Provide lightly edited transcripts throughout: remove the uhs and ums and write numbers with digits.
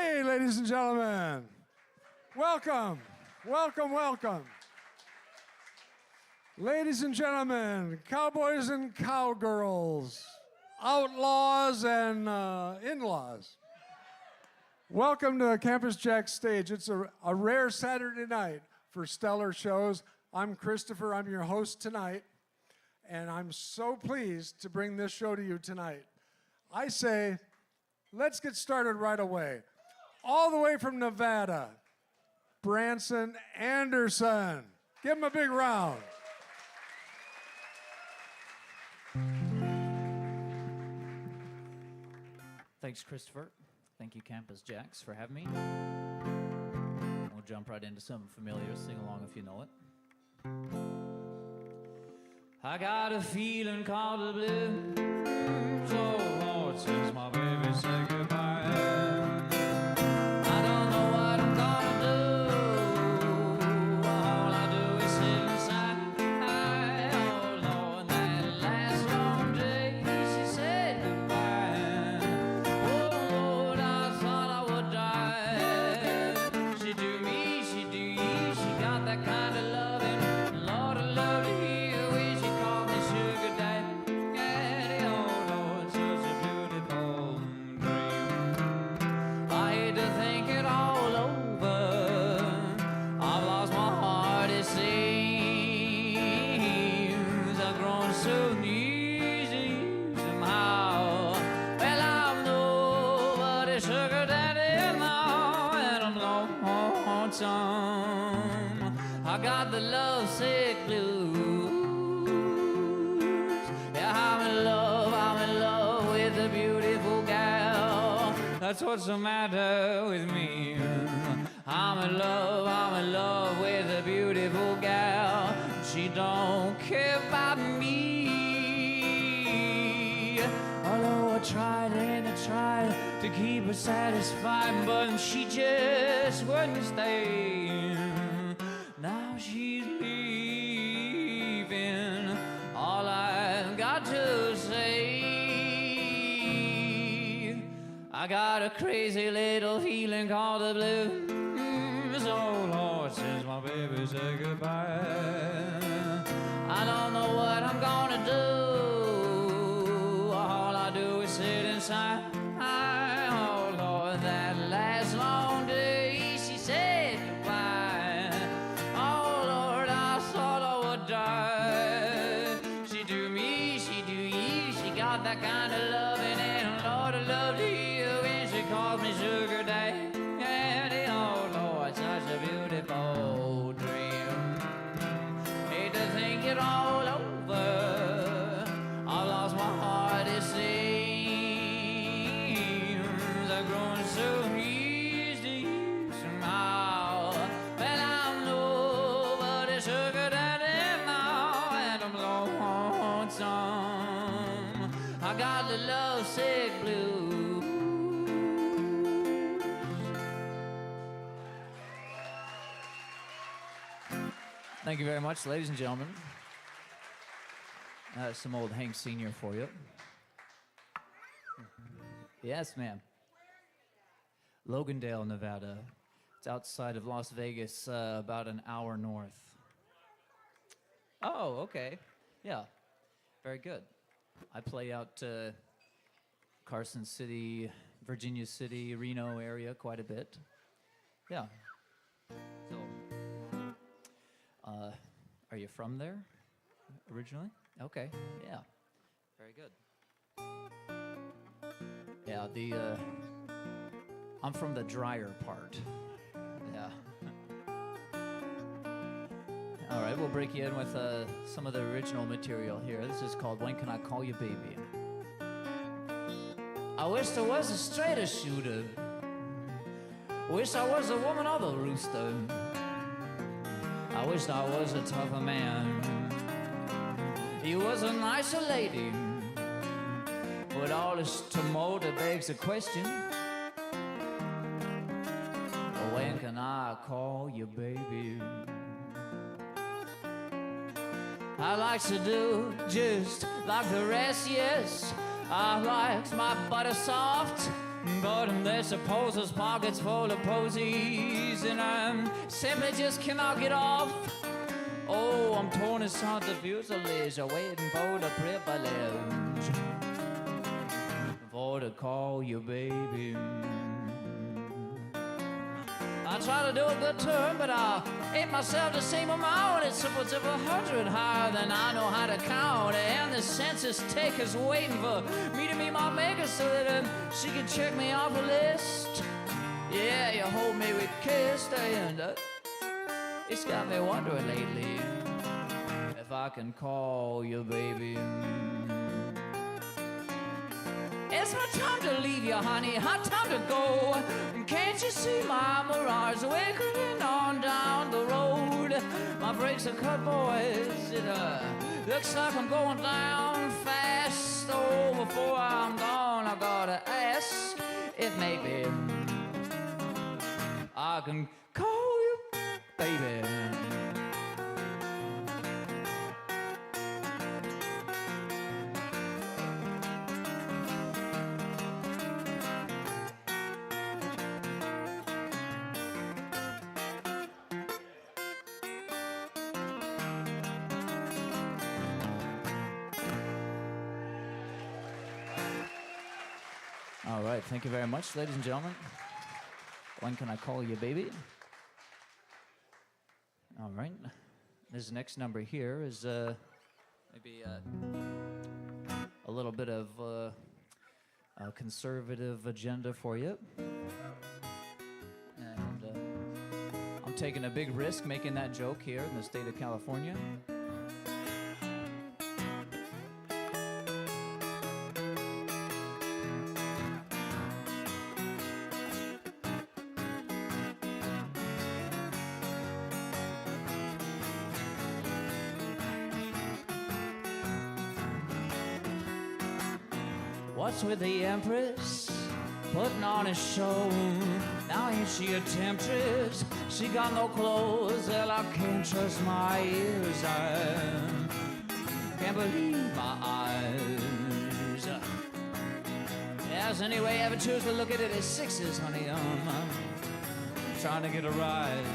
Hey, ladies and gentlemen, welcome, welcome, welcome. Ladies and gentlemen, cowboys and cowgirls, outlaws and in-laws, welcome to Campus JAX stage. It's a rare Saturday night for Stellar shows. I'm Christopher, I'm your host tonight, and I'm so pleased to bring this show to you tonight. I say, let's get started right away. All the way from Nevada, Branson Anderson. Give him a big round. Thanks, Christopher. Thank you, Campus JAX, for having me. We'll jump right into something familiar. Sing along if you know it. I got a feeling called the blues. Oh, Lord, since my baby said goodbye. I don't know what I'm gonna do. All I do is sit inside. Oh, Lord, that last long day she said goodbye. Oh, Lord, I thought I would die. She do me, she do you. She got that kind of loving. Lord, I love to hear when she called me sugar daddy. Oh, Lord, such a beautiful dream. I hate to think it all over. I've lost my heart, it seems. I've grown so easy somehow. Well, I'm nobody's sugar daddy now, and I'm lonesome. I got the lovesick blues. Yeah, I'm in love with a beautiful gal. That's what's the matter with me. I'm in love with a beautiful gal. She don't care about me. Although I tried and I tried to keep her satisfied, but she just wouldn't stay. Now she's leaving. All I've got to say, I got a crazy little feeling called the blues. Oh, Lord, since my baby said goodbye. I don't know what I'm gonna do. All I do is sit inside. Oh, Lord, that last long day she said goodbye. Oh, Lord, I thought I would die. She do me, she do you. She got that kind of loving, and Lord, I love to hear when she calls me sugar daddy. Oh, Lord, such a beautiful dream. Hate to think it all over. I've lost my heart, it seems. I've grown so easy somehow. Well, I'm nobody's sugar daddy now, and I'm lonesome. I got the lovesick blues. Thank you very much, ladies and gentlemen. Some old Hank Sr. for you. Yes, ma'am. Logandale, Nevada. It's outside of Las Vegas, about an hour north. Oh, okay. Yeah, very good. I play out Carson City, Virginia City, Reno area quite a bit. Yeah. So, are you from there originally? Okay, yeah, very good. Yeah, I'm from the drier part. Yeah. All right, we'll break you in with some of the original material here. This is called When Can I Call You Baby? I wish there was a straighter shooter. Wish I was a woman or the rooster. I wish I was a tougher man. You was a nicer lady. But all this tumult, it begs a question. When can I call you baby? I like to do just like the rest, yes. I like my butter soft But they suppose his pockets full of posies, and I simply just cannot get off. Oh, I'm torn aside the fuselage, waiting for the privilege for to call you baby. I try to do a good turn, but I hate myself the same amount. It's upwards of 100 higher than I know how to count. And the census taker's waiting for me to meet my maker so that she can check me off the list. Yeah, you hold me with kiss, and it's got me wondering lately if I can call you baby. It's my time to leave you, honey, hot time to go. Can't you see my mirage wiggling on down the road? My brakes are cut, boys. It looks like I'm going down fast. Oh, before I'm gone, I gotta ask if maybe I can call you baby. All right, thank you very much, ladies and gentlemen. When can I call you baby? All right, this next number here is maybe a little bit of a conservative agenda for you. And I'm taking a big risk making that joke here in the state of California. What's with the Empress putting on a show? Now ain't she a temptress? She got no clothes. Well, I can't trust my ears. I can't believe my eyes. Yes, anyway, ever choose to look at it as sixes, honey? I'm trying to get a rise.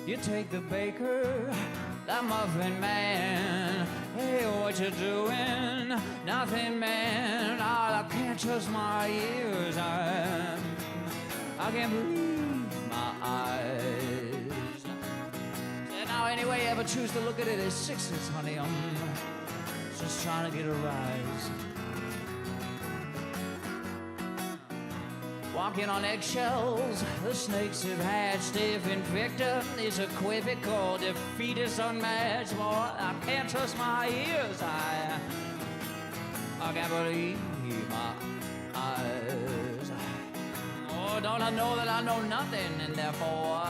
You take the baker, that muffin man. Hey, what you doing? Nothing, man. I can't trust my ears. I can't believe my eyes. And now, anyway, ever choose to look at it as sixes, honey? I'm just trying to get a rise. Walking on eggshells, the snakes have hatched. If invicta is equivocal, defeat is unmatched. Boy, I can't trust my ears. I can't believe my eyes. Oh, don't I know that I know nothing, and therefore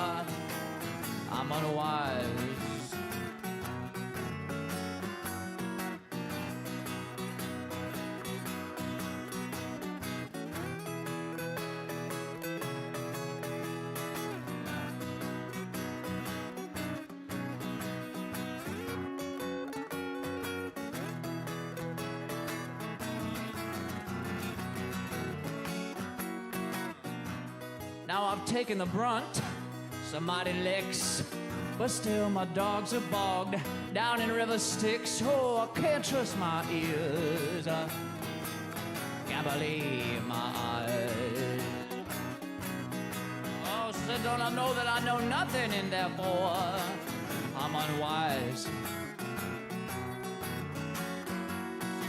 I'm unwise. Now I've taken the brunt, some mighty licks, but still my dogs are bogged down in river Styx. Oh, I can't trust my ears. I can't believe my eyes. Oh, said, don't I know that I know nothing, and therefore I'm unwise.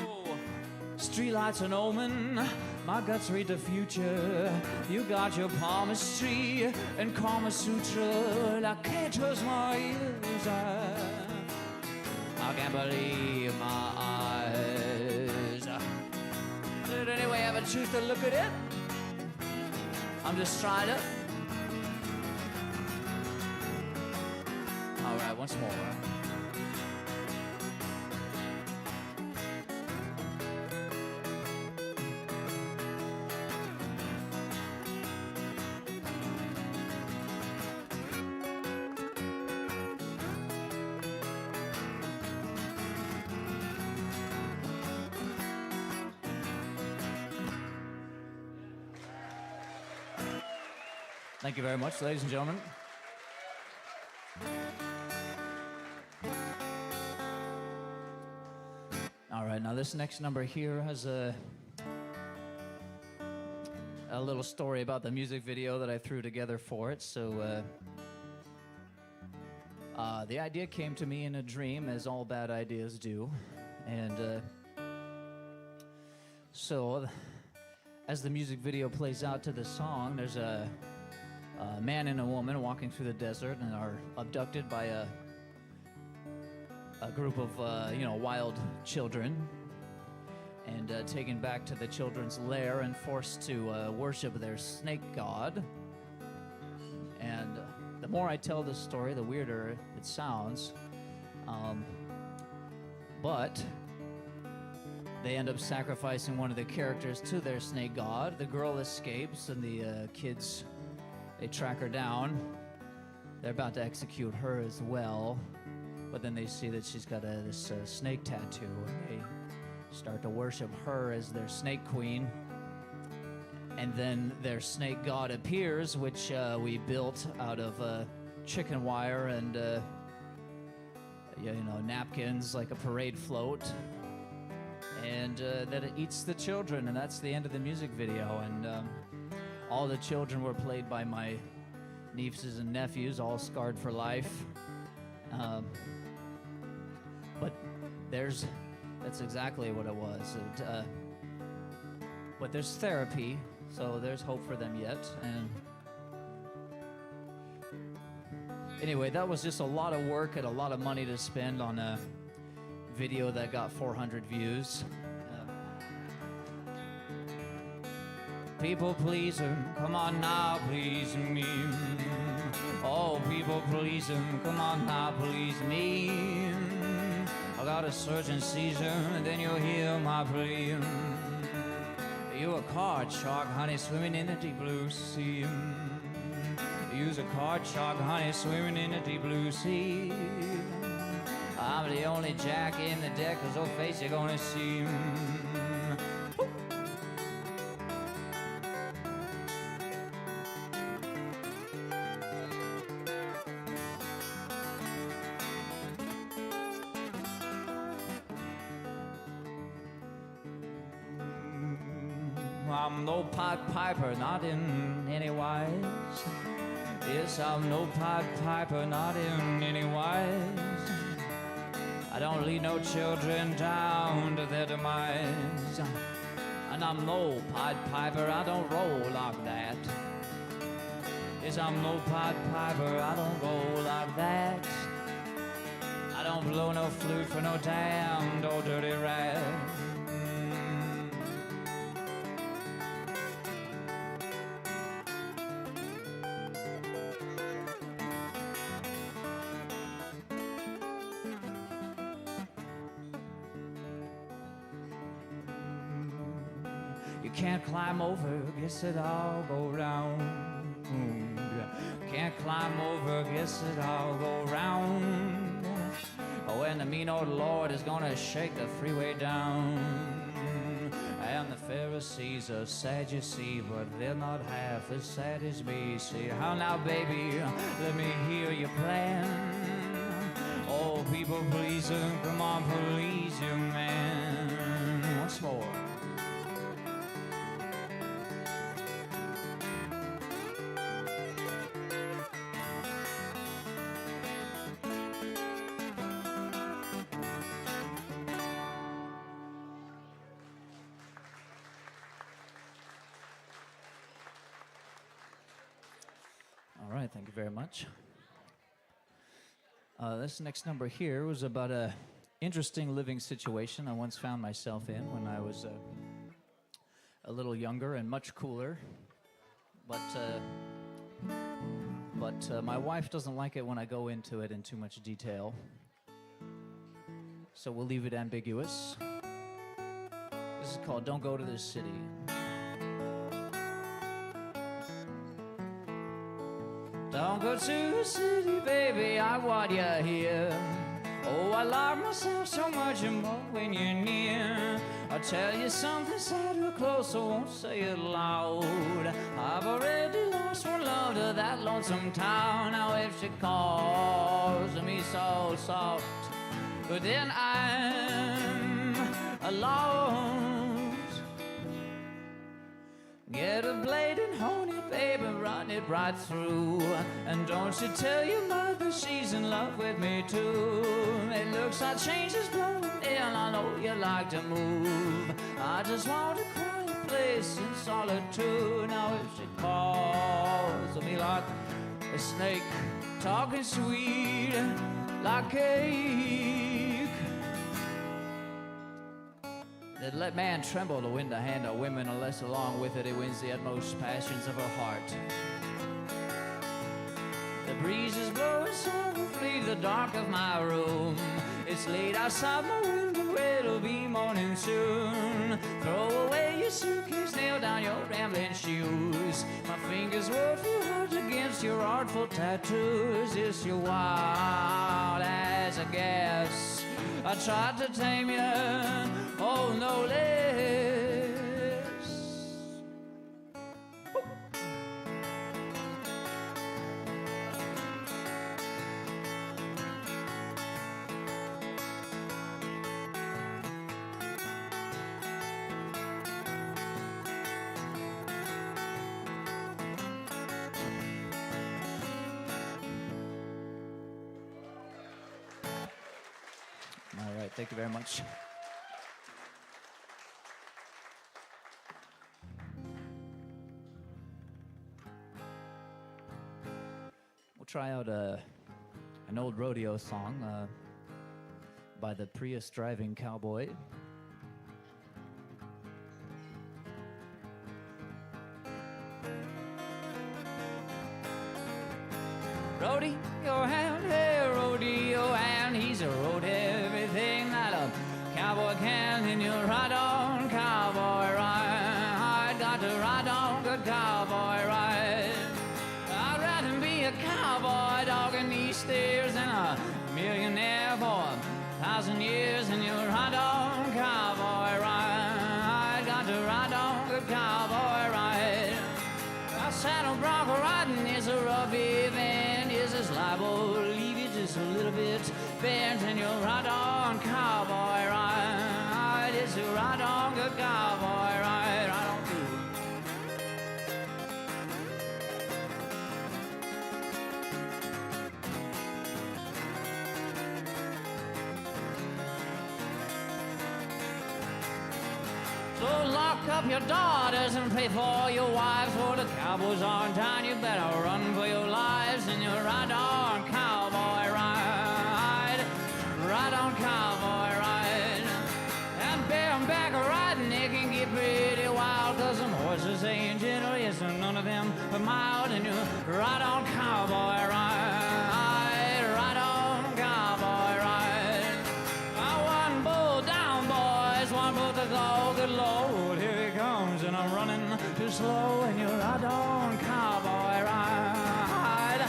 So, streetlights an omen. My guts read the future. You got your palmistry and Kama Sutra. I can't trust my ears. I can't believe my eyes. Did anyone ever choose to look at it? I'm just trying to. All right, once more. Thank you very much, ladies and gentlemen. All right, now this next number here has a little story about the music video that I threw together for it. So the idea came to me in a dream, as all bad ideas do. And so as the music video plays out to the song, there's a man and a woman walking through the desert and are abducted by a group of wild children and taken back to the children's lair and forced to worship their snake god. And the more I tell this story, the weirder it sounds. But they end up sacrificing one of the characters to their snake god. The girl escapes, and the kids, they track her down. They're about to execute her as well, but then they see that she's got this snake tattoo, and they start to worship her as their snake queen. And then their snake god appears, which we built out of chicken wire and napkins, like a parade float. And that it eats the children, and that's the end of the music video. And all the children were played by my nieces and nephews, all scarred for life. But that's exactly what it was. But there's therapy, so there's hope for them yet. And anyway, that was just a lot of work and a lot of money to spend on a video that got 400 views. People pleaser, come on now, please me. Oh, people pleaser, come on now, please me. I got a surgeon seizure, and then you'll hear my plea. You a card shark, honey, swimming in the deep blue sea. You's a card shark, honey, swimming in the deep blue sea. I'm the only jack in the deck, 'cause no face you're gonna see. I'm no Pied Piper, not in any wise. Yes, I'm no Pied Piper, not in any wise. I don't lead no children down to their demise. And I'm no Pied Piper, I don't roll like that. Yes, I'm no Pied Piper, I don't roll like that. I don't blow no flute for no damned old dirty rat. Can't climb over, guess it all go round. Can't climb over, guess it all go round. When the mean old Lord is gonna shake the freeway down. And the Pharisees are sad, you see, but they're not half as sad as me. See, how now, baby, let me hear your plan. Oh, people pleaser, come on, please you, man. Once more. All right, thank you very much. This next number here was about a interesting living situation I once found myself in when I was a little younger and much cooler. But my wife doesn't like it when I go into it in too much detail. So we'll leave it ambiguous. This is called Don't Go to This City. Don't go to the city, baby, I want you here. Oh, I love myself so much more when you're near. I'll tell you something sad real close, I won't say it loud. I've already lost one love to that lonesome town. Now if she calls me so soft, but then I'm alone. Get a blade and hone it, baby, run it right through. And don't you tell your mother she's in love with me too. It looks like change is blowing in, I know you like to move. I just want a quiet place in solitude. Now if she calls me like a snake, talking sweet like cake, that let man tremble to win the hand of women, unless along with it he wins the utmost passions of her heart. The breeze is blowing softly the dark of my room. It's late outside my window, it'll be morning soon. Throw away your suitcase, nail down your rambling shoes. My fingers work too hard against your artful tattoos. It's your wild as a guess. I tried to tame you, oh no less. All right, thank you very much. We'll try out an old rodeo song by the Prius driving cowboy. Rodeo hand, hey, rodeo hand, he's a road everything that a cowboy can, and you'll ride on, cowboy ride. Got to ride on, good cowboy ride. I'd rather be a cowboy dog in these stairs than a millionaire for 1,000 years, and you'll ride on, cowboy ride. Got to ride on, good cowboy ride. A saddle bronco riding is a rough event, is this liable, leave you just a little bit bent, and you'll ride on, cowboy ride. It's a ride on, good cowboy ride, right on through. So lock up your daughters and pray for your wives, for the cowboys are in town. You better run for your lives, and you'll ride on, cowboy ride. Ride on, cowboy ride. And bareback riding, it can get pretty wild, 'cause them horses ain't gentle, yes, and none of them are mild, and you ride on, cowboy ride. Ride on, cowboy ride. One bull down, boys, one bull to go, good Lord, here he comes, and I'm running too slow, and you ride on, cowboy ride.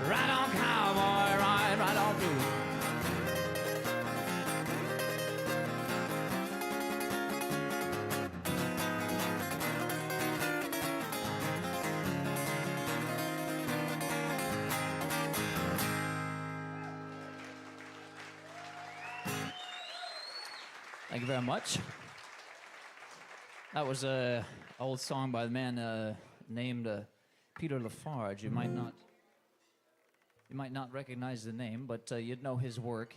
Ride on, cowboy ride, right on through. Thank you very much. That was an old song by the man named Peter Lafarge. You might not recognize the name, but you'd know his work.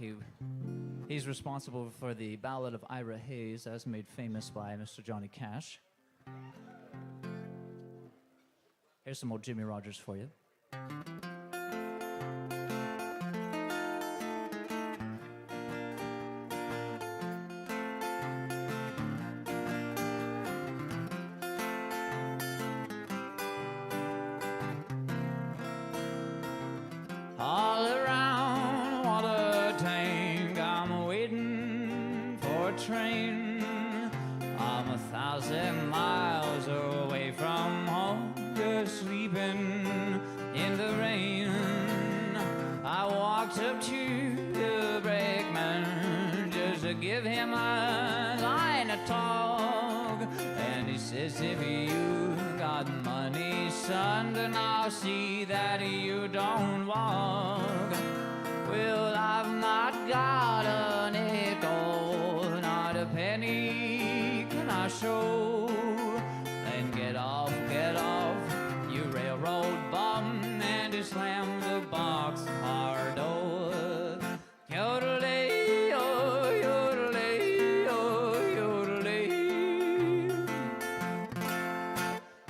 He's responsible for the Ballad of Ira Hayes, as made famous by Mr. Johnny Cash. Here's some old Jimmy Rogers for you. All around water tank, I'm waiting for a train. I'm 1,000 miles away from home, just sleeping in the rain. I walked up to the brake give him a line of talk. And he says, if you got money, son, then I'll see that you don't walk. Well, I've not got a nickel, not a penny can I show. Then get off, you railroad bum, and he slammed the boxcar door. Yodelay, oh, yodelay, oh, yodelay.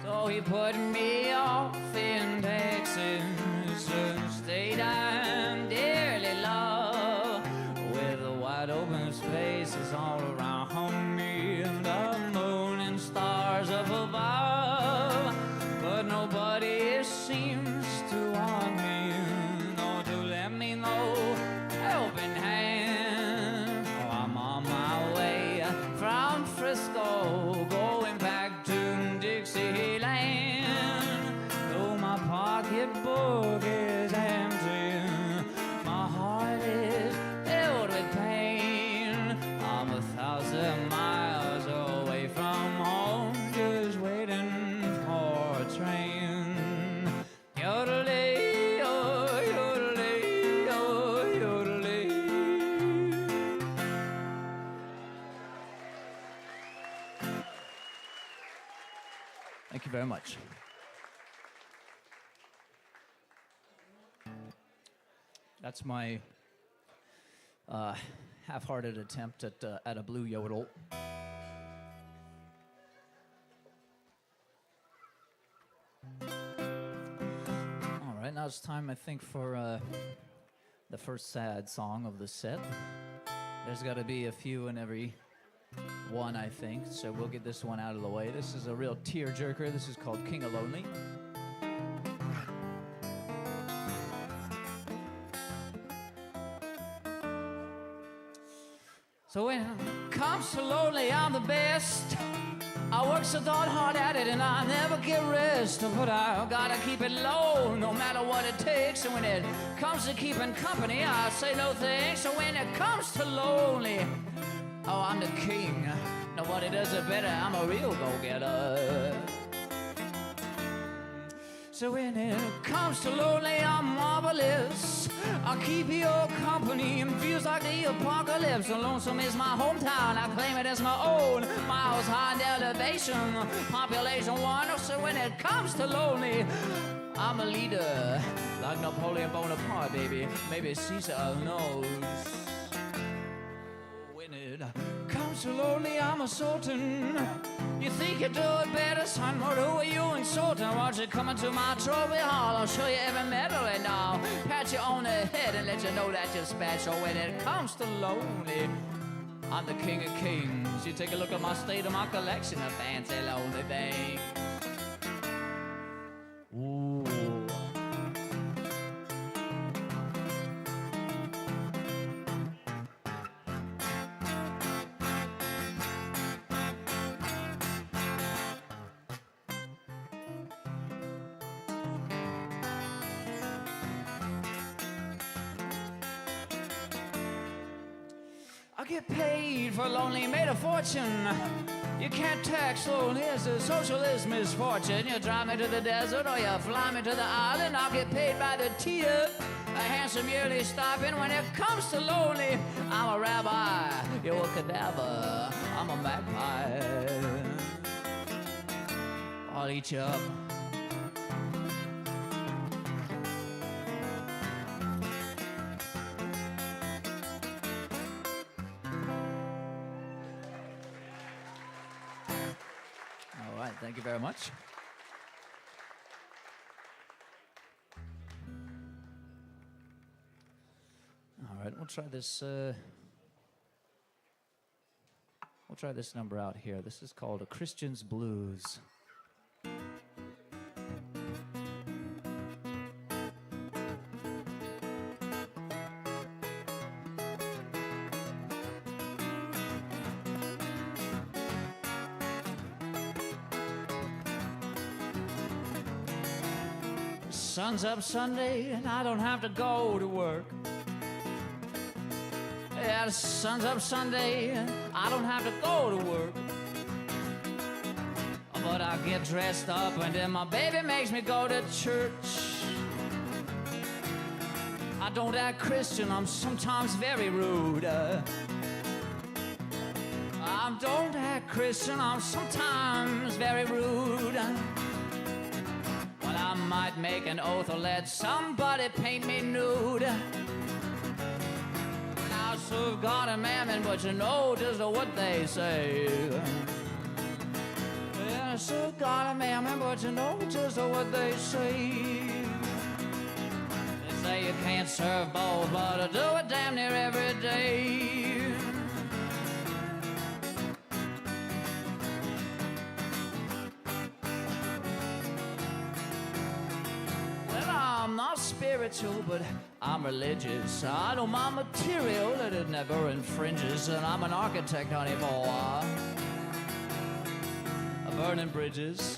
So he put me off in Texas, a state I dearly love, with the wide open spaces all around me, and the moon and stars up above. But nobody seems to want me, nor to let me know helping hand. Oh, I'm on my way from Frisco, going back to Dixieland. Though my pocketbook is empty, my heart is filled with pain. I'm 1,000 miles away from home, just waiting for a train. Yodelay, oh, yodelay, oh, yodelay. Thank you very much. That's my half-hearted attempt at a blue yodel. All right, now it's time, I think, for the first sad song of the set. There's got to be a few in every one, I think, so we'll get this one out of the way. This is a real tear-jerker. This is called King of Lonely. So when it comes to lonely, I'm the best. I work so darn hard at it and I never get rest. But I gotta keep it low, no matter what it takes. And when it comes to keeping company, I say no thanks. So when it comes to lonely, oh, I'm the king. Nobody does it better, I'm a real go-getter. So when it comes to lonely, I'm marvelous. I keep your company, and feels like the apocalypse. So lonesome is my hometown, I claim it as my own. Miles high in elevation, population 1. So when it comes to lonely, I'm a leader, like Napoleon Bonaparte, baby. Maybe Caesar knows. When it comes to lonely, I'm a sultan. You think you do it better, son? Well, who are you insulting? Won't you come into my trophy hall? I'll show you every medal and I'll pat you on the head and let you know that you're special. When it comes to lonely, I'm the king of kings. You take a look at my state of my collection of fancy lonely things. Ooh. I get paid for lonely, made a fortune. You can't tax lonely as a socialist misfortune. You drive me to the desert or you fly me to the island. I'll get paid by the tier, a handsome yearly stipend. When it comes to lonely, I'm a rabbi, you're a cadaver, I'm a magpie. I'll eat you up. Thank you very much. All right, we'll try this. We'll try this number out here. This is called A Christian's Blues. Sun's up Sunday and I don't have to go to work. Yeah, that sun's up Sunday, I don't have to go to work. But I get dressed up and then my baby makes me go to church. I don't act Christian, I'm sometimes very rude. I don't act Christian, I'm sometimes very rude. Well, I might make an oath or let somebody paint me nude. I serve God and mammon, but you know just what they say. I serve God and mammon, but you know just what they say. They say you can't serve both, but I do it damn near every day. Well, I'm not spiritual, but I'm religious. I know my material that it never infringes, and I'm an architect, honey boy. Burning bridges.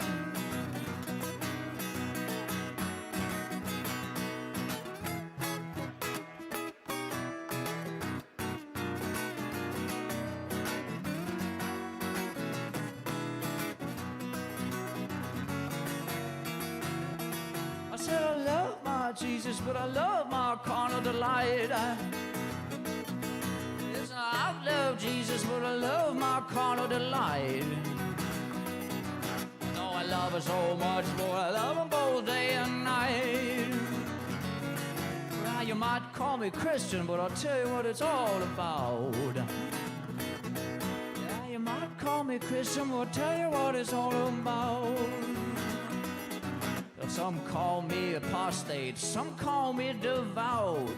I said I love my Jesus, but I love my carnal delight. Yes, I love Jesus, but I love my carnal delight. I love her so much, boy, I love them both day and night. Well, you might call me Christian, but I'll tell you what it's all about. Yeah, you might call me Christian, but I'll tell you what it's all about. Some call me apostate, some call me devout.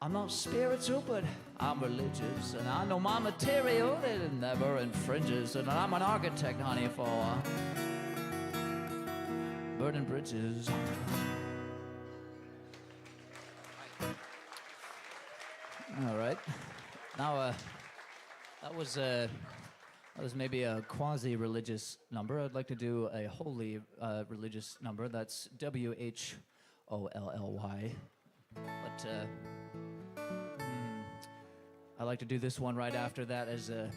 I'm not spiritual, but I'm religious, and I know my material that it never infringes, and I'm an architect, honey, for burning bridges. All right. Now, that was maybe a quasi-religious number. I'd like to do a wholly religious number. That's WHOLLY. But I like to do this one right after that as a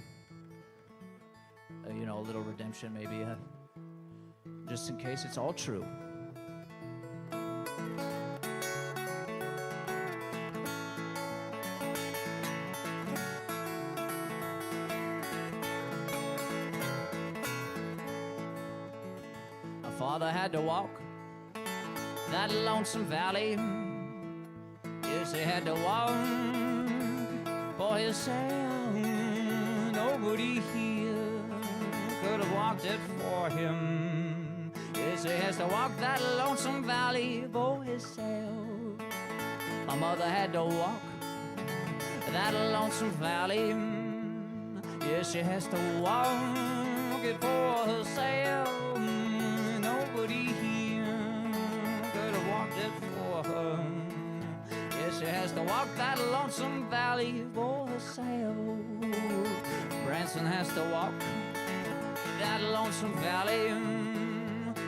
little redemption, maybe, just in case it's all true. My father had to walk that lonesome valley. Yes, he had to walk for himself. Nobody here could have walked it for him. Yes, he has to walk that lonesome valley for himself. My mother had to walk that lonesome valley. Yes, she has to walk it for herself. Nobody here could have walked it for her. Yes, she has to walk that lonesome valley for herself. Branson has to walk that lonesome valley.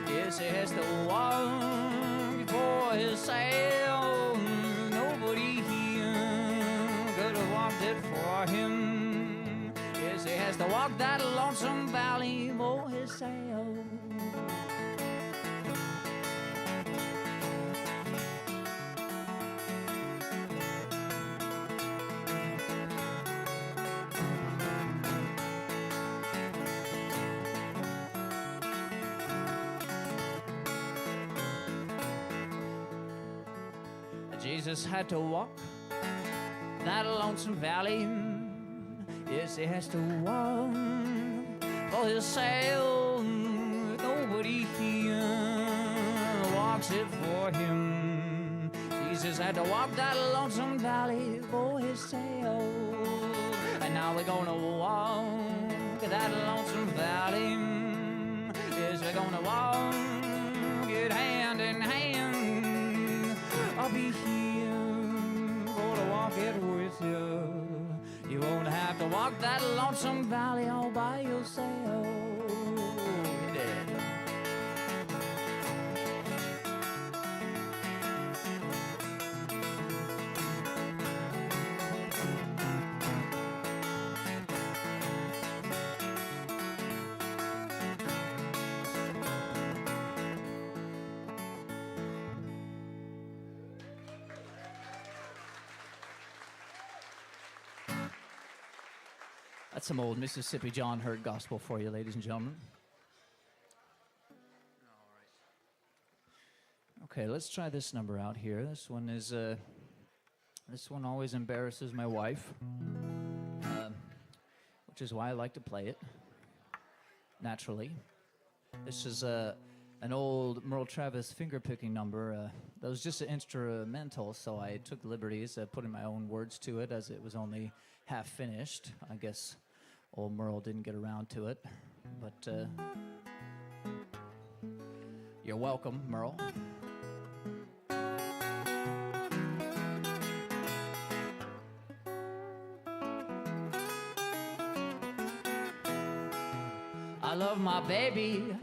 Yes, he has to walk for himself. Nobody here could have walked it for him. Yes, he has to walk that lonesome valley for himself. Jesus had to walk that lonesome valley. Yes, he has to walk for himself. Nobody here walks it for him. Jesus had to walk that lonesome valley for himself. And now we're gonna walk that lonesome valley. Yes, we're gonna walk it hand in hand. I'll be here for to walk it with you. You won't have to walk that lonesome valley all by yourself. That's some old Mississippi John Hurt gospel for you, ladies and gentlemen. Okay, let's try this number out here. This one is, this one always embarrasses my wife, which is why I like to play it, naturally. This is an old Merle Travis finger-picking number. That was just an instrumental, so I took liberties putting my own words to it as it was only half finished. I guess old Merle didn't get around to it, but you're welcome, Merle. I love my baby,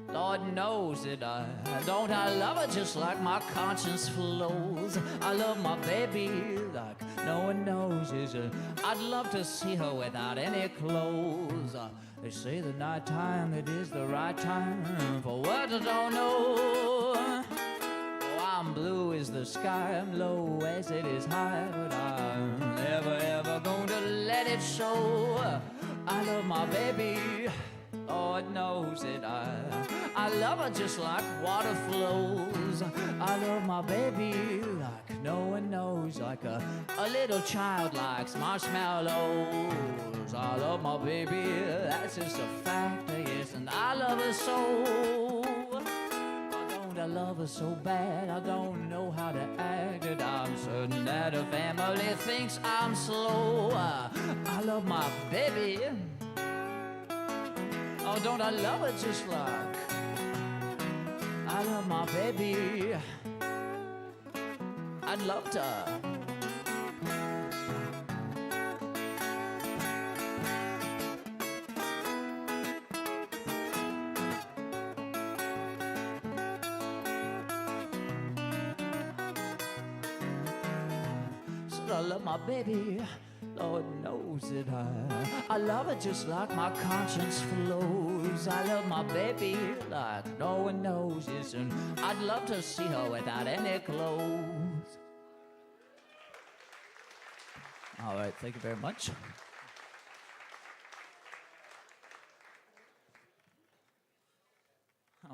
Lord knows it. I love her just like my conscience flows. I love my baby like no one knows it. I'd love to see her without any clothes. They say the night time, it is the right time for words I don't know. Oh, I'm blue as the sky, I'm low as it is high, but I'm never ever going to let it show. I love my baby, Lord knows it. I love her just like water flows. I love my baby like no one knows, like a little child likes marshmallows. I love my baby, that's just a fact, yes, and I love her so. I love her so bad, I don't know how to act it. I'm certain that her family thinks I'm slow. I love my baby. Oh, don't I love her just like I love my baby. I'd love to. Said I love my baby, Lord knows it. I love her just like my conscience flows. I love my baby like no one knows it, and I'd love to see her without any clothes. All right, thank you very much.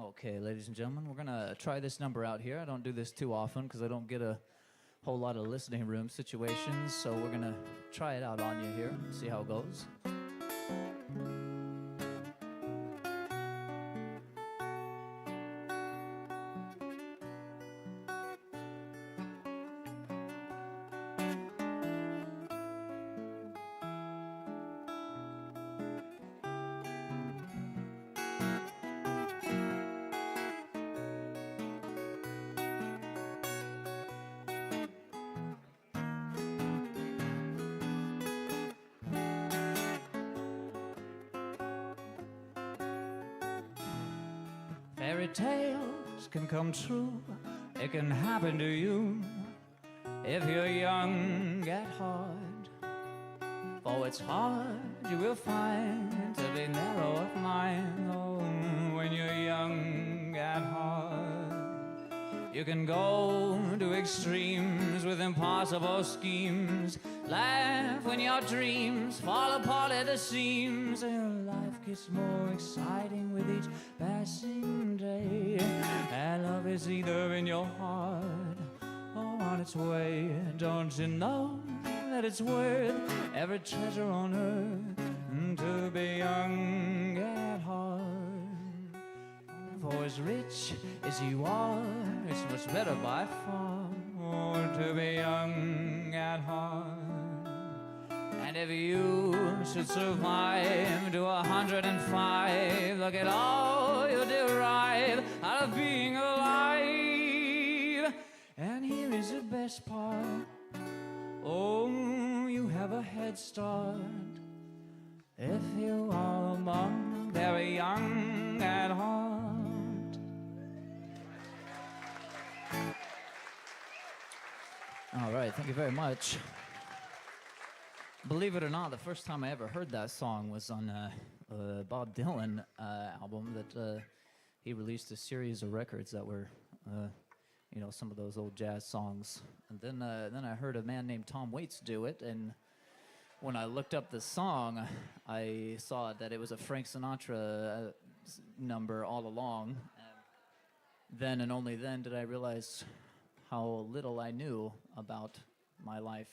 Okay, ladies and gentlemen, we're gonna try this number out here. I don't do this too often because I don't get a whole lot of listening room situations, so we're gonna try it out on you here, see how it goes. Fairy tales can come true, it can happen to you if you're young at heart. For it's hard, you will find, to be narrow of mind. Oh, when you're young at heart, you can go to extremes with impossible schemes. Laugh when your dreams fall apart at the seams, and your life gets more exciting with each passing day. And love is either in your heart or on its way. Don't you know that it's worth every treasure on earth to be young at heart? For as rich as you are, it's much better by far to be young at heart. And if you should survive to 105, look at all you derive out of being alive. And here is the best part. Oh, you have a head start if you are among very young at heart. All right, thank you very much. Believe it or not, the first time I ever heard that song was on a Bob Dylan album that he released a series of records that were, you know, some of those old jazz songs. And then I heard a man named Tom Waits do it, and when I looked up the song, I saw that it was a Frank Sinatra number all along. Then and only then did I realize how little I knew about my life.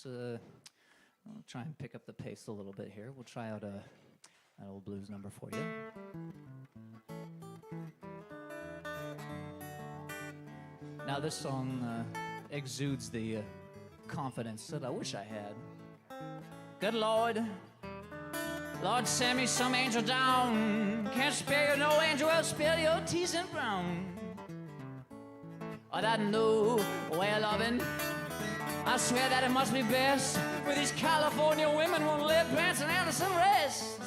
I'll try and pick up the pace a little bit here. We'll try out an old blues number for you. Now this song exudes the confidence that I wish I had. Good Lord, Lord, send me some angel down. Can't spare you no angel, well, spare your teas and brown. Oh, that new way of loving, I swear that it must be best. Where these California women won't live prancing under some rest.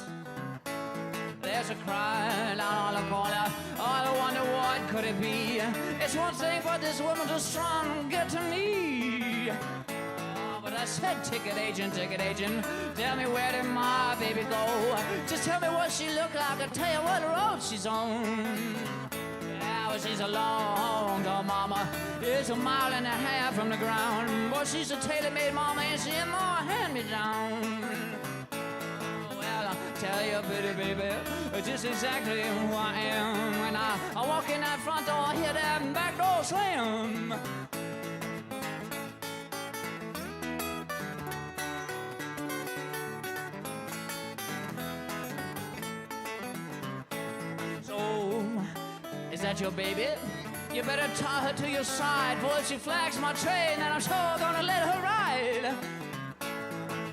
There's a cry down on the corner. Oh, I wonder what could it be. It's one thing for this woman to strong and get to me. Oh, but I said, ticket agent, tell me where did my baby go? Just tell me what she look like, I'll tell you what road she's on. She's a long tall mama. It's a mile and a half from the ground. Boy, she's a tailor-made mama, and she ain't more hand-me-down. Well, I'll tell you, pretty baby, just exactly who I am. When I walk in that front door, I hear that back door slam. Is that your baby? You better tie her to your side, for if she flags my train, then I'm sure gonna let her ride.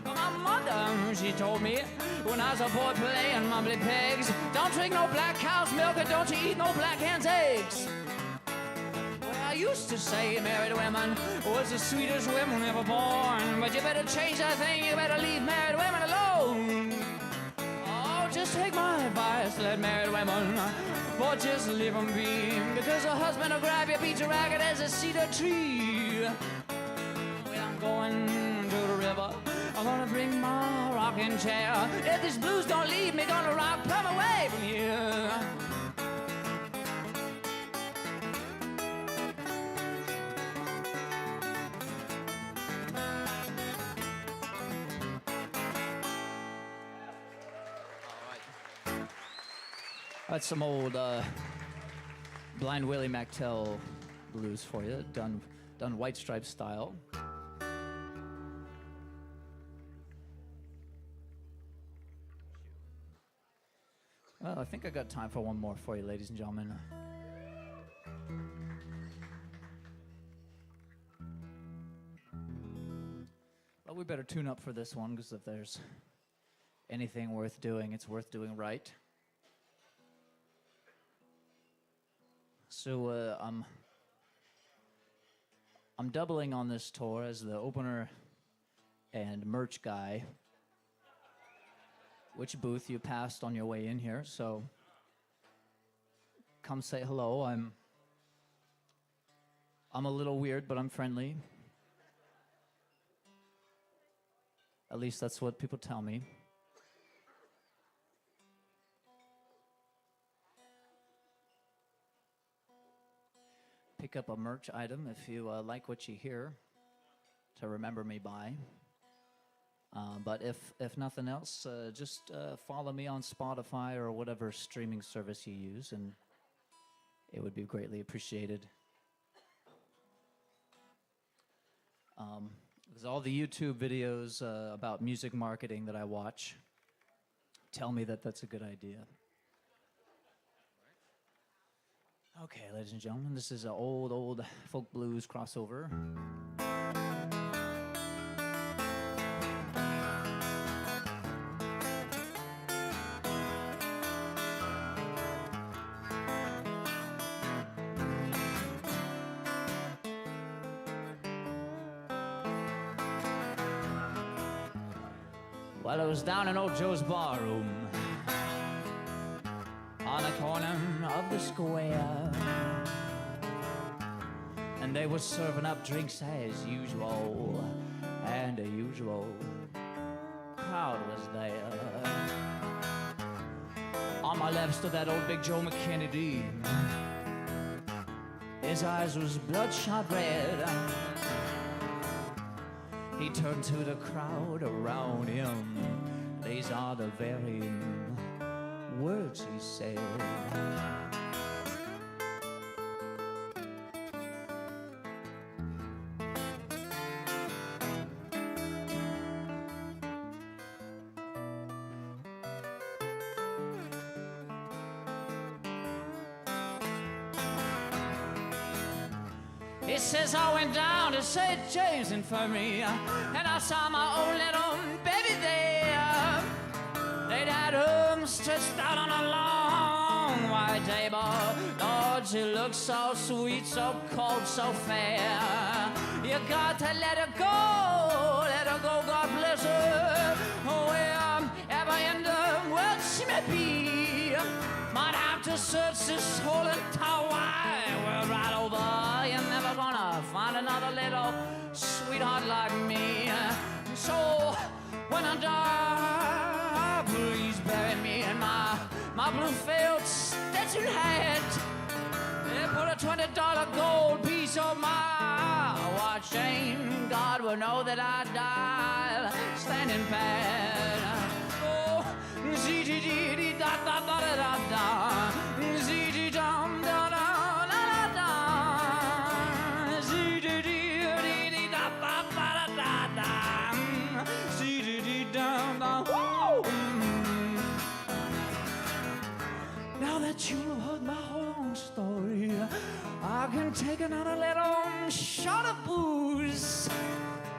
Well, my mother, she told me, when I was a boy playing mumbly pegs, don't drink no black cow's milk and don't you eat no black hen's eggs. Well, I used to say married women was the sweetest women ever born, but you better change that thing, you better leave married women alone. Oh, just take my advice, let married women, or just leave them be, because a husband will grab you, beat you ragged as a cedar tree. Well, I'm going to the river, I'm gonna bring my rocking chair. If these blues don't leave me, gonna rock plumb away from here. That's some old Blind Willie McTell blues for you, done White Stripe style. Well, I think I got time for one more for you, ladies and gentlemen. Well, we better tune up for this one, because if there's anything worth doing, it's worth doing right. So I'm doubling on this tour as the opener and merch guy. Which booth you passed on your way in here, so come say hello. I'm a little weird, but I'm friendly. At least that's what people tell me. Pick up a merch item if you like what you hear, to remember me by. But if nothing else, just follow me on Spotify or whatever streaming service you use, and it would be greatly appreciated. Because all the YouTube videos about music marketing that I watch tell me that that's a good idea. Okay, ladies and gentlemen, this is an old folk blues crossover. Well, I was down in old Joe's barroom on the corner of the square, and they were serving up drinks as usual, and the usual crowd was there. On my left stood that old Big Joe McKennedy, His eyes was bloodshot red. He turned to the crowd around him. These are the very words he said. He says, I went down to St. James Infirmary, and I saw my own little baby there. They'd had him stretched out on a long white table. Lord, she looked so sweet, so cold, so fair. You got to let her go, God bless her. Wherever in the world she may be, might have to search this whole entire wide world right over. You're never gonna find another little sweetheart like me. So when I die, please bury me in my blue felt Stetson hat. Yeah, put a $20 gold piece on my watch chain. God will know that I died standing pat. Oh, zee-dee-dee-dee, da-da-da-da-da-da. Zee-dee-dum, da-da-da-da-da. Zee-dee-dee-dee-dee, da-da-da-da-da. Zee-dee-dee-dum, da. Woo! Now that you've heard my whole story, I can take another little shot of booze.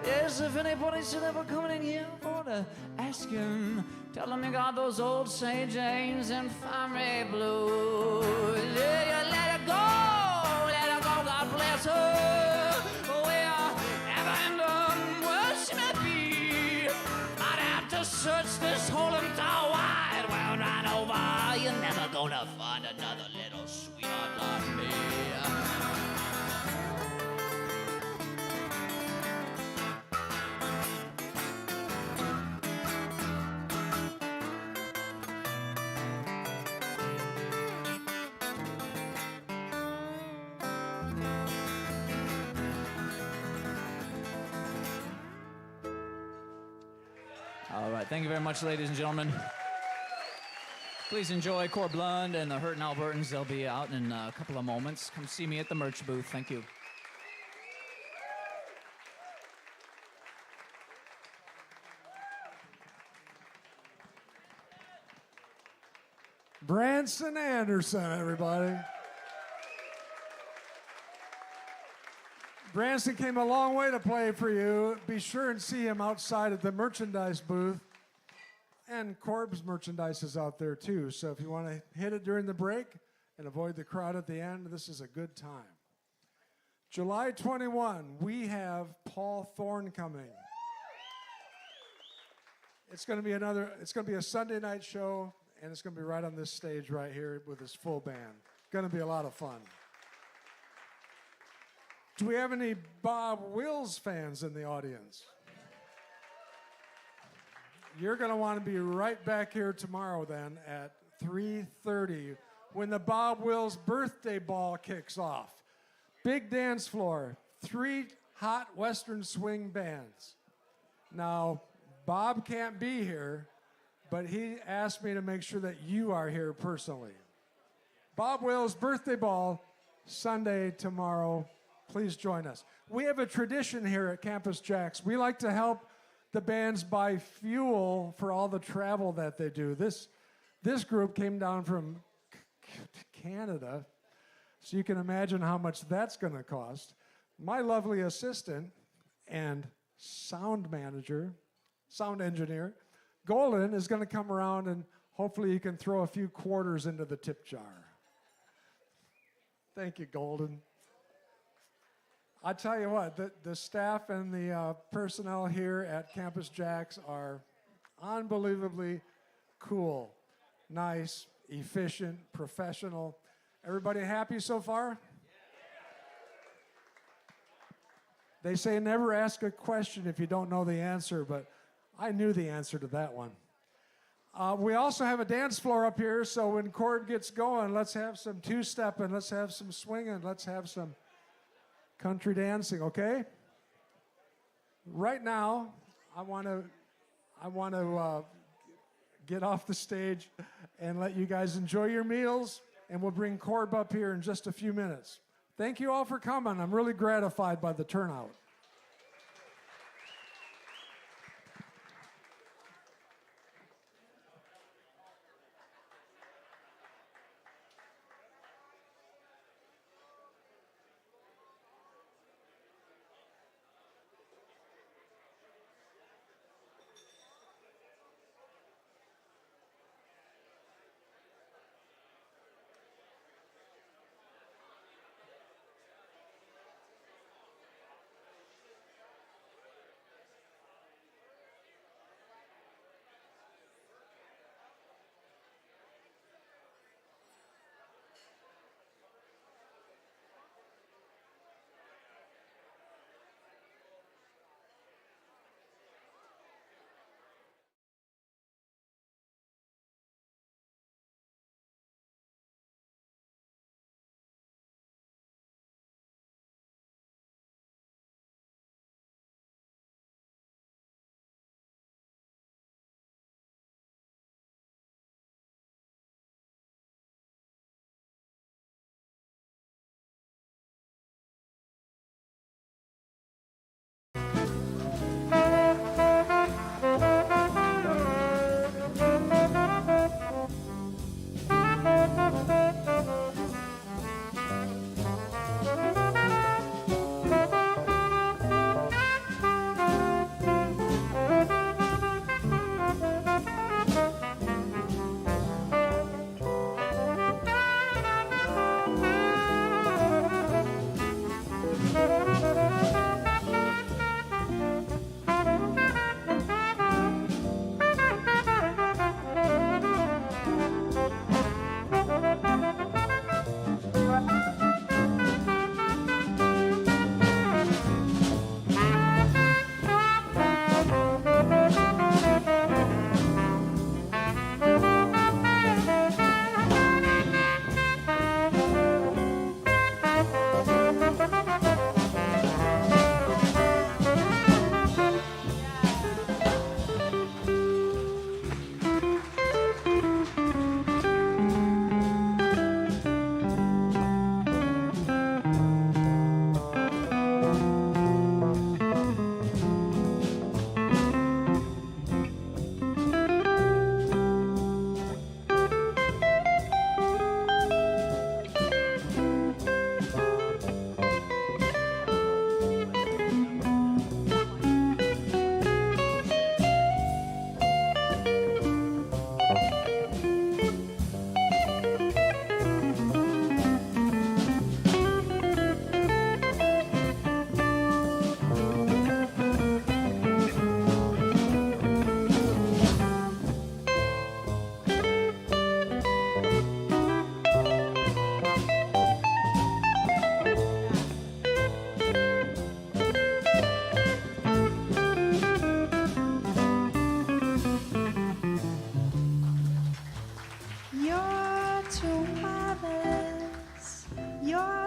Yes, if anybody should ever come in here for to ask him, tell him you got those old St. James Infirmary blues. Yeah, you let her go, God bless her. Wherever in the world she may be, I'd have to search this whole entire wide world right over. You're never gonna find another little sweetheart like me. All right, thank you very much, ladies and gentlemen. Please enjoy CORB LUND and the Hurtin' Albertans. They'll be out in a couple of moments. Come see me at the merch booth. Thank you. Branson Anderson, everybody. Branson came a long way to play for you. Be sure and see him outside at the merchandise booth. And CORB's merchandise is out there too. So if you want to hit it during the break and avoid the crowd at the end, this is a good time. July 21, we have Paul Thorne coming. It's going to be a Sunday night show, and it's going to be right on this stage right here with his full band. Going to be a lot of fun. Do we have any Bob Wills fans in the audience? You're going to want to be right back here tomorrow then at 3:30 when the Bob Wills birthday ball kicks off. Big dance floor, 3 hot Western swing bands. Now, Bob can't be here, but he asked me to make sure that you are here personally. Bob Wills birthday ball, Sunday tomorrow. Please join us. We have a tradition here at Campus JAX. We like to help the bands buy fuel for all the travel that they do. This group came down from Canada, so you can imagine how much that's going to cost. My lovely assistant and sound engineer, Golden, is going to come around and hopefully you can throw a few quarters into the tip jar. Thank you, Golden. I tell you what, the staff and the personnel here at Campus JAX are unbelievably cool, nice, efficient, professional. Everybody happy so far? They say never ask a question if you don't know the answer, but I knew the answer to that one. We also have a dance floor up here, so when CORB gets going, let's have some two-stepping, let's have some swinging, let's have some country dancing, okay? Right now, I want to get off the stage and let you guys enjoy your meals, and we'll bring CORB up here in just a few minutes. Thank you all for coming. I'm really gratified by the turnout.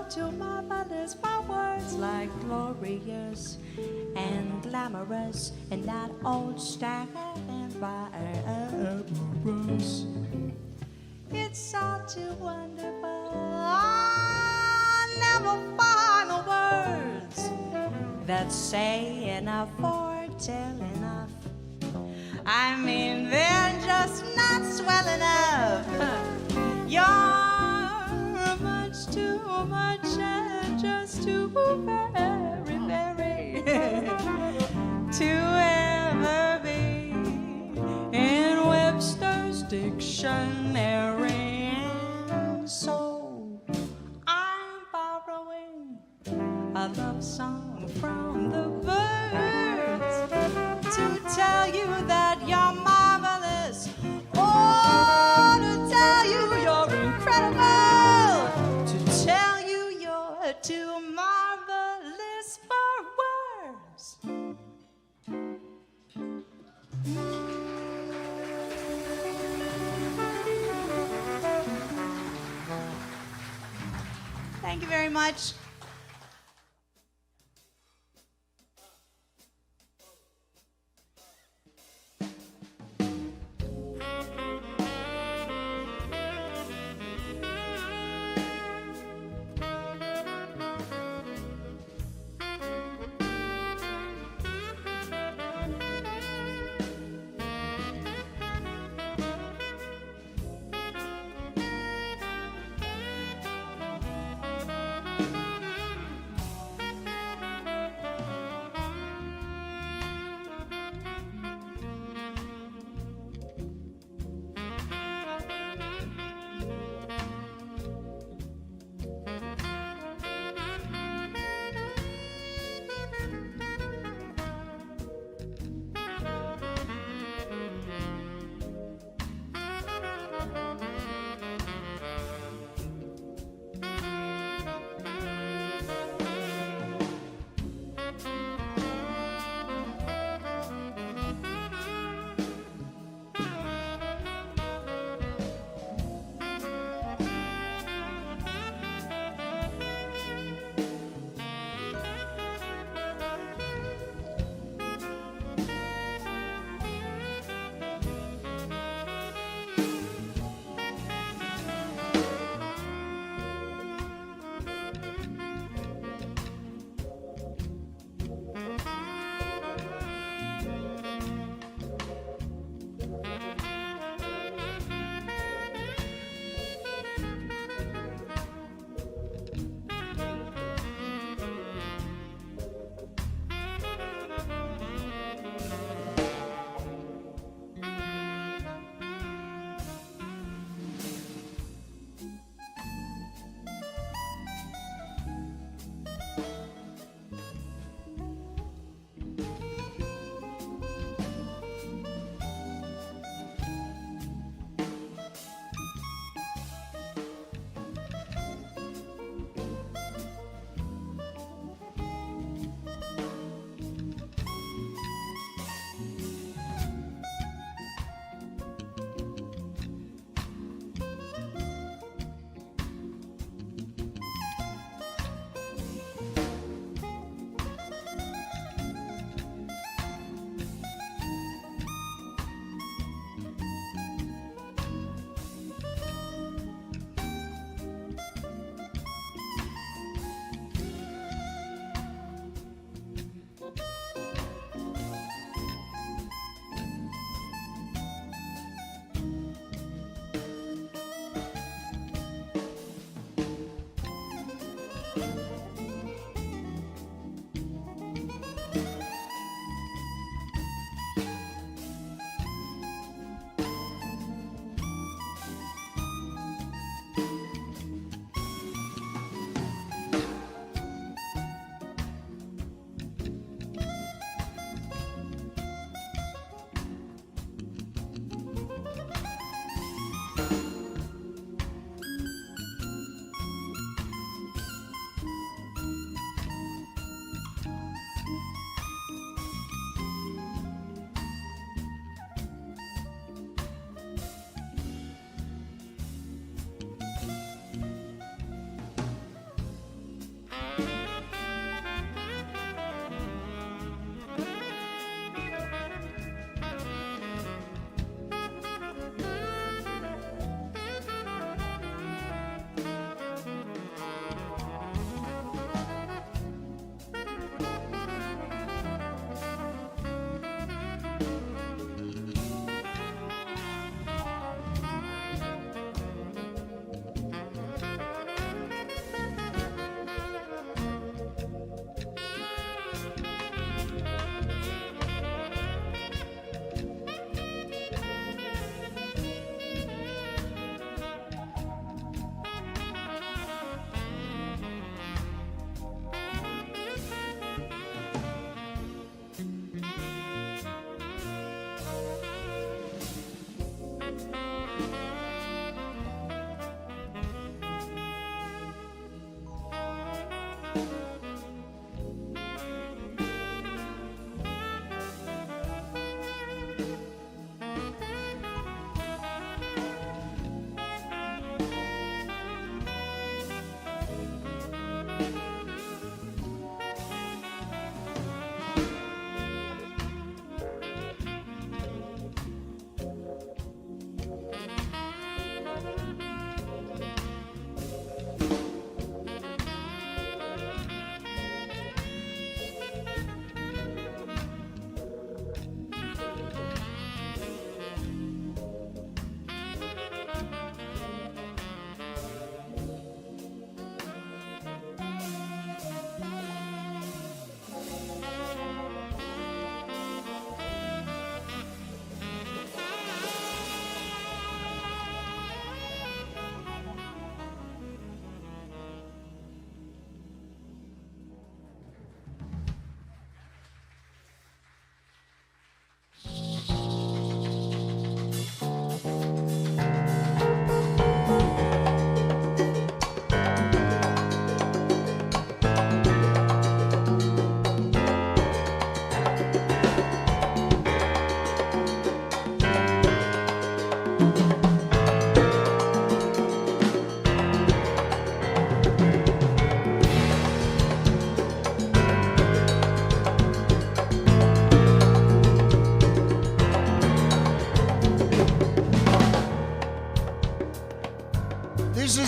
too marvelous for words like glorious and glamorous and that old style and virus. It's all too wonderful. I never find the words that say enough or tell enough. I mean, they're just not swell enough. You're much too much and just too very, very to ever be in Webster's dictionary. And so I'm borrowing a love song from the birds to tell you that you're marvelous. Oh, to tell you you're incredible. To tell you you're too marvelous for words. Thank you very much.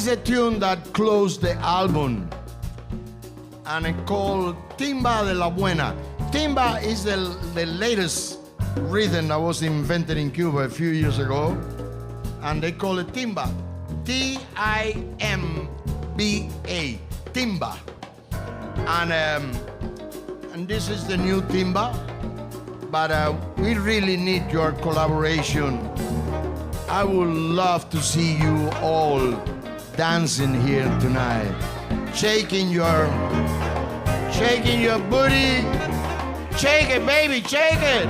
is a tune that closed the album, and it's called Timba de la Buena. Timba is the latest rhythm that was invented in Cuba a few years ago, and they call it timba. T-I-M-B-A, timba. And this is the new timba, but we really need your collaboration. I would love to see you all dancing here tonight, shaking your booty. Shake it, baby, shake it.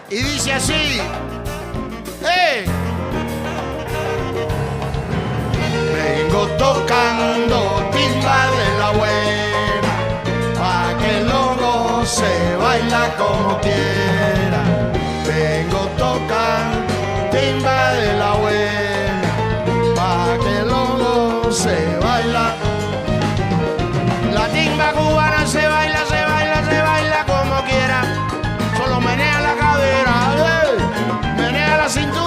Y dice así, ¡hey! Vengo tocando timba de la buena, pa' que luego se baila como quiera. Vengo tocando timba de la buena, pa' que luego se baila. La timba cubana se baila, se baila, se baila como quiera. Solo menea la cadera, menea la cintura.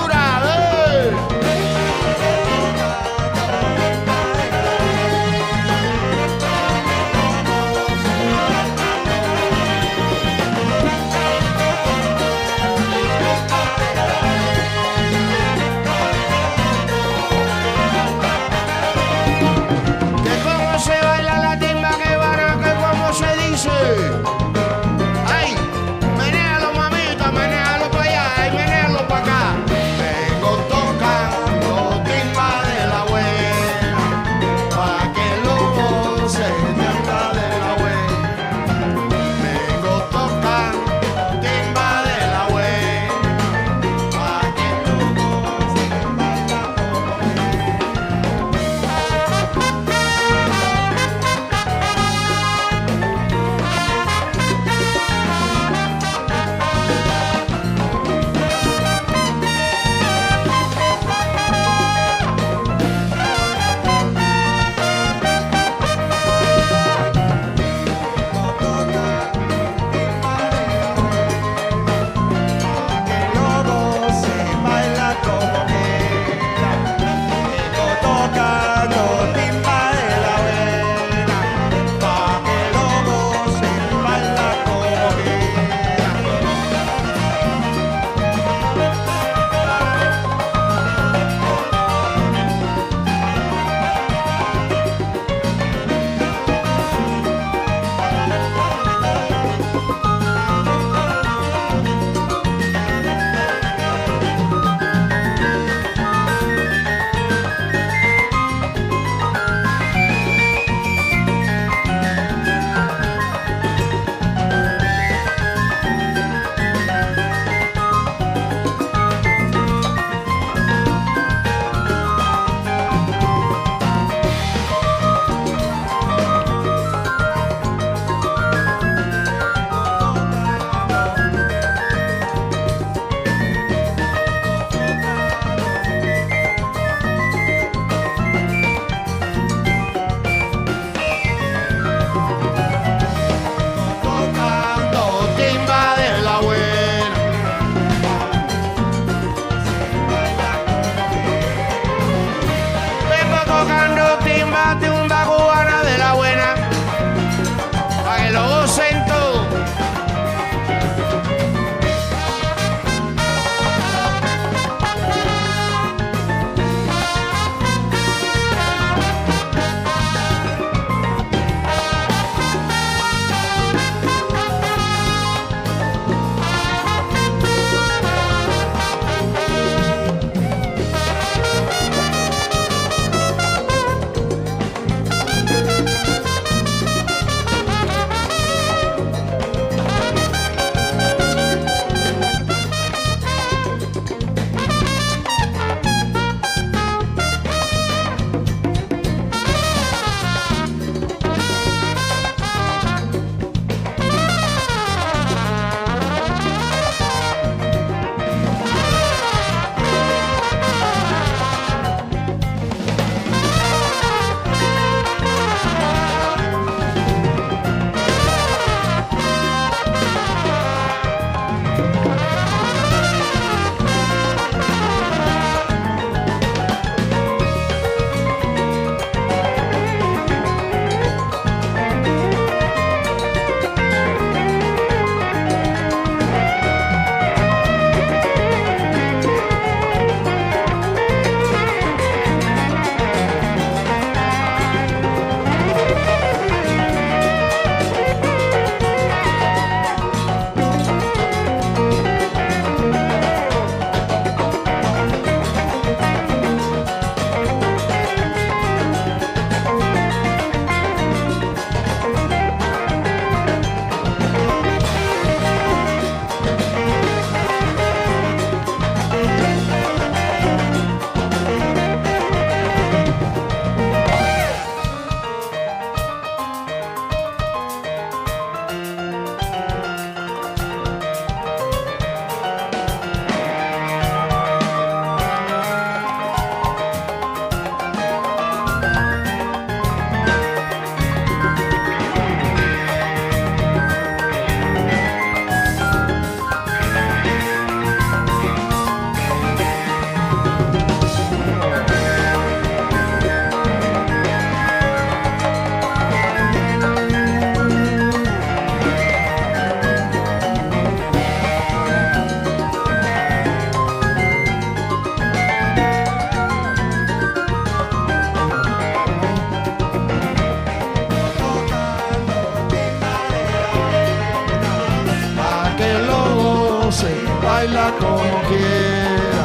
baila como quiera.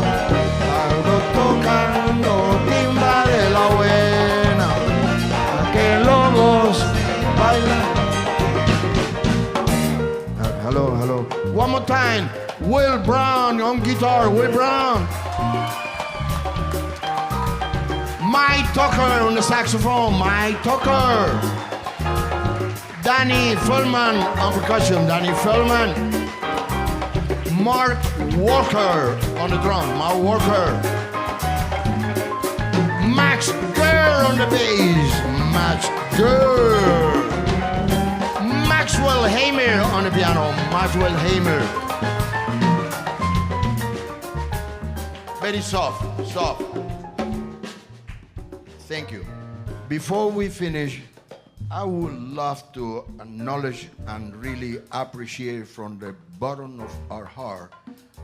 Algo tocando timba de la buena, pa' que logos bailan. Hello, hello. One more time. Will Brown on guitar. Will Brown. Mike Tucker on the saxophone. Mike Tucker. Danny Feldman on percussion. Danny Feldman. Mark Walker on the drum. Mark Walker. Max Gurr on the bass. Max Gurr. Maxwell Hamer on the piano. Maxwell Hamer. Very soft, soft. Thank you. Before we finish, I would love to acknowledge and really appreciate from the bottom of our heart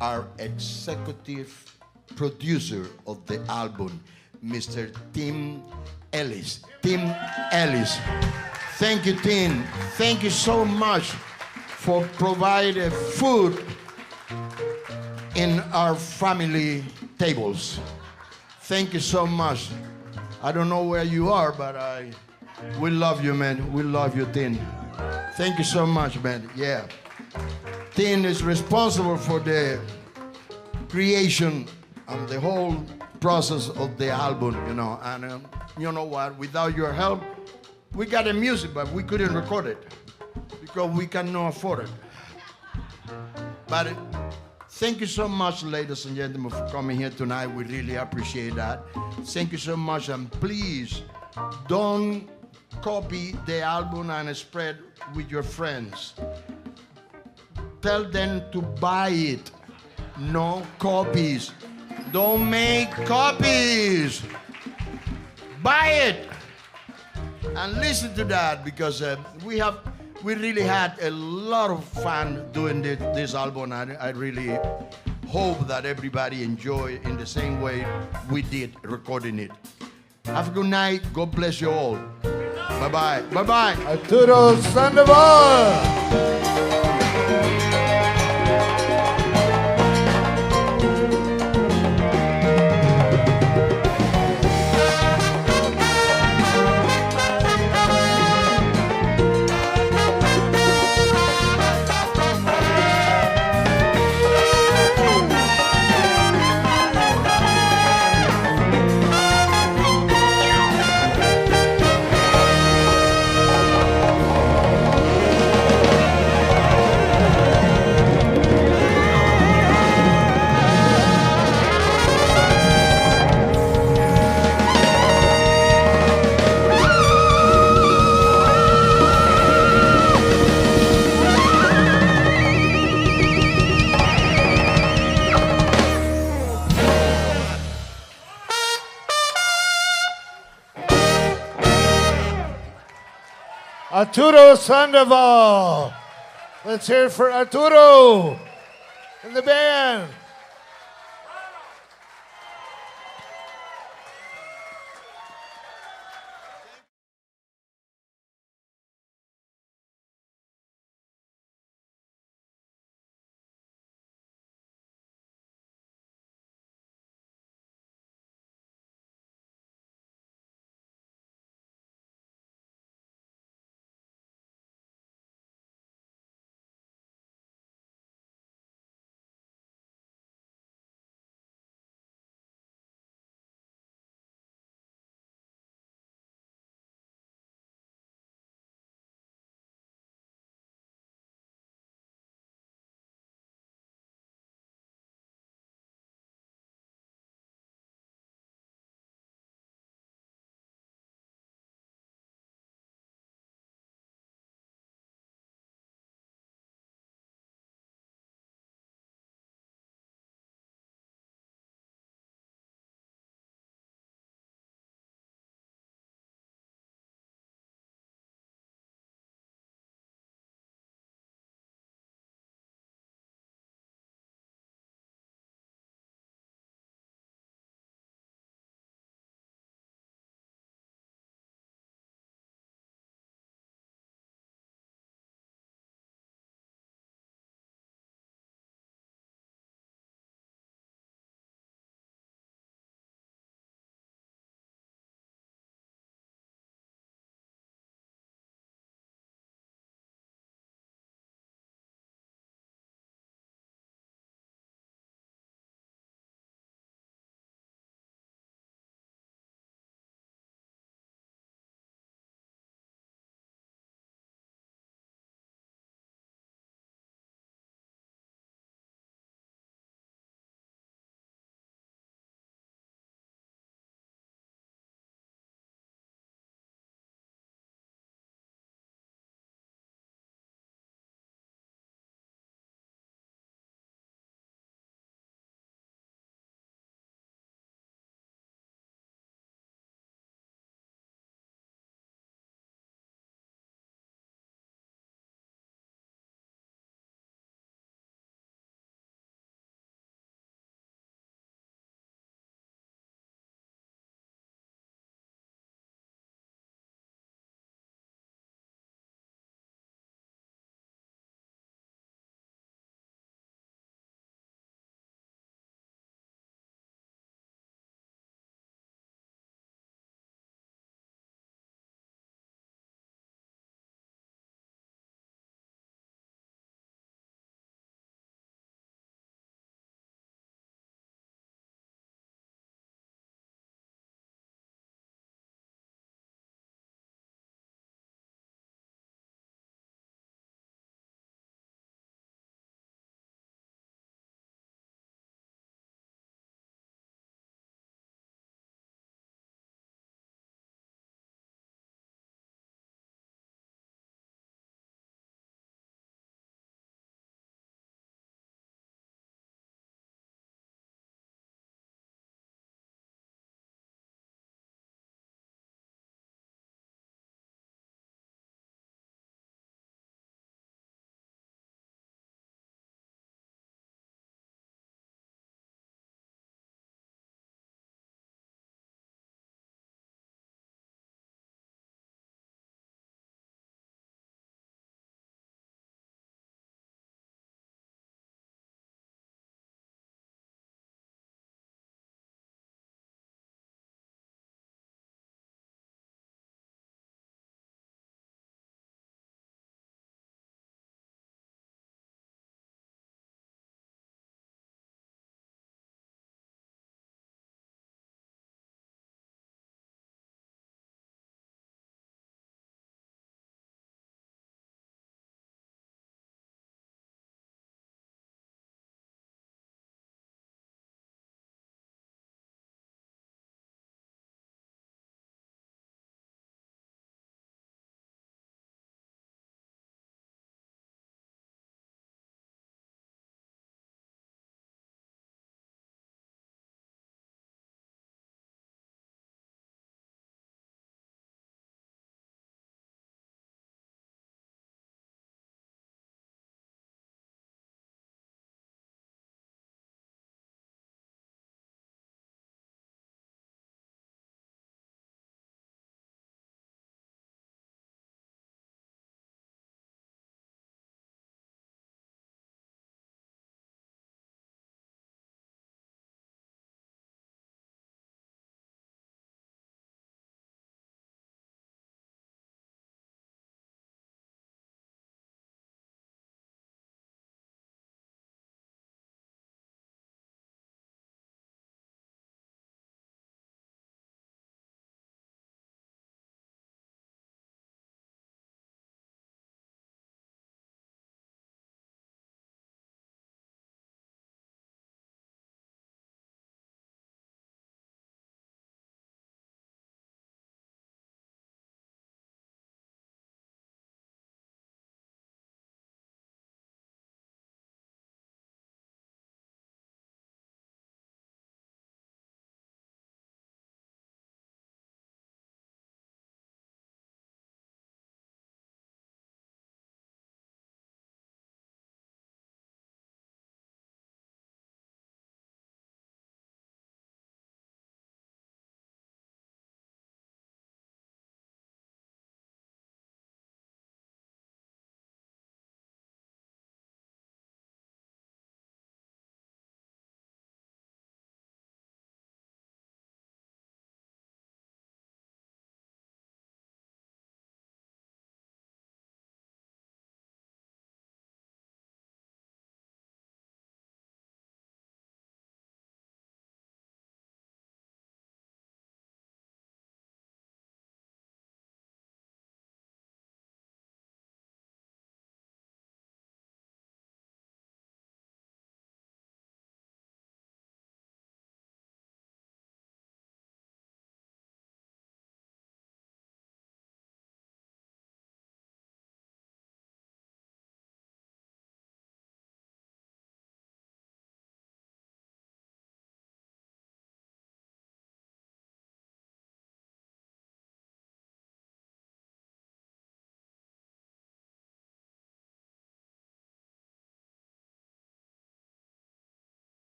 our executive producer of the album, Mr. Tim Ellis. Tim Ellis. Thank you, Tim. Thank you so much for providing food in our family tables. Thank you so much. I don't know where you are, but we love you, man. We love you, Tin. Thank you so much, man. Yeah. Tin is responsible for the creation and the whole process of the album, you know. And you know what? Without your help, we got the music, but we couldn't record it because we cannot afford it. But thank you so much, ladies and gentlemen, for coming here tonight. We really appreciate that. Thank you so much, and please don't copy the album and spread with your friends. Tell them to buy it. No copies. Don't make copies. Buy it and listen to that, because we really had a lot of fun doing this album. I really hope that everybody enjoy in the same way we did recording it. Have a good night. God bless you all. Bye-bye. Bye-bye. Arturo Sandoval. Arturo Sandoval. Let's hear it for Arturo and the band.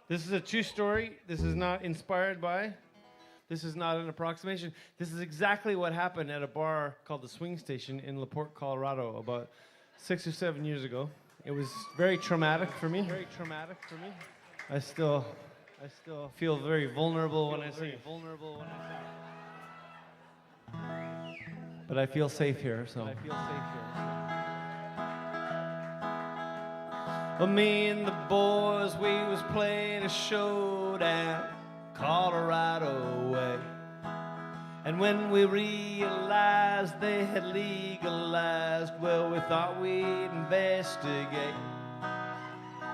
This is a true story. This is not inspired by. This is not an approximation. This is exactly what happened at a bar called the Swing Station in LaPorte, Colorado, about 6 or 7 years ago. It was very traumatic for me. Very traumatic for me. I still feel very vulnerable when I say but I feel safe here, so. Well, me and the boys, we was playing a showdown Colorado way. And when we realized they had legalized, well, we thought we'd investigate.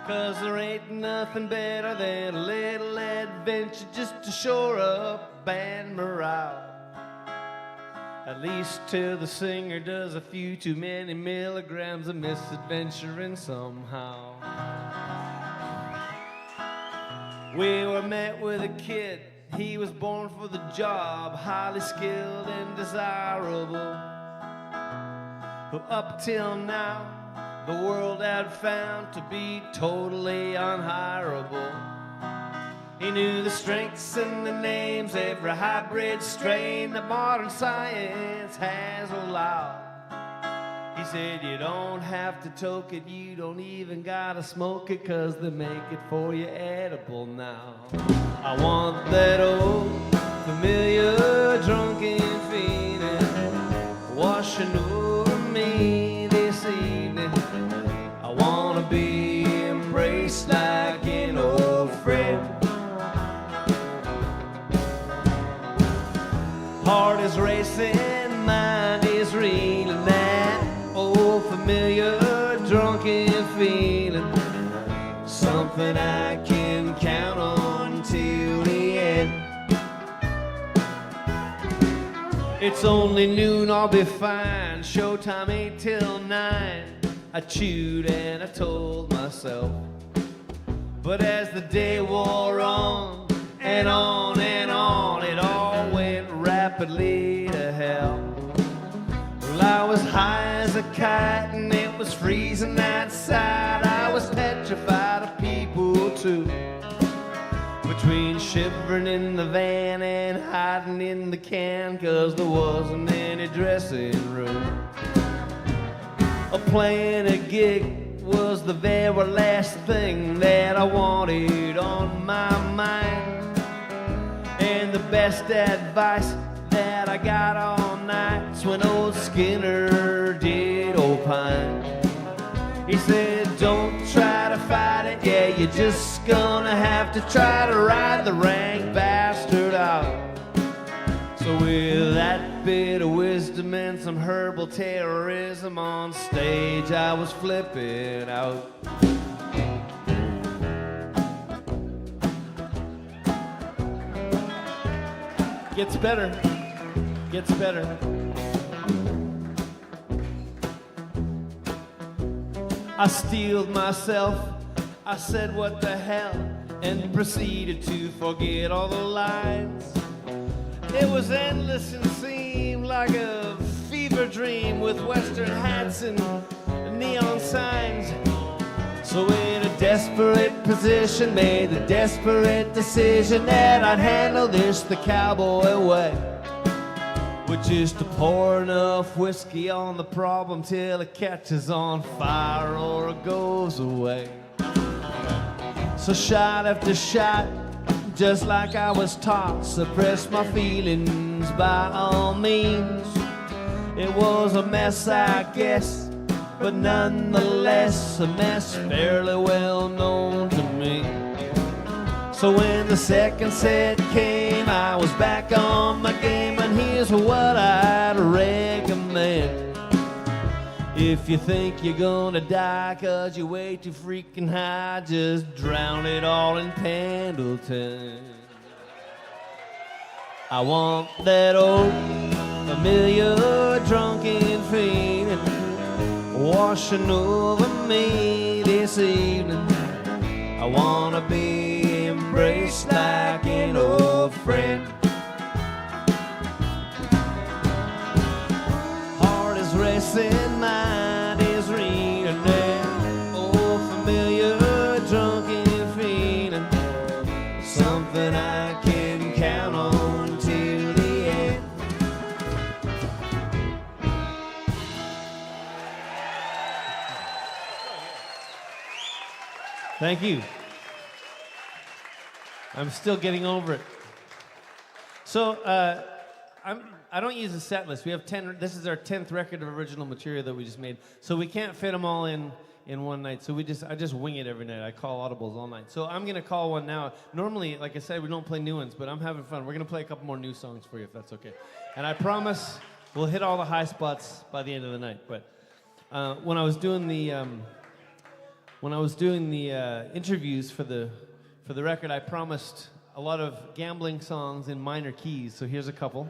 'Cause there ain't nothing better than a little adventure just to shore up band morale. At least till the singer does a few too many milligrams of misadventuring somehow. We were met with a kid, he was born for the job, highly skilled and desirable, who up till now the world had found to be totally unhireable. He knew the strengths and the names, every hybrid strain that modern science has allowed. He said, you don't have to toke it, you don't even gotta smoke it, 'cause they make it for you edible now. I want that old familiar drunken feeling washing over me this evening. I wanna be embraced like an old friend. Heart is racing, mind is reeling, that old familiar drunken feeling. Something I can count on till the end. It's only noon, I'll be fine. Showtime 8 till 9. I chewed and I told myself. But as the day wore on and on and on, it all went rapidly to hell. Well, I was high as a kite and it was freezing outside. I was petrified of people too. Between shivering in the van and hiding in the can, 'cause there wasn't any dressing room. Playing a gig was the very last thing that I wanted on my mind. And the best advice that I got all night's when old Skinner did opine. He said, don't try to fight it, yeah, you're just gonna have to try to ride the rank bastard out. So with that bit of wisdom and some herbal terrorism on stage, I was flipping out. Gets better, gets better. I steeled myself, I said what the hell, and proceeded to forget all the lines. It was endless and seemed like a fever dream with western hats and neon signs. So in a desperate position, made the desperate decision that I'd handle this the cowboy way, which is to pour enough whiskey on the problem till it catches on fire or it goes away. So shot after shot, just like I was taught, suppress my feelings by all means. It was a mess, I guess, but nonetheless a mess fairly well known to me. So when the second set came, I was back on my game, and here's what I'd recommend. If you think you're gonna die 'cause you're way too freaking high, just drown it all in Pendleton. I want that old familiar drunken feeling washing over me this evening. I wanna be embraced like an old friend. Heart is racing, mind is reeling, that old familiar drunken feeling. down on till the end. Thank you. I'm still getting over it. So, I don't use a set list. We have 10. This is our 10th record of original material that we just made. So we can't fit them all in one night. So I just wing it every night. I call audibles all night. So I'm gonna call one now. Normally, like I said, we don't play new ones, but I'm having fun. We're gonna play a couple more new songs for you, if that's okay. And I promise we'll hit all the high spots by the end of the night. But when I was doing the interviews for the record, I promised a lot of gambling songs in minor keys. So here's a couple.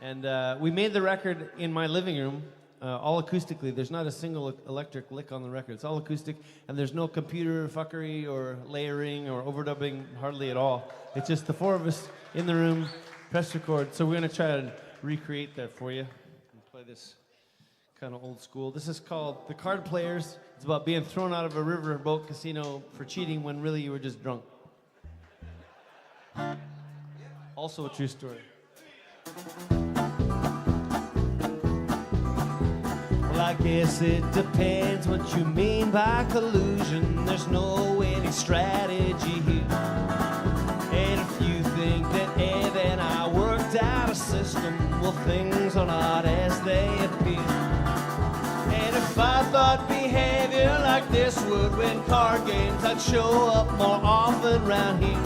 And we made the record in my living room, all acoustically. There's not a single electric lick on the record. It's all acoustic, and there's no computer fuckery or layering or overdubbing hardly at all. It's just the four of us in the room, press record. So we're gonna try to recreate that for you and play this kind of old school. This is called The Card Players. It's about being thrown out of a riverboat casino for cheating when really you were just drunk. Also a true story. Well, I guess it depends what you mean by collusion. There's no winning strategy here. And if you think that Ed and I worked out a system, well, things are not as they appear. And if I thought behavior like this would win card games, I'd show up more often round here.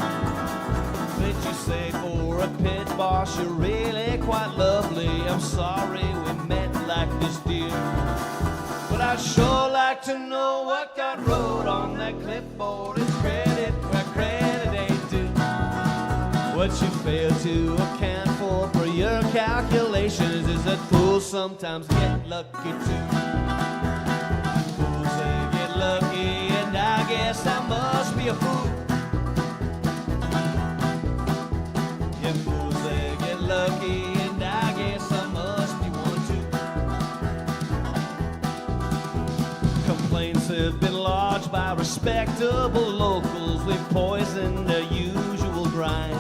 But you say for a pit boss, you're really quite lovely. I'm sorry we met like this, dear. But I'd sure like to know what got wrote on that clipboard. It's credit where credit ain't due. What you fail to account for your calculations is that fools sometimes get lucky too. Fools, they get lucky, and I guess I must be a fool. Yeah, fools, they get lucky, and I guess I must be one too. Complaints have been lodged by respectable locals. We've poisoned their usual grind.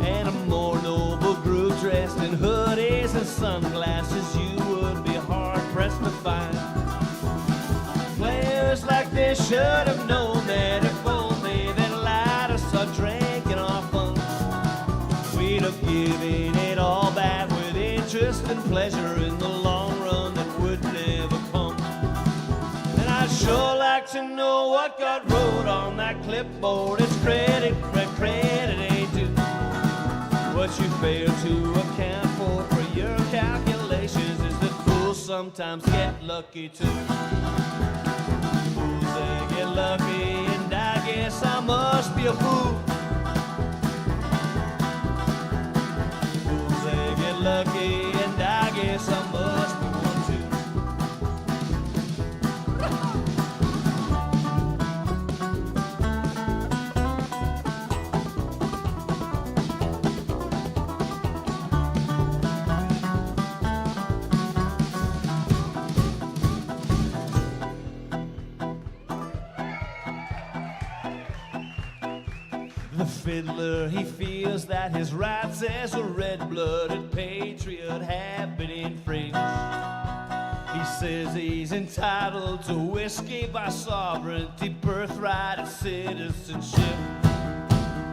And a more noble group dressed in hoodies and sunglasses you would be hard-pressed to find. Players like this should have known that if only they'd allowed us a drink and our fun, we'd have given it all back with interest and pleasure in the long run that would never come. And I'd sure like to know what got wrote on that clipboard. It's credit where credit ain't due. What you fail to account for your calculations is that fools sometimes get lucky too. Fools, they get lucky, and I guess I must be a fool. Fools, they get lucky, and I guess I must be one too. The fiddler, he feels that his rights as a red-blooded patriot have been infringed. He says he's entitled to whiskey by sovereignty, birthright, and citizenship.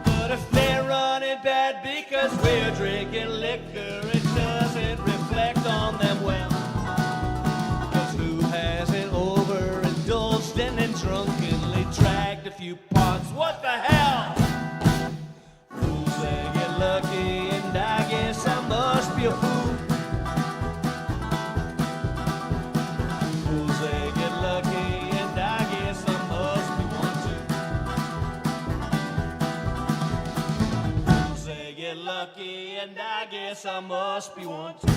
But if they're running bad because we're drinking liquor, it doesn't reflect on them well. 'Cause who hasn't overindulged and then drunkenly dragged a few pots? What the hell? Fools, they get lucky, and I guess I must be a fool. Fools, they get lucky, and I guess I must be one too. Fools, they get lucky, and I guess I must be one too.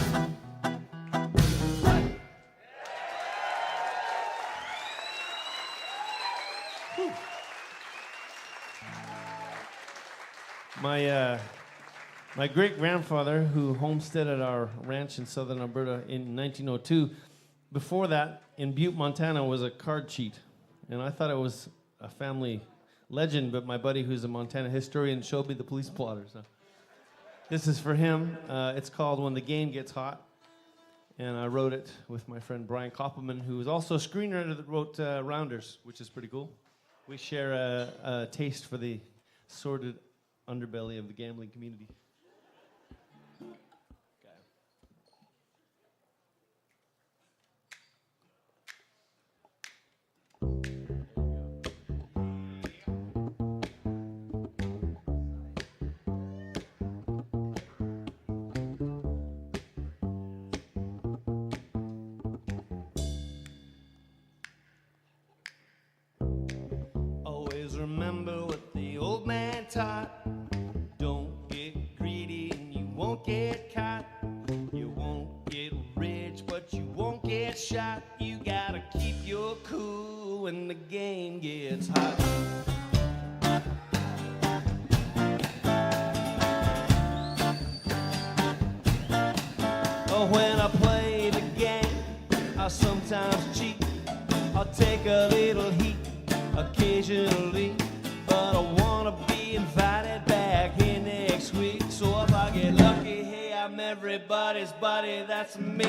My great-grandfather, who homesteaded our ranch in southern Alberta in 1902, before that, in Butte, Montana, was a card cheat. And I thought it was a family legend, but my buddy who's a Montana historian showed me the police plotter. So this is for him. It's called When the Game Gets Hot. And I wrote it with my friend Brian Koppelman, who is also a screenwriter that wrote Rounders, which is pretty cool. We share a taste for the sordid underbelly of the gambling community. Remember what the old man taught. Don't get greedy and you won't get caught. You won't get rich, but you won't get shot. You gotta keep your cool when the game gets hot. Oh, when I play the game, I sometimes cheat. I'll take a little heat occasionally, but I wanna be invited back here next week. So if I get lucky, hey, I'm everybody's buddy, that's me.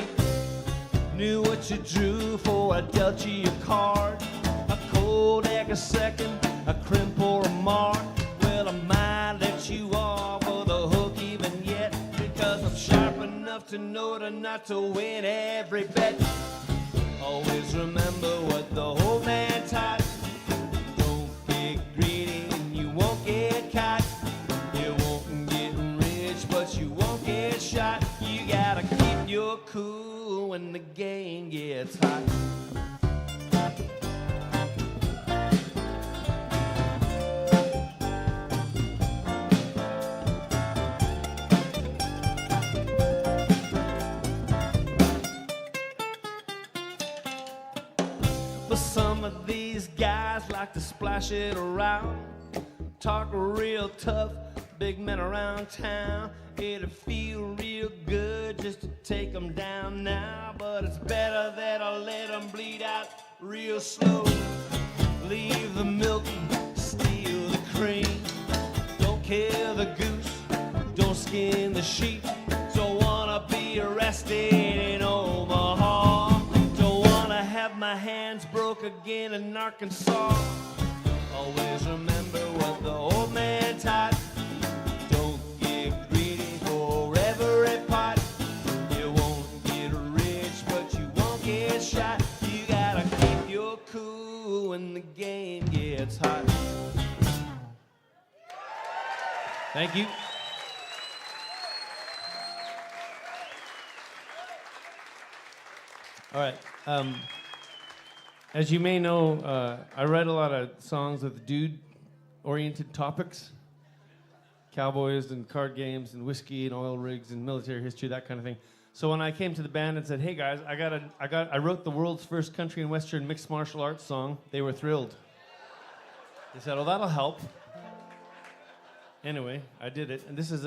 Knew what you drew for, I dealt you your card. A cold egg a second, a crimp or a mark. Well, I might let you off with a hook even yet, because I'm sharp enough to know to not to win every bet. Always remember what the old man taught. Greedy and you won't get caught. You won't get rich, but you won't get shot. You gotta keep your cool when the game gets hot. But some of these guys like to splash it around, talk real tough, big men around town. It'd feel real good just to take them down now, but it's better that I let them bleed out real slow. Leave the milk, steal the cream. Don't kill the goose, don't skin the sheep. Don't wanna be arrested in Omaha. Don't wanna have my hands broke again in Arkansas. Always remember what the old man taught. Don't get greedy for every pot. You won't get rich, but you won't get shot. You gotta keep your cool when the game gets hot. Thank you. All right. As you may know, I write a lot of songs with dude-oriented topics. Cowboys and card games and whiskey and oil rigs and military history, that kind of thing. So when I came to the band and said, "Hey guys, I wrote the world's first country and western mixed martial arts song," they were thrilled. They said, "Oh, that'll help." Anyway, I did it, and this is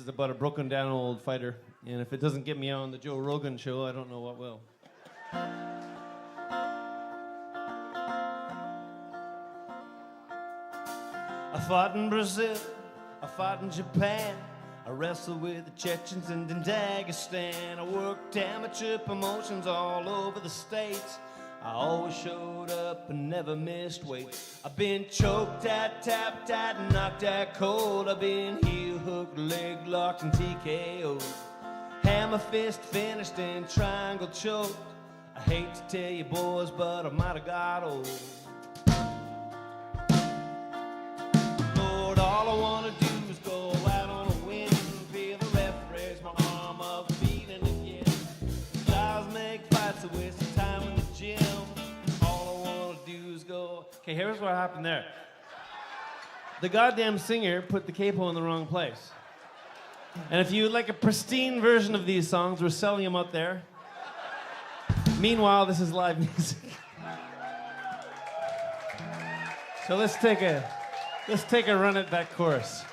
about a broken down old fighter. And if it doesn't get me on the Joe Rogan show, I don't know what will. I fought in Brazil, I fought in Japan, I wrestled with the Chechens and in Dagestan. I worked amateur promotions all over the States. I always showed up and never missed weight. I've been choked out, tapped out, and knocked out cold. I've been heel hooked, leg locked, and TKO'd. Hammer fist finished and triangle choked. I hate to tell you boys, but I might have got old. Lord, all I want to do is go out on a win, feel the ref raise my arm up, beating again. Styles make fights, a waste of time in the gym. All I want to do is go. Okay, here's what happened there. The goddamn singer put the capo in the wrong place. And if you would like a pristine version of these songs, we're selling them out there. Meanwhile, this is live music. So let's take a run at that chorus.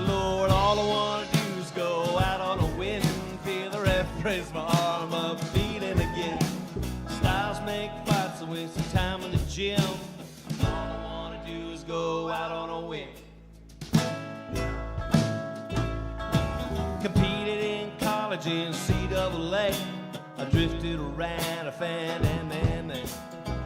Lord, all I want to do is go out on a win, feel the ref raise my arm up, beating again. Styles make fights a waste of time. gym. All I wanna do is go out on a whim. Competed in college in CAA. I drifted around, I found MMA.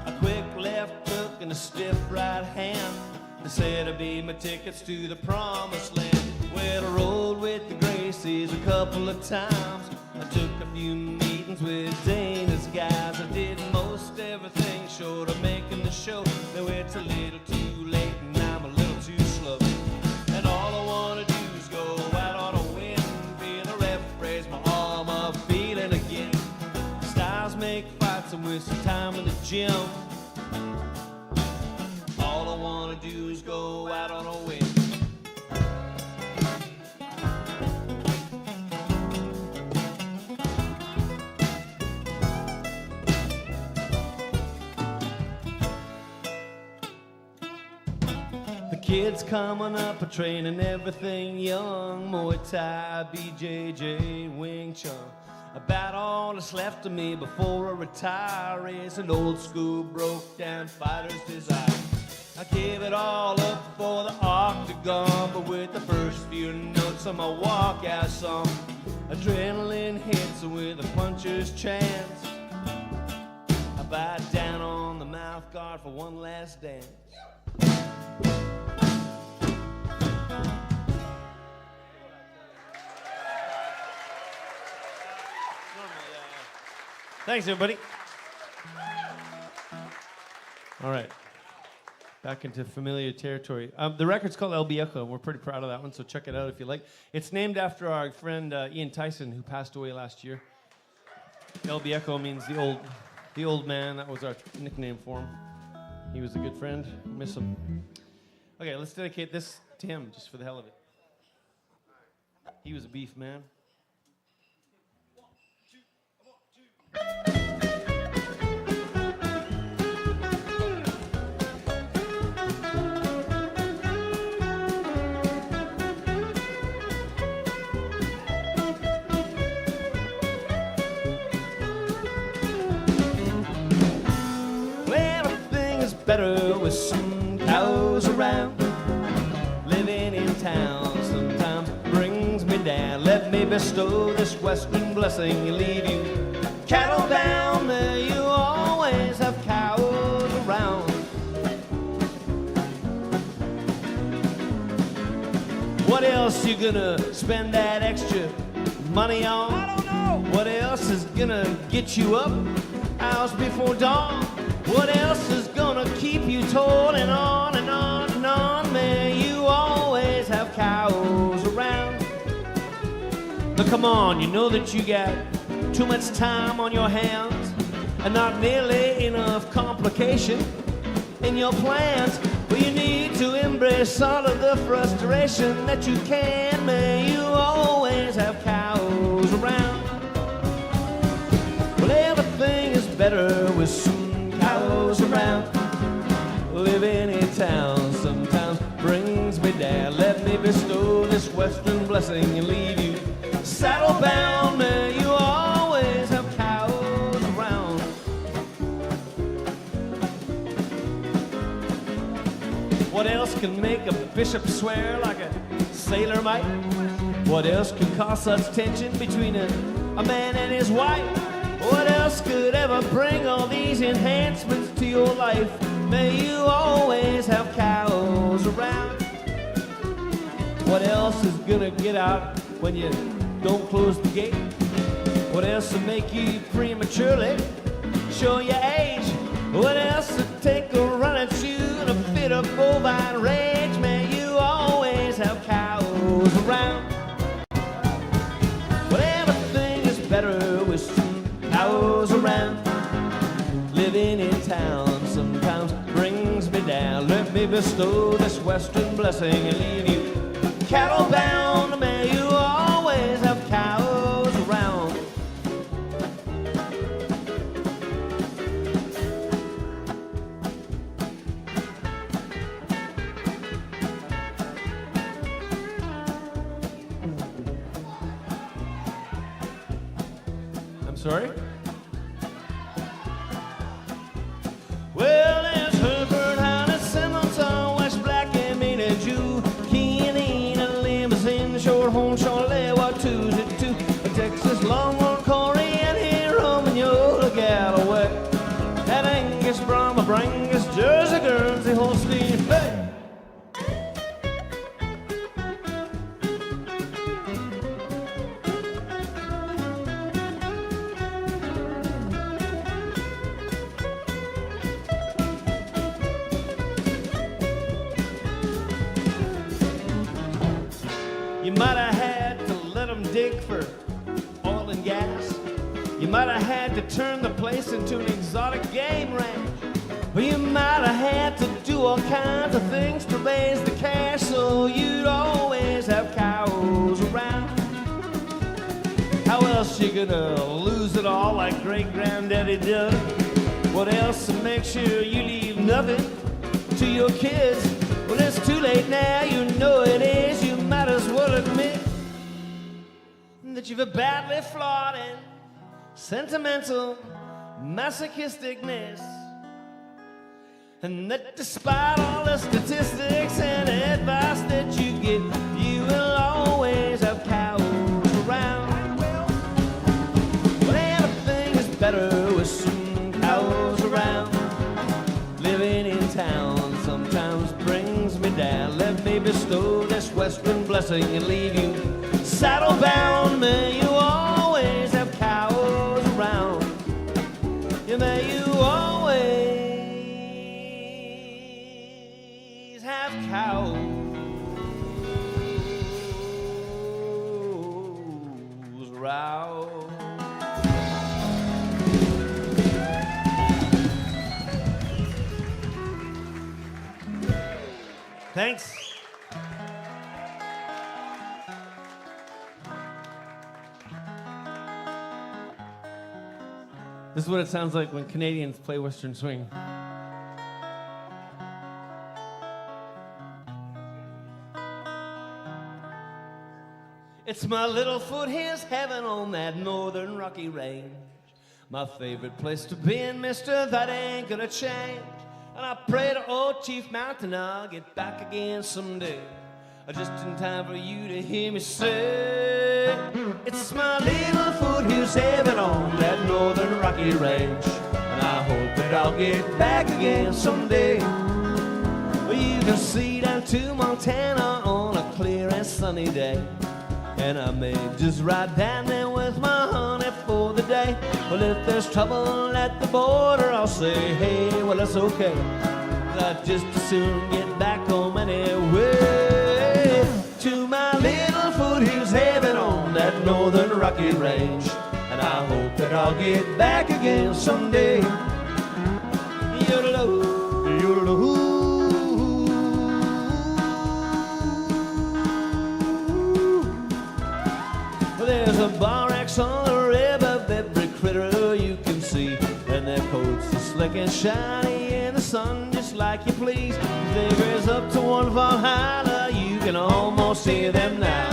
A quick left hook and a stiff right hand. They said I'd be my tickets to the promised land. Well, I rolled with the Gracies a couple of times. I took a few meetings with Dana's guys. I did most everything short of making the show. Now it's a little too late and I'm a little too slow. And all I wanna do is go out on a whim. Feel the ref raise my arm up, feeling again. Styles make fights and waste some time in the gym. All I wanna do is go out on a whim. The kids coming up are training everything young. Muay Thai, BJJ, Wing Chun. About all that's left of me before I retire is an old school broke down fighter's desire. I gave it all up for the octagon, but with the first few notes of my walkout song, adrenaline hits with a puncher's chance. I bite down on the mouth guard for one last dance. Thanks, everybody. All right. Back into familiar territory. The record's called El Viejo, and we're pretty proud of that one, so check it out if you like. It's named after our friend Ian Tyson, who passed away last year. El Viejo means the old man. That was our nickname for him. He was a good friend. Miss him. Okay, let's dedicate this to him, just for the hell of it. He was a beef man. Better with some cows around. Living in town sometimes brings me down. Let me bestow this western blessing and leave you cattle bound. May you always have cows around. What else you gonna spend that extra money on? I don't know. What else is gonna get you up hours before dawn? What else is gonna keep you toiling on and on and on? May you always have cows around. Now come on, you know that you got too much time on your hands and not nearly enough complication in your plans. Well, you need to embrace all of the frustration that you can. May you always have cows around. Well, everything is better with some cows around. Living in town sometimes brings me down. Let me bestow this western blessing and leave you saddle bound. May you always have cows around. What else can make a bishop swear like a sailor might? What else can cause such tension between a man and his wife? What else could ever bring all these enhancements to your life? May you always have cows around. What else is gonna get out when you don't close the gate? What else will make you prematurely show your age? What else will take a run at you in a fit of bovine rage? May you always have cows around. Well, everything is better with some cows around. Living in town sometimes brings me down. Let me bestow this western blessing and leave you cattle bound. May you always have cows around. I'm sorry? Well, there's Texas Longhorn Corey and here Romagnola Galloway. That Angus, Brahma, Brangus, Jersey, Guernsey, Holstein, hey! You might have had to let them dig for oil and gas. You might have had to turn the place into an exotic game ranch. Or you might have had to do all kinds of things to raise the cash so you'd always have cows around. How else you gonna lose it all like great-granddaddy did? What else to make sure you leave nothing to your kids? Well, it's too late now, you know it is. You might as well admit that you've a badly flawed and sentimental masochisticness, and that despite all the statistics and advice that you get, you will always have cows around. Well, everything is better with some cows around. Living in town sometimes brings me down. Let me bestow this western blessing and leave you saddle bound. May you always have cows around. Yeah, may you always have cows around. Thanks. This is what it sounds like when Canadians play Western Swing. It's my little foothills heaven on that northern rocky range. My favorite place to be, and mister, that ain't gonna change. And I pray to old Chief Mountain I'll get back again someday, just in time for you to hear me say, it's my little foothills heaven on that northern rocky range. And I hope that I'll get back again someday. Well, you can see down to Montana on a clear and sunny day, and I may just ride down there with my honey for the day. Well, if there's trouble at the border, I'll say, hey, well, that's okay. I'd just as soon get back home anyway. To my little foothills heaven on that northern rocky range. And I hope that I'll get back again someday. Yodeloo, yodeloo. There's a barracks on the river of every critter you can see, and their coats are slick and shiny in the sun just like you please. They raise up to one Valhalla, you can almost see them now,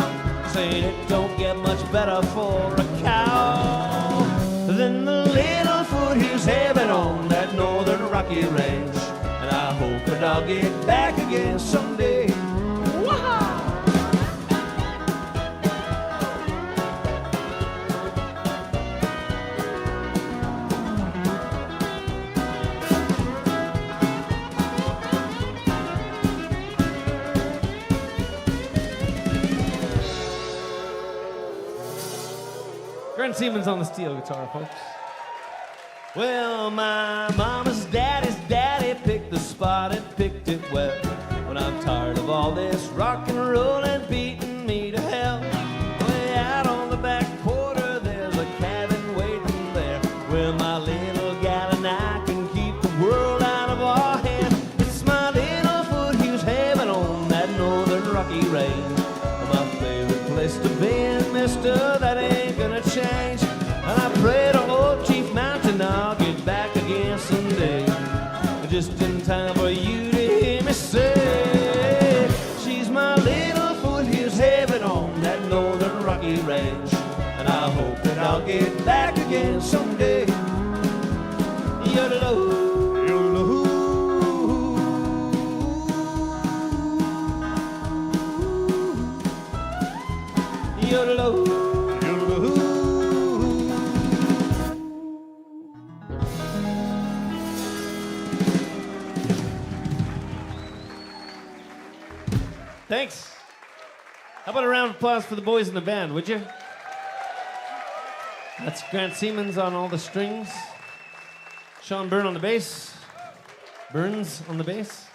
saying it don't get much better for a cow than the little foothills heaven on that northern rocky range. And I hope that I'll get back again someday. Wah-ha! Grant Siemens on the steel guitar, folks. Well, my mama's daddy's daddy picked the spot and picked it well. When I'm tired of all this rock and roll and beating me to hell, way out on the back quarter there's a cabin waiting there, where my little gal and I can keep the world out of our head. It's my little foothills heaven on that northern rocky range. My favorite place to be, and mister, that ain't gonna change. And I pray to old Chief Mountain I'll get back again someday, just in time for you to hear me say, she's my little foothills heaven on that northern rocky range. And I hope that I'll get back again someday. Yodeloo, yodeloo. Yodeloo, yodeloo. Thanks. How about a round of applause for the boys in the band, would you? That's Grant Siemens on all the strings. Sean Byrne on the bass. Burns on the bass.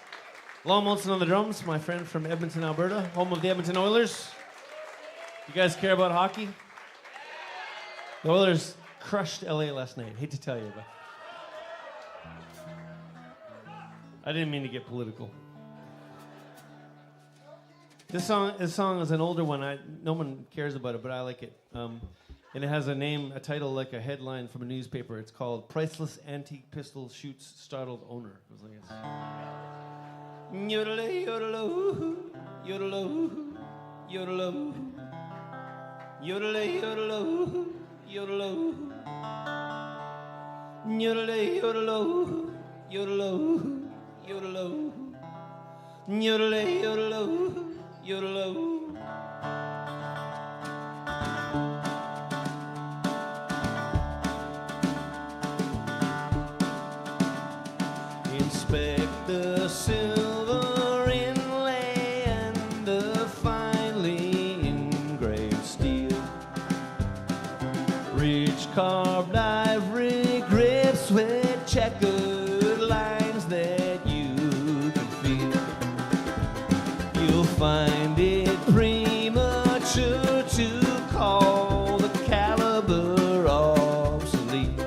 Lon Molson on the drums, my friend from Edmonton, Alberta, home of the Edmonton Oilers. You guys care about hockey? The Oilers crushed LA last night. Hate to tell you, but I didn't mean to get political. This song is an older one. No one cares about it, but I like it. And it has a name, a title like a headline from a newspaper. It's called "Priceless Antique Pistol Shoots Startled Owner." It was like this. Yodelay, yodeloo, yodeloo, yodeloo, yodelay, yodeloo, yodeloo, yodelay, yodeloo, yodeloo, yodeloo, yodelay, yodeloo, yodeloo. Inspect the silver inlay and the finely engraved steel. Rich carved ivory grips with checkered lines that you can feel. You'll find it premature to call the caliber obsolete.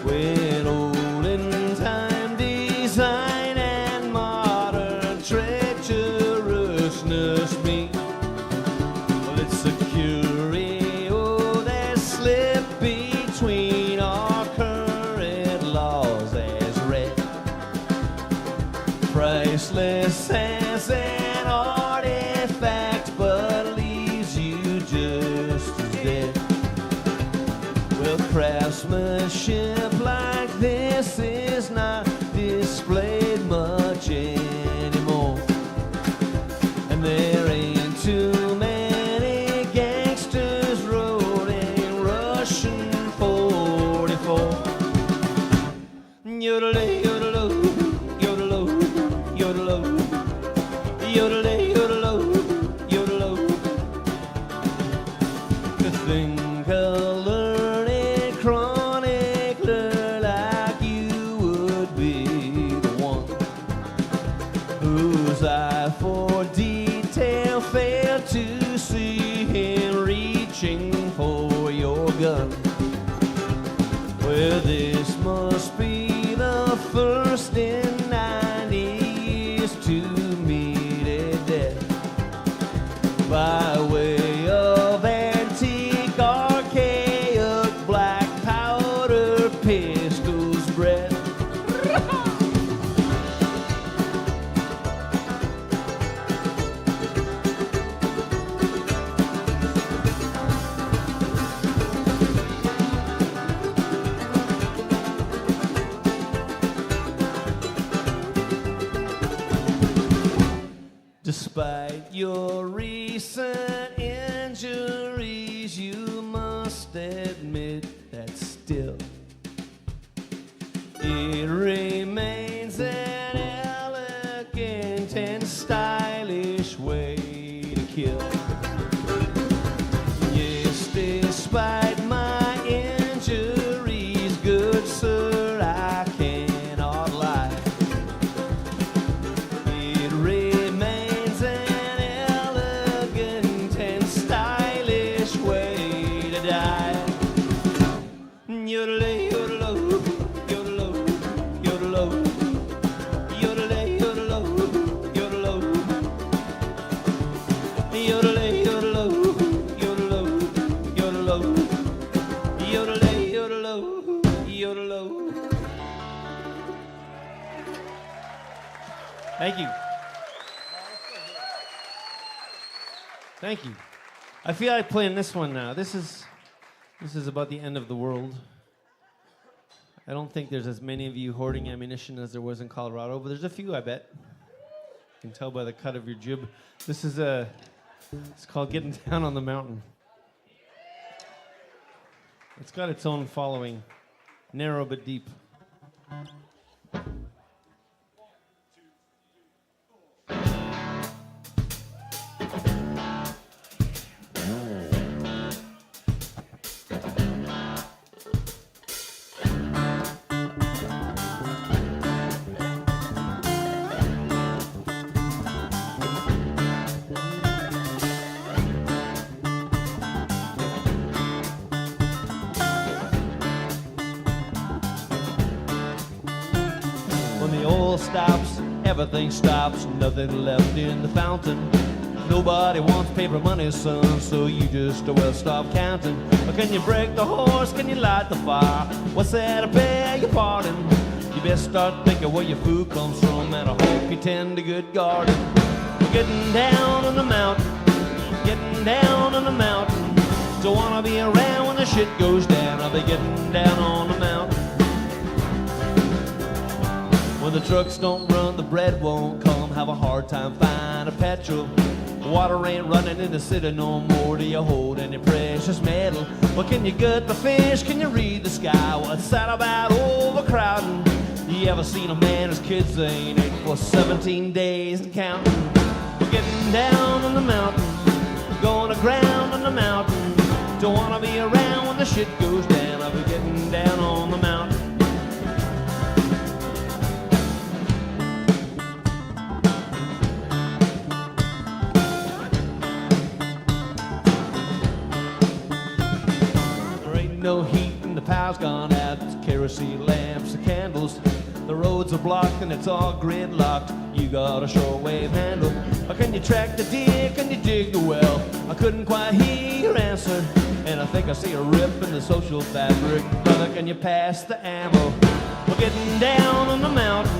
When olden time design and modern treacherousness meet, well, it's a curio that slipped between our current laws as read. Priceless as an artifact, but leaves you just as dead. Well, craftsmanship like this is not displayed much anymore, and there ain't too many gangsters rolling Russian 44. Yodelay, yodeloo, yodeloo, yodeloo, yodelay, yodeloo, yodeloo. To think of learning chronicler like you would be the one whose eye for detail failed to see him reaching for your gun. Well, this must be the first in 90 years to meet a death by way of antique, archaic, black powder pistol's breath. Despite your recent injuries, you must admit that still it remains an elegant and stylish way to kill. Yes, despite my injuries, good sir, I cannot lie. It remains an elegant and stylish way to die. Yodelay, yodeloo, yodeloo, yodeloo, yodelay, yodeloo, yodeloo, yodelay, yodeloo, yodeloo, yodeloo, yodelay, yodeloo, yodeloo. Thank you. Thank you. I feel like playing this one now. This is about the end of the world. I don't think there's as many of you hoarding ammunition as there was in Colorado, but there's a few, I bet. You can tell by the cut of your jib. This is it's called Getting Down on the Mountain. It's got its own following, narrow but deep. oil stops, everything stops, nothing left in the fountain. Nobody wants paper money, son, so you just well stop counting. Or can you break the horse? Can you light the fire? What's that? I beg your pardon. You best start thinking where your food comes from, and I hope you tend a good garden. We're getting down on the mountain, getting down on the mountain. Don't wanna be around when the shit goes down. I'll be getting down on the mountain. When the trucks don't run, the bread won't come. Have a hard time finding petrol. Water ain't running in the city no more. Do you hold any precious metal? Well, can you gut the fish? Can you read the sky? What's that about overcrowding? You ever seen a man whose kids ain't ate for 17 days and counting? We're getting down on the mountain, going aground on the mountain. Don't wanna be around when the shit goes down. I'll be getting down on the mountain. No heat and the power's gone out. It's kerosene lamps and candles. The roads are blocked and it's all gridlocked. You got a shortwave handle. Or can you track the deer? Can you dig the well? I couldn't quite hear your answer, and I think I see a rip in the social fabric. Brother, can you pass the ammo? We're getting down on the mountain,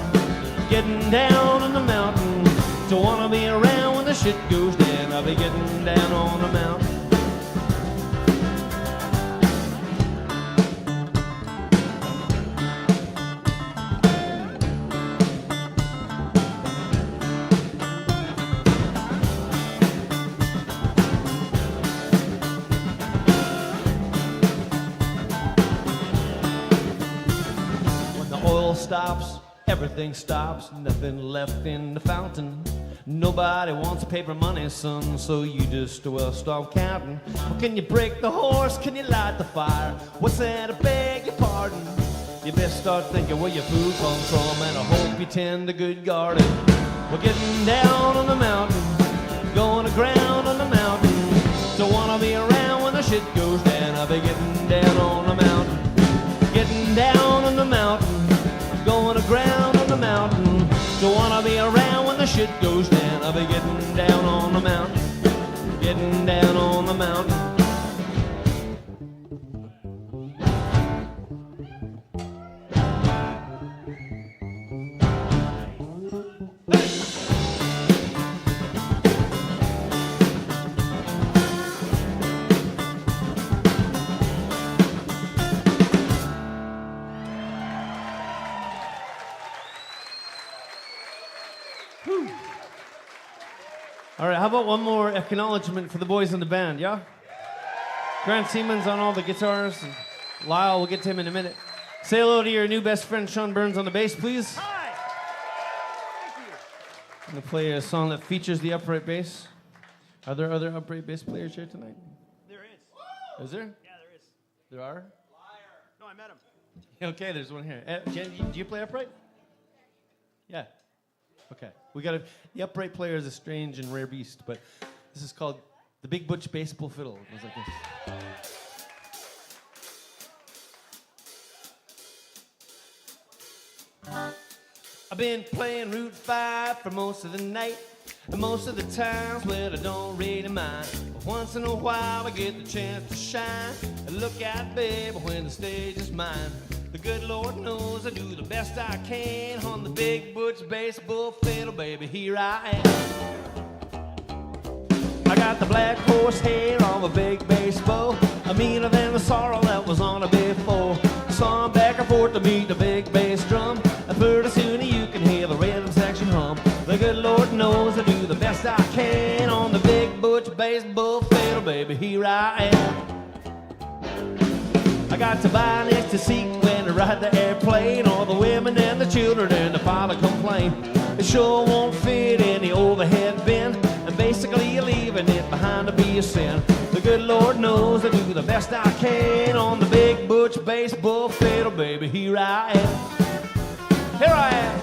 getting down on the mountain. Don't wanna be around when the shit goes down. I'll be getting down on the mountain. Stops, everything stops, nothing left in the fountain. Nobody wants paper money, son, so you just well stop counting. Well, can you break the horse? Can you light the fire? What's that? I beg your pardon. You best start thinking where your food comes from, and I hope you tend a good garden. We're getting down on the mountain, going aground on the mountain. Don't wanna be around when the shit goes down. I'll be getting down on the mountain, getting down on the mountain. Going aground on the mountain. Don't wanna be around when the shit goes down. I'll be getting down on the mountain, getting down on the mountain. All right, how about one more acknowledgement for the boys in the band, yeah? Grant Siemens on all the guitars, and Lyle, we'll get to him in a minute. Say hello to your new best friend, Sean Burns, on the bass, please. Hi! Thank you. I'm gonna play a song that features the upright bass. Are there other upright bass players here tonight? There is. Is there? Yeah, there is. There are? Liar. No, I met him. Okay, there's one here. Jen, do you play upright? Yeah. Okay. The upright player is a strange and rare beast, but this is called the Big Butch Baseball Fiddle. It goes like this. I've been playing Route 5 for most of the night, and most of the times, well, I don't really mind. But once in a while, I get the chance to shine and look out, baby, when the stage is mine. The good Lord knows I do the best I can on the Big Butch Baseball Fiddle, baby, here I am. I got the black horse hair on my big baseball, meaner than the sorrel that was on it before. So I'm back and forth to meet the big bass drum, and pretty soon you can hear the rhythm section hum. The good Lord knows I do the best I can on the Big Butch Baseball Fiddle, baby, here I am. I got to buy an extra seat when I ride the airplane. All the women and the children and the pilot complain. It sure won't fit in the overhead bin, and basically you're leaving it behind to be a sin. The good Lord knows I do the best I can on the Big Butch Baseball Fiddle, baby, here I am. Here I am.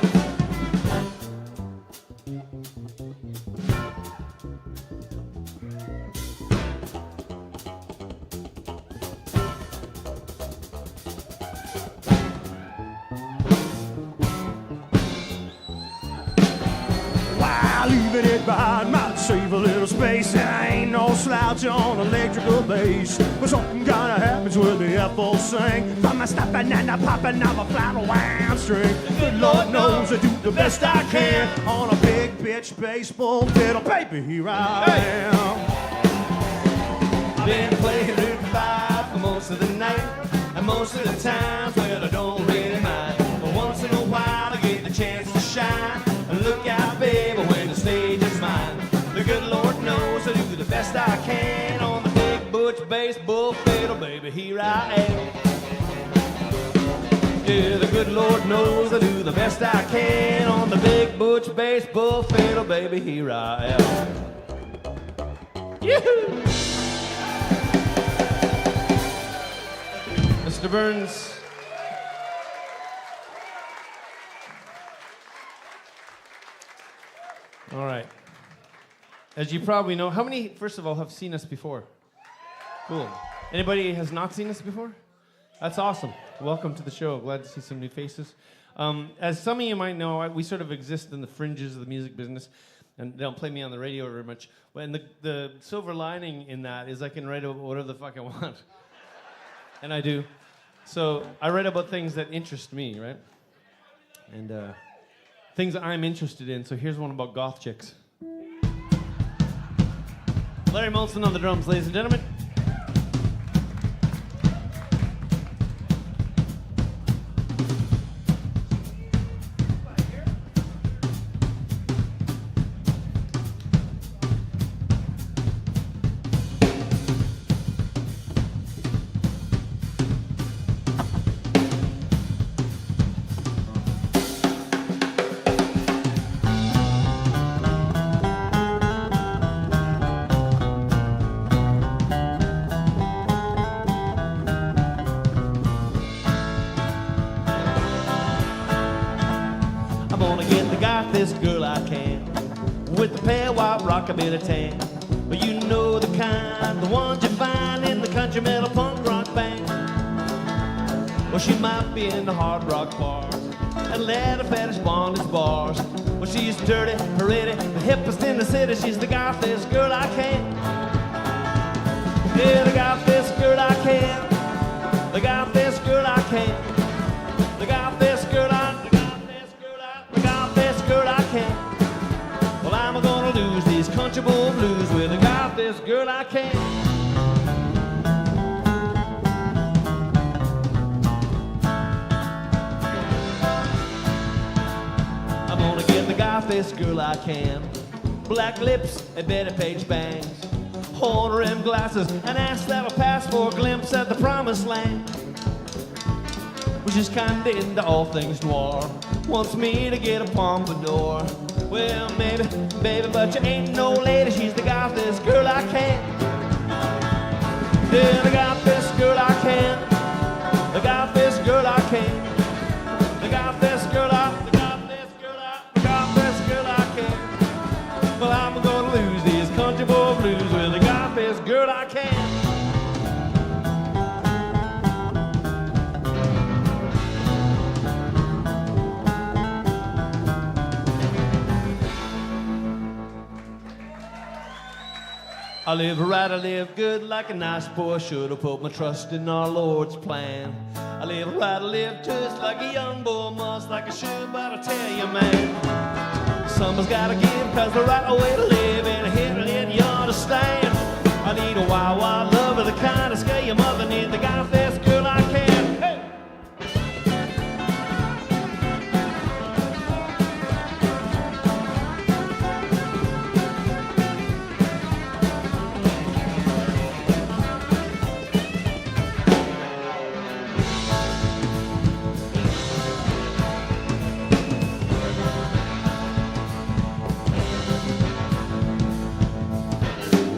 get by, might save a little space. I ain't no slouch on electrical bass, but something kinda happens when the F-full sing. From a stopping and a popping of a flat wound string. Good Lord knows I do the best I can on a big bitch baseball fiddle. Baby, here I am. I've been playing Route 5 for most of the night, and most of the times, well, I don't really mind. But once in a while, I get the chance to shine. And look out, baby, when the stage is mine. The good Lord knows I do the best I can on the big butch baseball fiddle, baby, here I am. Yeah, the good Lord knows I do the best I can on the big butch baseball fiddle, baby, here I am. Yoo-hoo! Mr. Burns. All right. As you probably know, how many, first of all, have seen us before? Cool. Anybody has not seen us before? That's awesome. Welcome to the show. Glad to see some new faces. As some of you might know, we sort of exist in the fringes of the music business, and they don't play me on the radio very much. And the silver lining in that is I can write about whatever the fuck I want. And I do. So I write about things that interest me, right? And things that I'm interested in. So here's one about goth chicks. Larry Molson on the drums, ladies and gentlemen. This girl I can, with the pale white rockabilly tan. But you know the kind, the ones you find in the country metal punk rock band. Well, she might be in the hard rock bars and leather fetish bondage bars. Well, she's dirty, pretty, the hippest in the city. She's the gothiest girl I can. Yeah, the gothiest girl I can. The gothiest girl I can. The gothiest girl I can. Well, I'm gonna lose these country boy blues with a gothiest girl I can. I'm gonna get the gothiest girl I can. Black lips and Betty Page bangs, horn rimmed glasses, and ass that'll pass for a glimpse at the promised land. Well, she's kinda into all things noir, wants me to get a pompadour. Well, maybe, baby, but you ain't no lady. She's the gothiest girl I can. Yeah, the gothiest girl I can. The gothiest girl I can. The gothiest girl I, the gothiest girl I, the gothiest girl I can. Well, I'm gonna lose these country boy blues with the gothiest girl I can. I live right, I live good like a nice boy should. have put my trust in our Lord's plan. I live right, I live just like a young boy must, like I should, but I tell you, man, someone's gotta give, cause the right way to live ain't a hit and it, you understand. I need a wild, wild love of the kind of scale your mother need, the gothiest girl I can. Hey!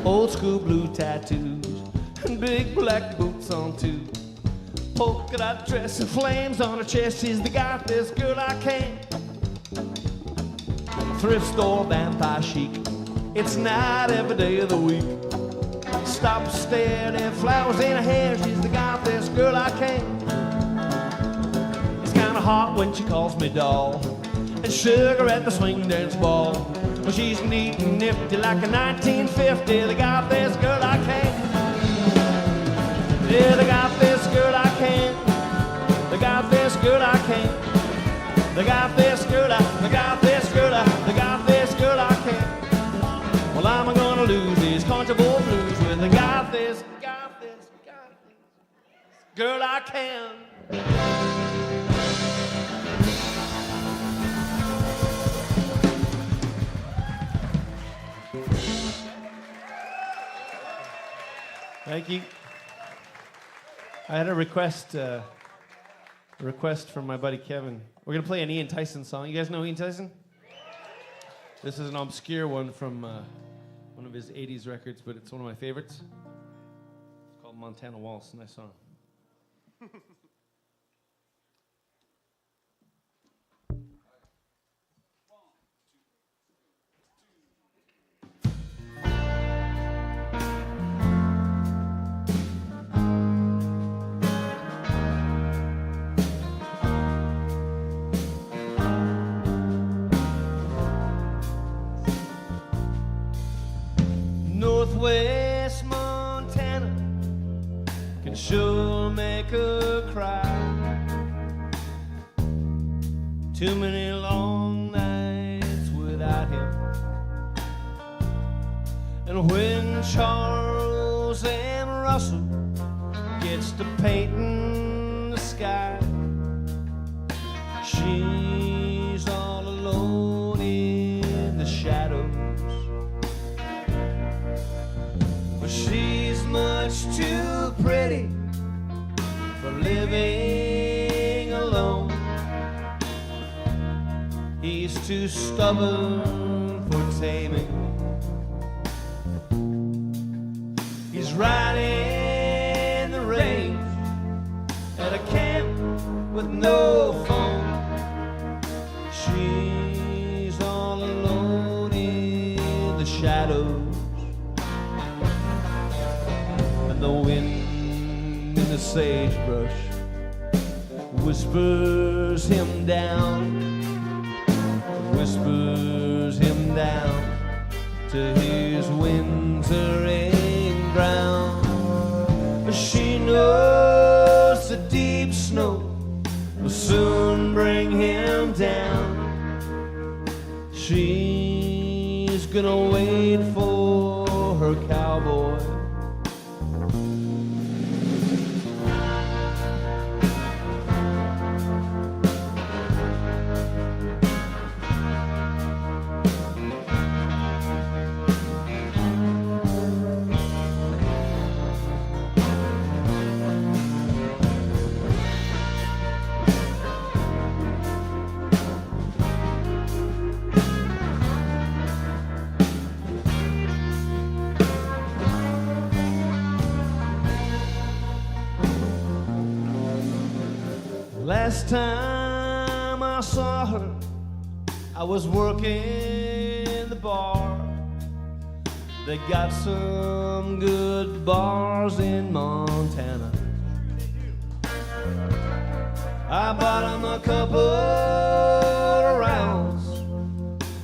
Old school blue tattoos and big black boots on too. Polka dot dress and flames on her chest. She's the gothiest girl I can. Thrift store vampire chic. It's not every day of the week. Stop staring at flowers in her hair. She's the gothiest girl I can. It's kinda hot when she calls me doll and sugar at the swing dance ball. Well, she's neat and nifty like a 1950. The God-faced girl I can't. Yeah, the God-faced girl I can't. The God-faced girl I can't. The God-faced girl the God-faced girl the God-faced girl I can't. Well, I'm gonna lose these country boy blues with the God-faced girl I can. Thank you. I had a request from my buddy Kevin. We're gonna play an Ian Tyson song. You guys know Ian Tyson? This is an obscure one from one of his 80s records, but it's one of my favorites. It's called Montana Waltz. Nice song. Northwest Montana can sure make her cry. Too many long nights without him. And when Charles and Russell gets to painting the sky, she's all alone in the shadows. She's much too pretty for living alone. He's too stubborn for taming. He's riding the range at a camp with no phone. She's all alone in the shadows. The wind in the sagebrush whispers him down, whispers him down to his wintering ground. She knows the deep snow will soon bring him down. She's gonna wait for her cowboy. Last time I saw her, I was working the bar. They got some good bars in Montana. I bought them a couple of rounds,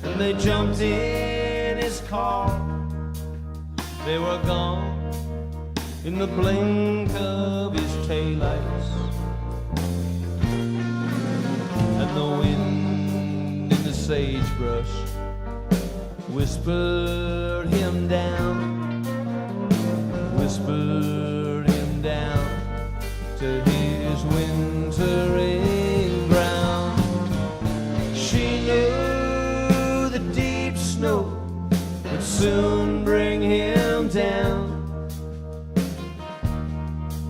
and they jumped in his car. They were gone in the blink of his taillights. And the wind in the sagebrush whispered him down, whispered him down to his wintering ground. She knew the deep snow would soon bring him down.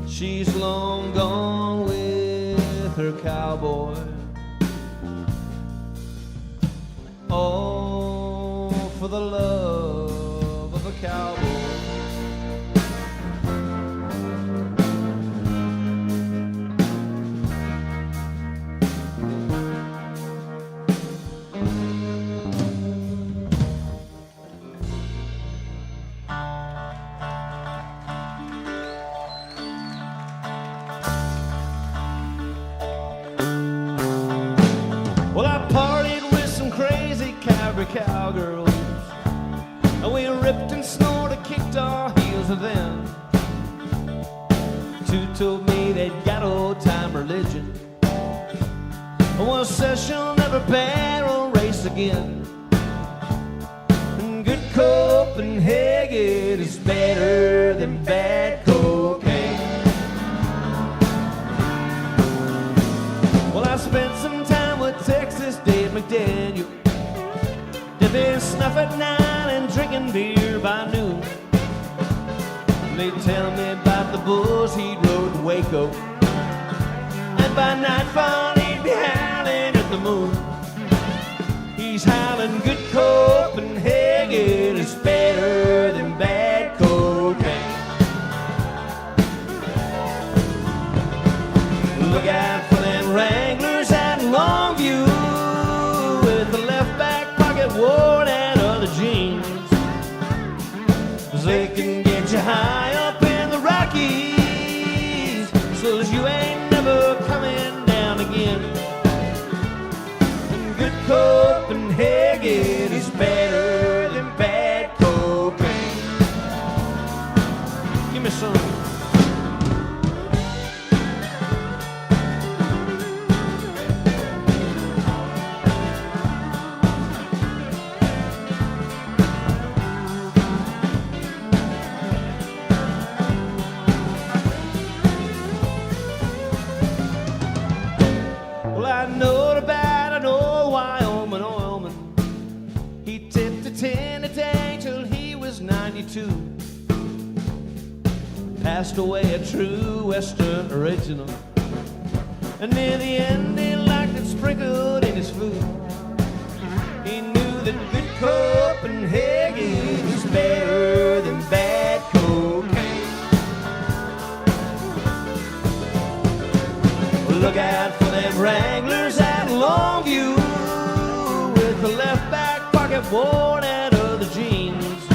She's long gone with her cowboy. Oh, for the love of a cowboy. Well, I partied with some crazy cowgirls and snorted, kicked our heels within. Two told me they'd got old-time religion. One says she'll never barrel race again. And good Copenhagen is better than bad cocaine. Well, I spent some time with Texas Dave McDaniel, dipping snuff at 9 and drinking beer by noon. They tell me about the bulls he'd rode to Waco, and by nightfall he'd be howling at the moon. He's howling good Copenhagen is better than bad cocaine. Look out for them Wranglers at Longview, with the left back pocket worn out of the jeans. They can get you high up in the Rockies, so you ain't never coming down again. And good Copenhagen is better than bad cocaine. Give me some. I knowed about an old Wyoming oilman. He tipped a 10 a day till he was 92. Passed away a true Western original, and near the end he liked it sprinkled in his food. He knew that good Copenhagen is better than bad cocaine. Look out for them Wranglers at Longview, with the left back pocket worn out of the jeans.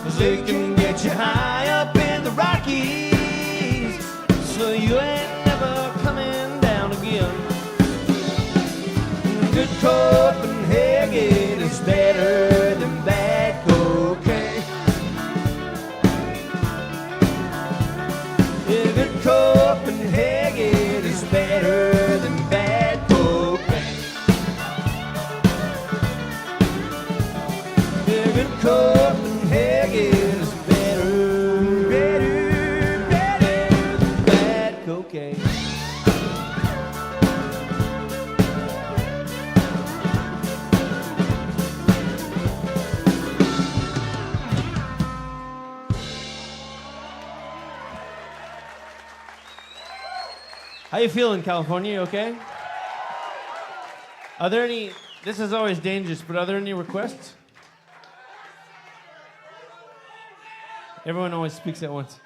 'Cause they can get you high up in the Rockies, so you ain't never coming down again. Good Copenhagen is better than bad cocaine. Yeah, good Copenhagen is better than bad cocaine. Yeah, good Copenhagen is better than bad cocaine. How you feeling, California? You okay? Are there any, this is always dangerous, but are there any requests? Everyone always speaks at once.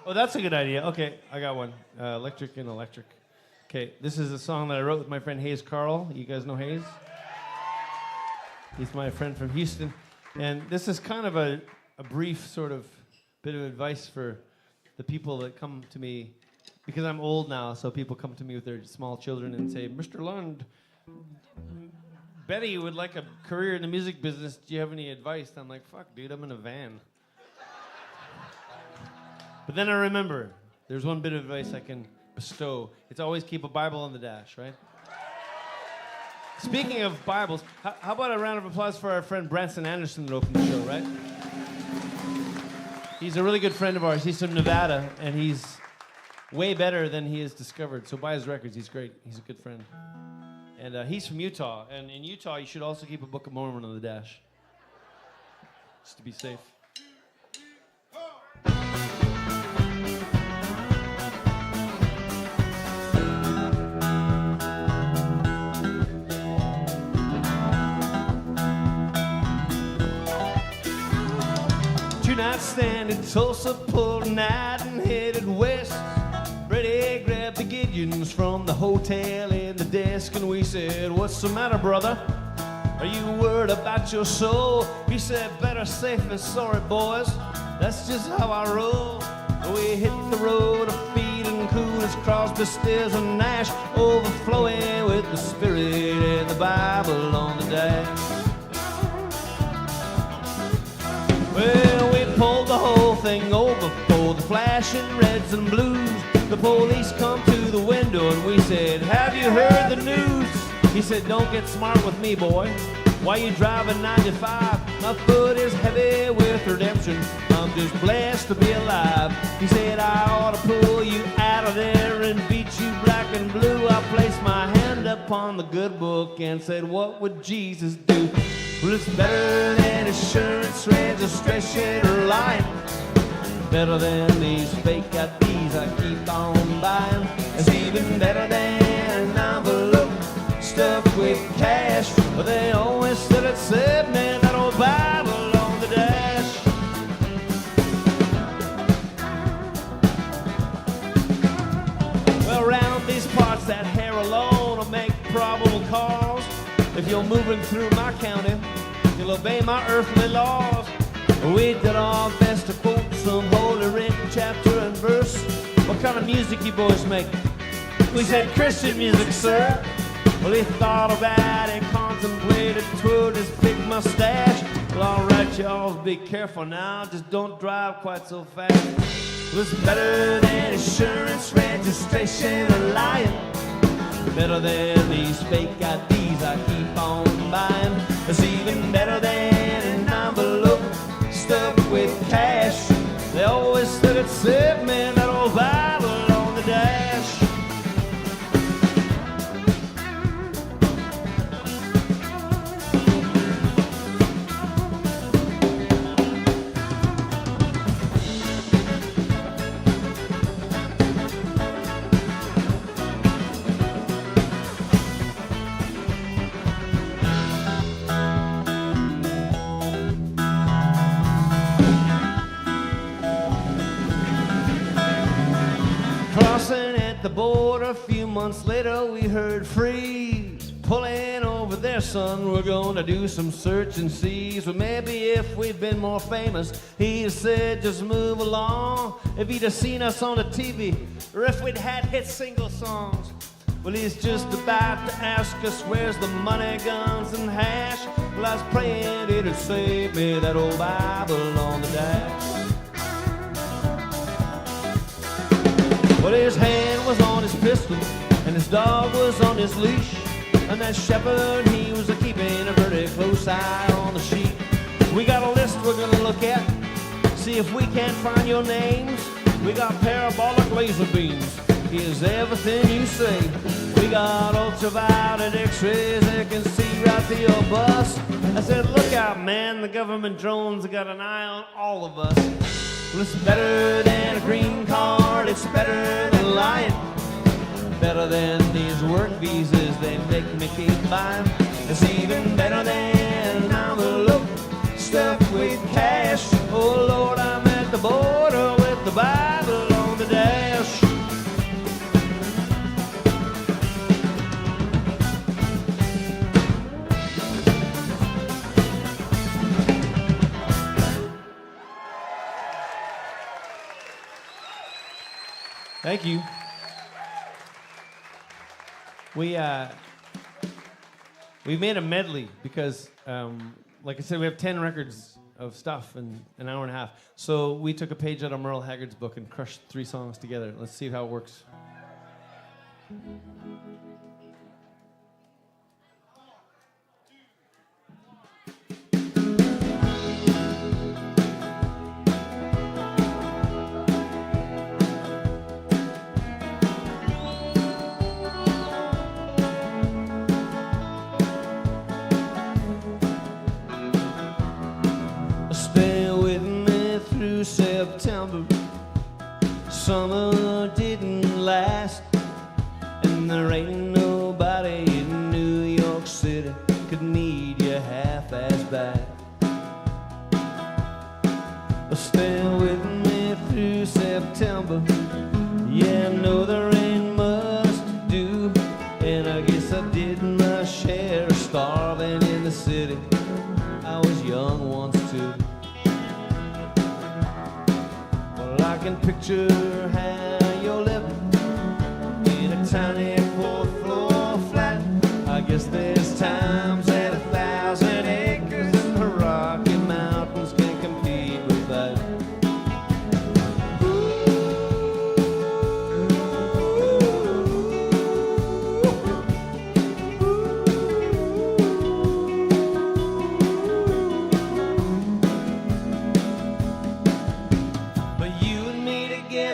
Oh, that's a good idea. Okay, I got one. Electric and Electric. Okay, this is a song that I wrote with my friend Hayes Carl. You guys know Hayes? He's my friend from Houston. And this is kind of a brief sort of bit of advice for the people that come to me, because I'm old now, so people come to me with their small children and say, Mr. Lund, Betty would like a career in the music business. Do you have any advice? And I'm like, fuck, dude, I'm in a van. But then I remember, there's one bit of advice I can bestow. It's always keep a Bible on the dash, right? Speaking of Bibles, how about a round of applause for our friend Branson Anderson that opened the show, right? He's a really good friend of ours. He's from Nevada, and he's way better than he has discovered. So buy his records. He's great. He's a good friend. And he's from Utah. And in Utah, you should also keep a Book of Mormon on the dash, just to be safe. Two-night stand in Tulsa, pulled a night and headed west. Brady grabbed the Gideons from the hotel in the desk, and we said, what's the matter, brother? Are you worried about your soul? He said, better safe than sorry, boys. That's just how I roll. We hit the road of feeling cool as Crosby, Stills, and Nash, overflowing with the Spirit and the Bible on the dash. thing over for the flashing reds and blues. The police come to the window and we said, have you heard the news? He said, don't get smart with me, boy. Why you driving 95? My foot is heavy with redemption. I'm just blessed to be alive. He said, I ought to pull you out of there and beat you black and blue. I placed my hand upon the good book and said, what would Jesus do? Well, it's better than insurance, registration, or lying. Better than these fake IDs I keep on buying. It's even better than an envelope stuffed with cash. But they always said it said, man, that old Bible on the dash. Well, around these parts, that hair alone will make probable cause. If you're moving through my county, you'll obey my earthly laws. We did our best to quote some holy writ, chapter and verse. What kind of music you boys make? We said Christian music, sir. Well, he thought about it, contemplated, twirled his big mustache. Well, all right, y'all, be careful now. Just don't drive quite so fast. Well, it's better than insurance, registration, or lying. Better than these fake IDs I keep on buying. It's even better than an envelope stuffed with cash. They always said it said, man, that old Bible on the dash. At the border, a few months later, we heard freeze. Pulling over there, son, we're gonna do some search and seize. Well, maybe if we'd been more famous, he'd said just move along. If he'd have seen us on the TV, or if we'd had hit single songs. Well, he's just about to ask us where's the money, guns, and hash. Well, I was praying it'd save me, that old Bible on the dash. Well, his hand was on his pistol, and his dog was on his leash. And that shepherd, he was keeping a very close eye on the sheep. We got a list we're gonna look at, see if we can't find your names. We got parabolic laser beams, here's everything you say. We got ultraviolet x-rays that can see right through your bus. I said, look out, man, the government drones have got an eye on all of us. Well, it's better than a green card, it's better than lying. Better than these work visas they make me keep buying. It's even better than an envelope stuffed with cash. Oh Lord, I'm at the border with the Bible on the dash. Thank you. We made a medley because, like I said, we have 10 records of stuff in an hour and a half. So we took a page out of Merle Haggard's book and crushed 3 songs together. Let's see how it works. September, summer didn't last, and there ain't nobody in New York City could need you half as bad. Stay with me through September, yeah, I know there ain't much to do, and I guess I did my share of starving in the city. I was young once too. I can picture how you're living in a tiny 4th floor flat. I guess there's times that 1,000 acres in the Rocky Mountains can compete with that.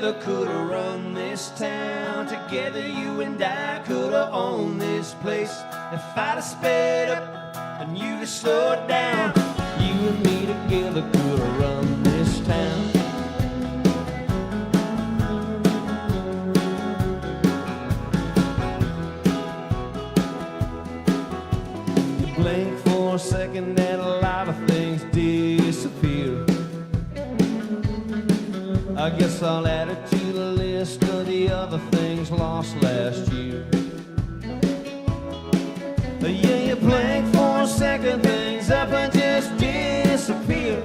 together could have run this town. Together you and I could have owned this place. If I'd have sped up and you'd have slowed down, you and me together could have run this town. You blink for a second and a lot of things disappear. I guess I'll add it to the list of the other things lost last year. Yeah, you blink for a second, things up and just disappear.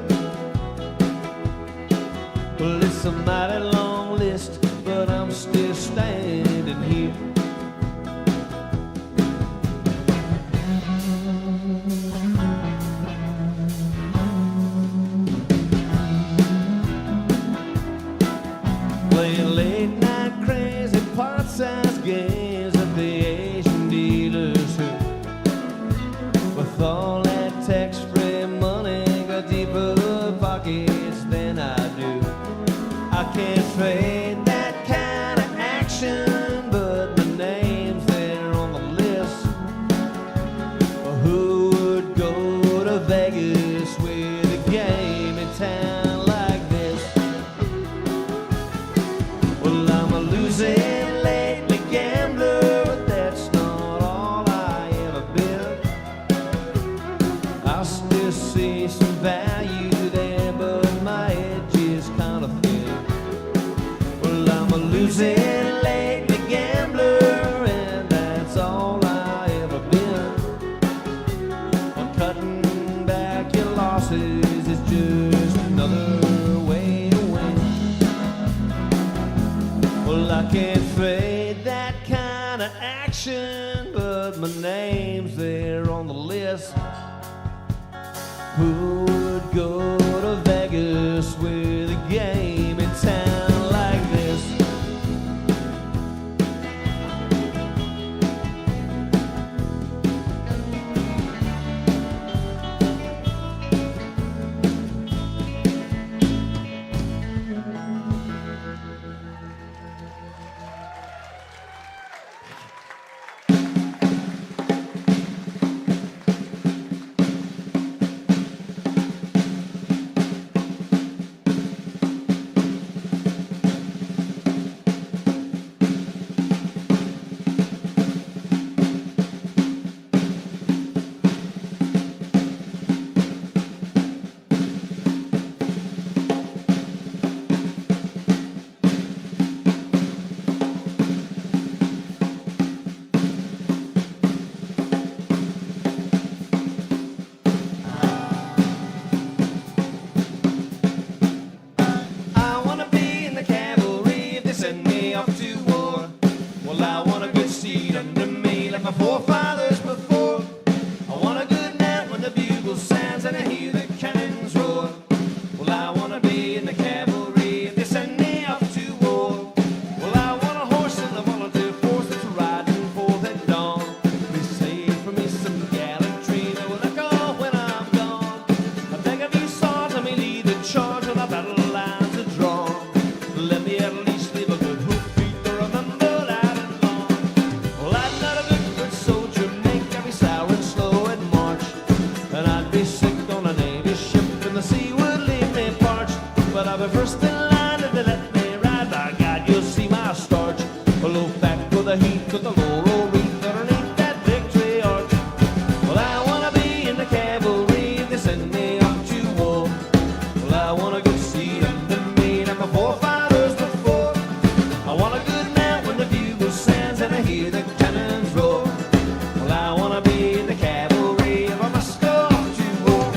Well, it's a mighty long list, but I'm still standing here. Playing late night crazy pot-sized games at the Asian dealers who, with all that tax-free money, got deeper pockets than I do. I can't fade that kind of action, but the names there on the list. Who would go to Vegas with a game in town like this? Well, I'm a losing lately gambler, but that's not all I ever been. I still see some value there, but my edge is kind of thin. Well, I'm a losing lately gambler, and that's all I ever been. Well, cutting back your losses is just another way to win. Well, I can't fade that kind of action, but my name's there on the list. Who would go to Vegas with a game in town like this? I wanna be in the cavalry if they send me off to war. Well, I want a good seat under me like my forefathers before. I want a good night when the bugle sounds and I hear the cannons roar. Well, I wanna be in the cavalry if they send me off to war. Well, I want a horse in the volunteer force that's riding forth at dawn. Please save for me some gallantry that will echo when I'm gone. I beg of you, swords, let me lead the charge when the battle lines are drawn. Let me at least leave a good hoofbeat to remember loud and long. Well, I'm not a good soldier, make me sour and slow at march. And I'd be sick on a Navy ship and the sea would leave me parched. But I'll be first in line if they let me ride. By God, you'll see my starch. A low back with a heat with the laurel wreath underneath that victory arch. Well, I wanna be in the cavalry if they send me off to war. Well, I want a good seat under me like my forefathers before. I want a good night when the bugle sounds and I hear the cannons roar. Well, I wanna be in the cavalry if I must go off to war.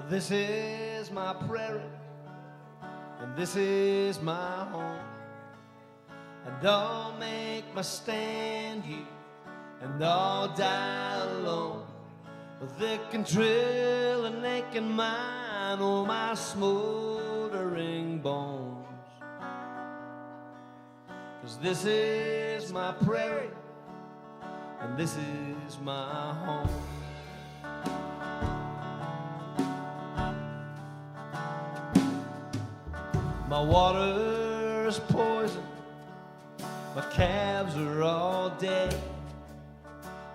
This is my prairie, and this is my home, and I'll make my stand here, and I'll die alone. But they can drill and they can mine all my smoldering bones. 'Cause this is my prairie, and this is my home. My water's poison, my calves are all dead,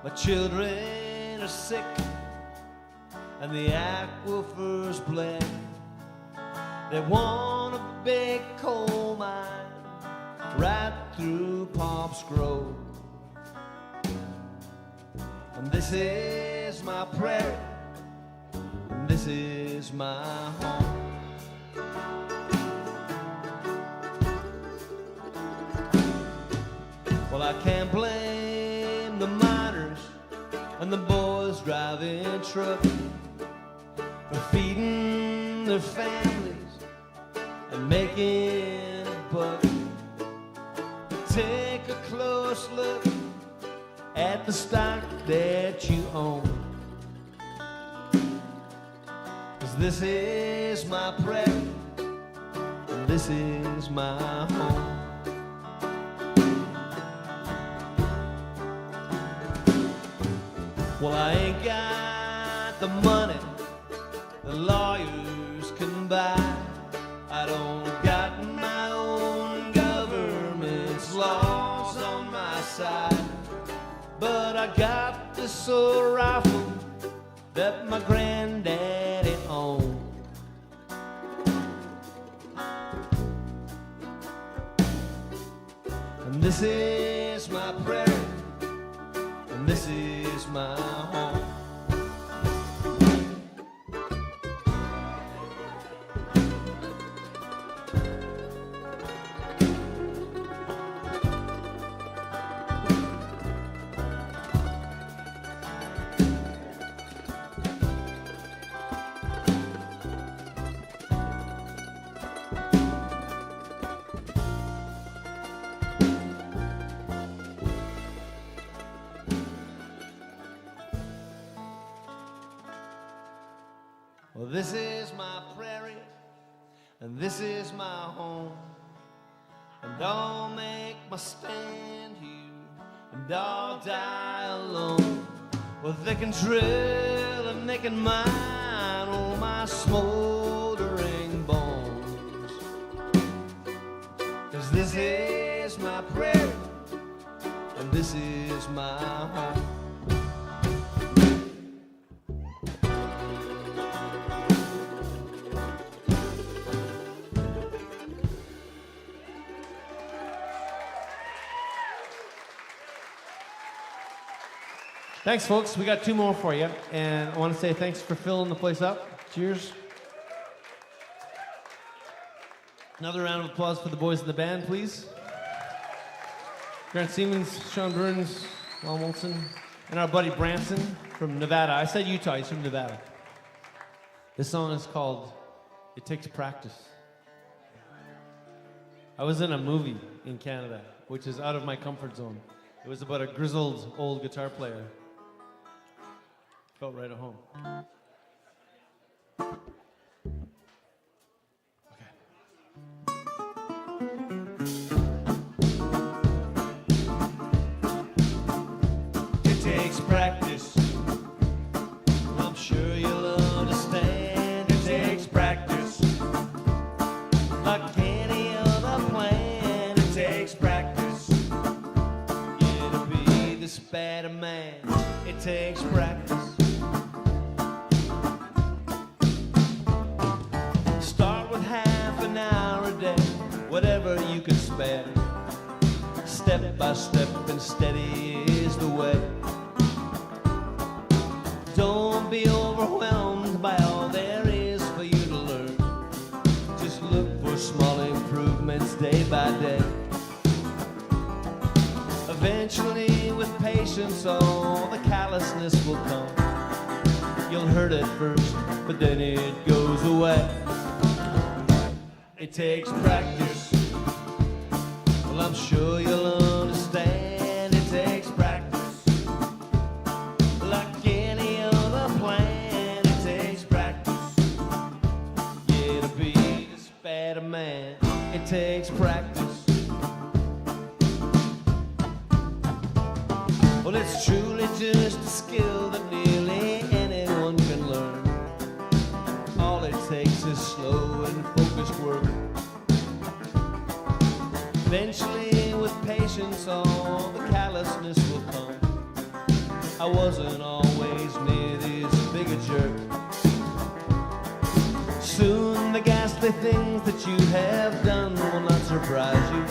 my children are sick, and the aquifer's bled. They want a big coal mine right through Pop's Grove. And this is my prairie, and this is my home. Well, I can't blame the miners and the boys driving truck for feeding their families and making a buck. Take a close look at the stock that you own, 'cause this is my prairie, and this is my home. Well, I ain't got the money the lawyers can buy. I don't got my own government's laws on my side, but I got this old rifle that my granddaddy owned. And this is my prairie, and this is my home. Well, this is my prairie, and this is my home, and I'll make my stand here, and I'll die alone. Well, they can drill and they can mine all my smoldering bones, 'cause this is my prairie, and this is my home. Thanks, folks. We got two more for you, and I want to say thanks for filling the place up. Cheers. Another round of applause for the boys in the band, please. Grant Siemens, Sean Burns, Lon Wilson, and our buddy Branson from Nevada. I said Utah, he's from Nevada. This song is called It Takes Practice. I was in a movie in Canada, which is out of my comfort zone. It was about a grizzled old guitar player. Felt right at home. It takes practice. I'm sure you'll understand. It takes practice. Like any other plan, it takes practice. Yeah, to be this bad a man, it takes practice. Whatever you can spare, step by step and steady is the way. Don't be overwhelmed by all there is for you to learn. Just look for small improvements day by day. Eventually, with patience, all the callousness will come. You'll hurt at first, but then it goes away. It takes practice. Well, I'm sure you'll understand. It takes practice. Like any other plan, it takes practice. Yeah, to be this bad a man, it takes practice. Well, it's truly just a skill that nearly anyone can learn. All it takes is slow and focused work. Eventually, with patience, all the callousness will come. I wasn't always near this big a jerk. Soon the ghastly things that you have done will not surprise you,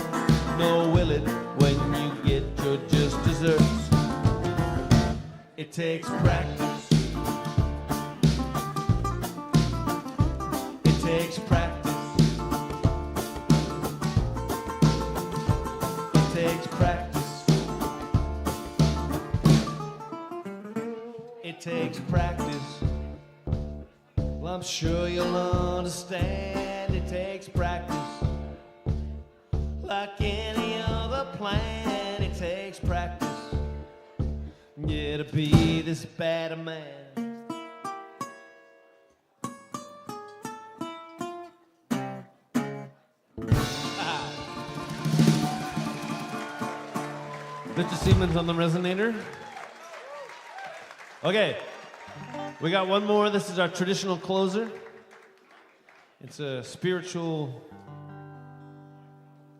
nor will it when you get your just desserts. It takes practice. It takes practice. It takes practice. It takes practice. Well, I'm sure you'll understand. It takes practice. Like any other plan, it takes practice. Yeah, to be this bad a man. Mr. Siemens on the resonator. Okay, we got one more. This is our traditional closer. It's a spiritual,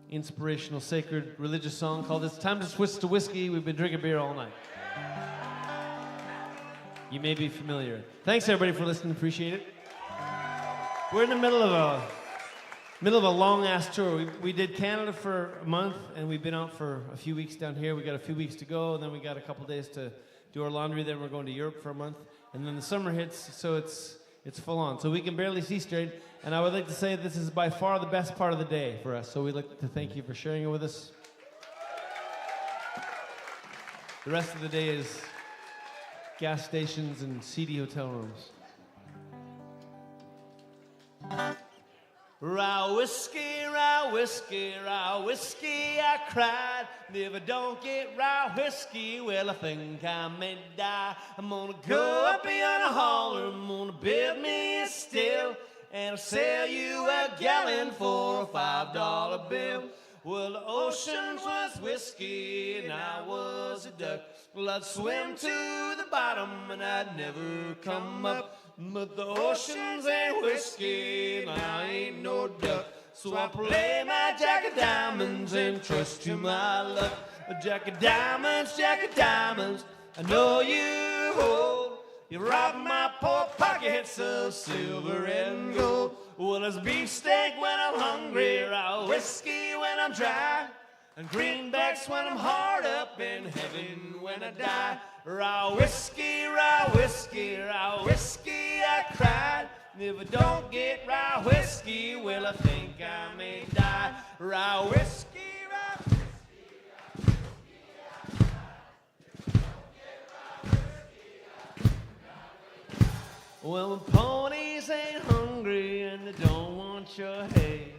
inspirational, sacred, religious song called It's Time to Switch to Whiskey. We've been drinking beer all night. You may be familiar. Thanks everybody for listening, appreciate it. We're in the middle of a long-ass tour. We did Canada for a month, and we've been out for a few weeks down here. We got a few weeks to go, and then we got a couple days to do our laundry. Then we're going to Europe for a month, and then the summer hits, so it's full on. So we can barely see straight, and I would like to say this is by far the best part of the day for us, so we'd like to thank you for sharing it with us. The rest of the day is gas stations and seedy hotel rooms. Raw whiskey, raw whiskey, raw whiskey, I cried. If I don't get raw whiskey, well, I think I may die. I'm gonna go up beyond a holler, I'm gonna build me a still, and I'll sell you a gallon for a $5 bill. Well, the oceans was whiskey and I was a duck. Well, I'd swim to the bottom and I'd never come up. But the oceans ain't whiskey and I ain't no duck. So I play my jack of diamonds and trust to my luck. Jack of diamonds, I know you hold. You rob my poor pockets of silver and gold. Well, it's beefsteak when I'm hungry, raw whiskey when I'm dry, and greenbacks when I'm hard up in heaven when I die. Raw whiskey, raw whiskey, raw whiskey, I cried. If I don't get raw whiskey, well, I think I may die. Raw whiskey, raw whiskey, raw whiskey, I cried. Don't get raw whiskey, well, my ponies ain't hungry and they don't want your hay.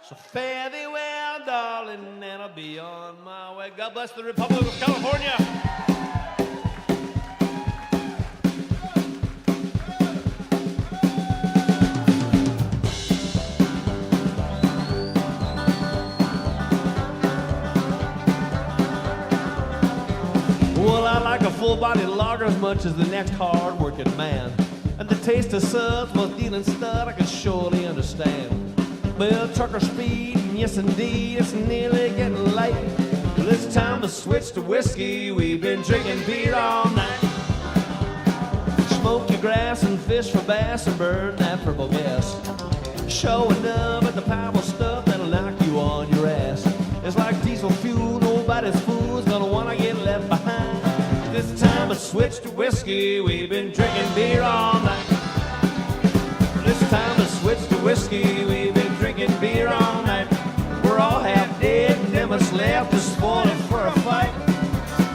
So fare thee well, darling, and I'll be on my way. God bless the Republic of California. Well, I like a full-bodied lager as much as the next hard-working man. And the taste of suds, while dealing stud, I can surely understand. Well, trucker speed, and yes indeed, it's nearly getting late. Well, it's time to switch to whiskey, we've been drinking beer all night. Smoke your grass and fish for bass and burn that purple gas. Showing up at the powerful stuff that'll knock you on your ass. It's like diesel fuel, nobody's fool's gonna wanna get left behind. switched to whiskey. We've been drinking beer all night. This time I switched to whiskey. We've been drinking beer all night. We're all half dead, and them us left to spoil it for a fight.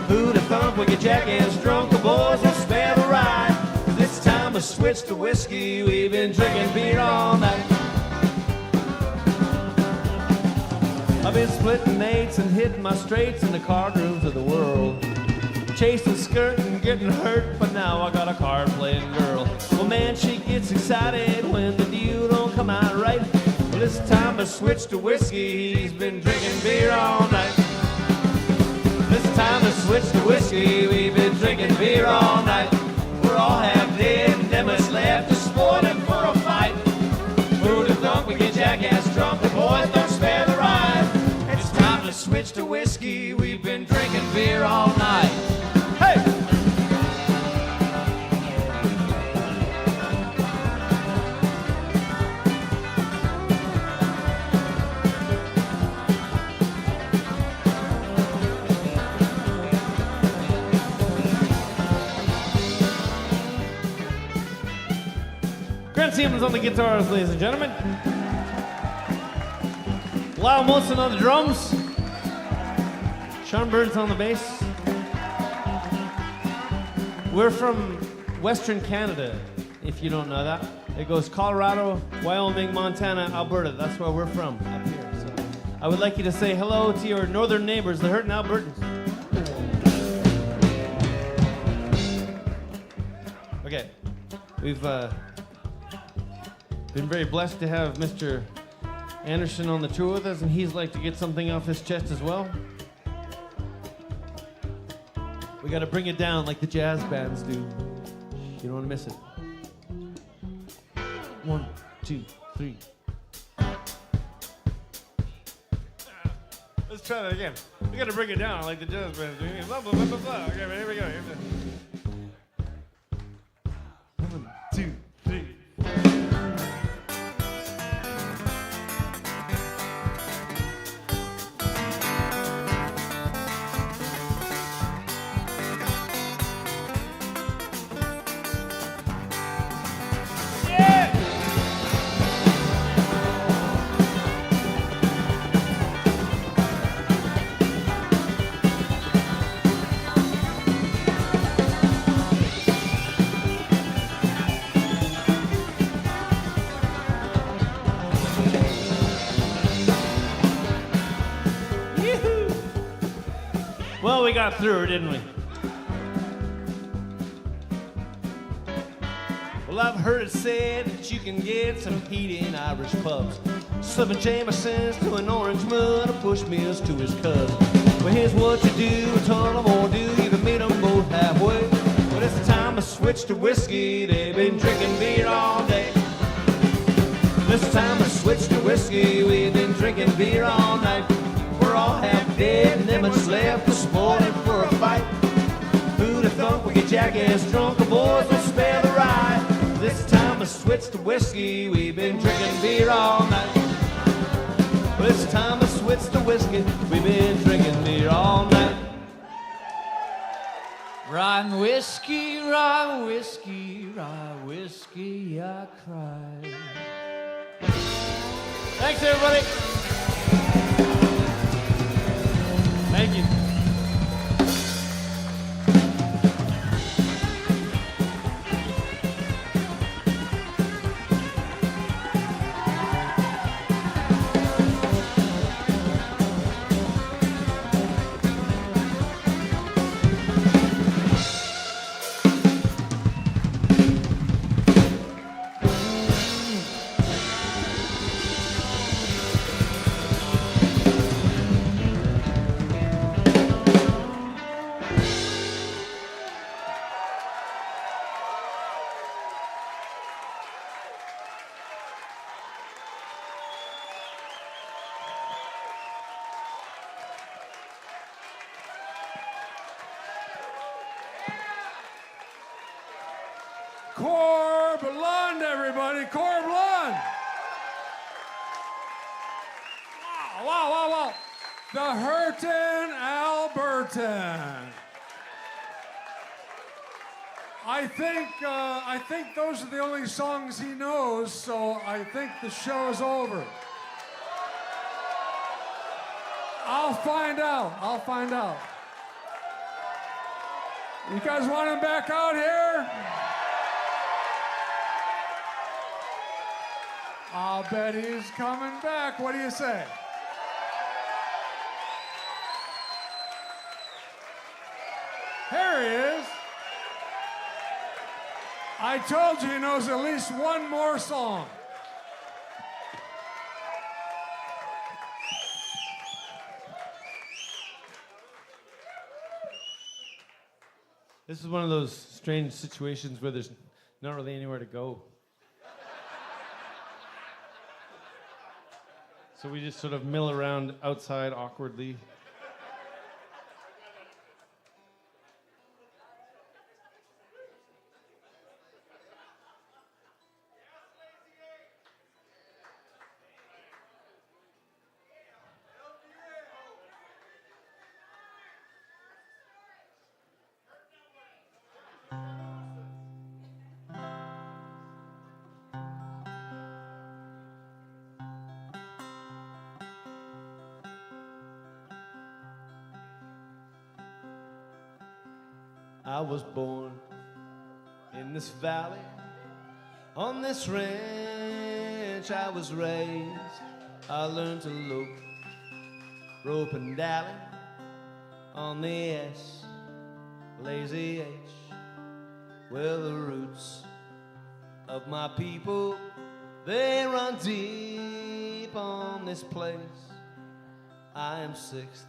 Who'd have thunk we could jackass drunk? The boys will spare the ride. This time I switched to whiskey. We've been drinking beer all night. I've been splitting mates and hitting my straights in the card rooms of the world. Chasing, skirting, getting hurt, but now I got a card playing girl. Well, man, she gets excited when the deal don't come out right. Well, this time I switched to whiskey. He's been drinking beer all night. This time I switched to whiskey. We've been drinking beer all night. We're all half dead and them us left to spoil it for a fight. Who'd have thunk we get jackass drunk? The boys don't spare the ride. It's time to switch to whiskey. We've been drinking beer all night. Hey! Grant Siemens on the guitars, ladies and gentlemen. Lyle Munson on the drums. Sean Burns on the bass. We're from Western Canada, if you don't know that. It goes Colorado, Wyoming, Montana, Alberta. That's where we're from, up here. So I would like you to say hello to your northern neighbors, the Hurtin' Albertans. Okay, we've been very blessed to have Mr. Anderson on the tour with us, and he's like to get something off his chest as well. We got to bring it down like the jazz bands do. You don't want to miss it. 1, 2, 3. Let's try that again. We got to bring it down like the jazz bands do. Blah, blah, blah, blah, blah. Okay, here we go. 1, 2, 3. Well, we got through, didn't we? Well, I've heard it said that you can get some heat in Irish pubs. Serving Jamesons to an orange mud or push meals to his cubs. Well, here's what you do, a ton of more do, you can meet them both halfway. Well, it's time to switch to whiskey, they've been drinking beer all day. This time to switch to whiskey, we've been drinking beer all night. We're all half dead and them that's left to spoil it for a fight. Who'd have thunk we get jackass drunk, the boys will spare the ride. This time we switch to whiskey, we've been drinking beer all night. This time we switch to whiskey, we've been drinking beer all night. Rye whiskey, rye whiskey, rye whiskey, I cry. Thanks, everybody. Thank you. CORB LUND, everybody. CORB LUND. Wow, wow, wow, wow. The Hurtin' Albertan. I think those are the only songs he knows, so I think the show's over. I'll find out. You guys want him back out here? I'll bet he's coming back. What do you say? Here he is. I told you he knows at least one more song. This is one of those strange situations where there's not really anywhere to go. So we just sort of mill around outside awkwardly. I was born in this valley, on this ranch I was raised. I learned to lope, rope and dally on the S, lazy H. Well, the roots of my people, they run deep on this place. I am 6th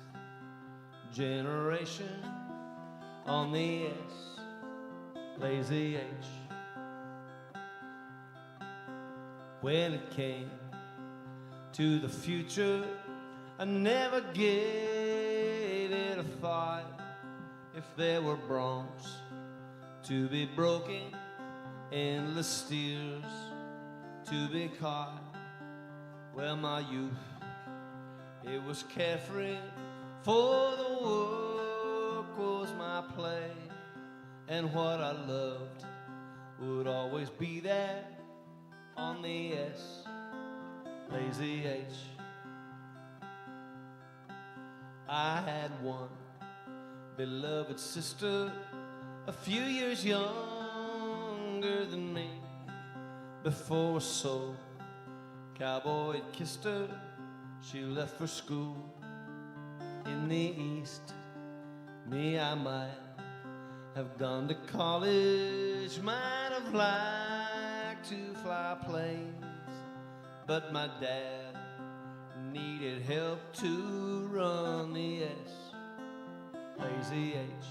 generation on the S, lazy H. When it came to the future, I never gave it a thought. If there were broncs to be broken, endless steers to be caught, well, my youth, it was carefree, for the work was my play, and what I loved would always be there on the S, lazy H. I had one beloved sister, a few years younger than me. Before a soul cowboy had kissed her, she left for school in the East. Me, I might have gone to college, might have liked to fly planes, but my dad needed help to run the S, lazy H.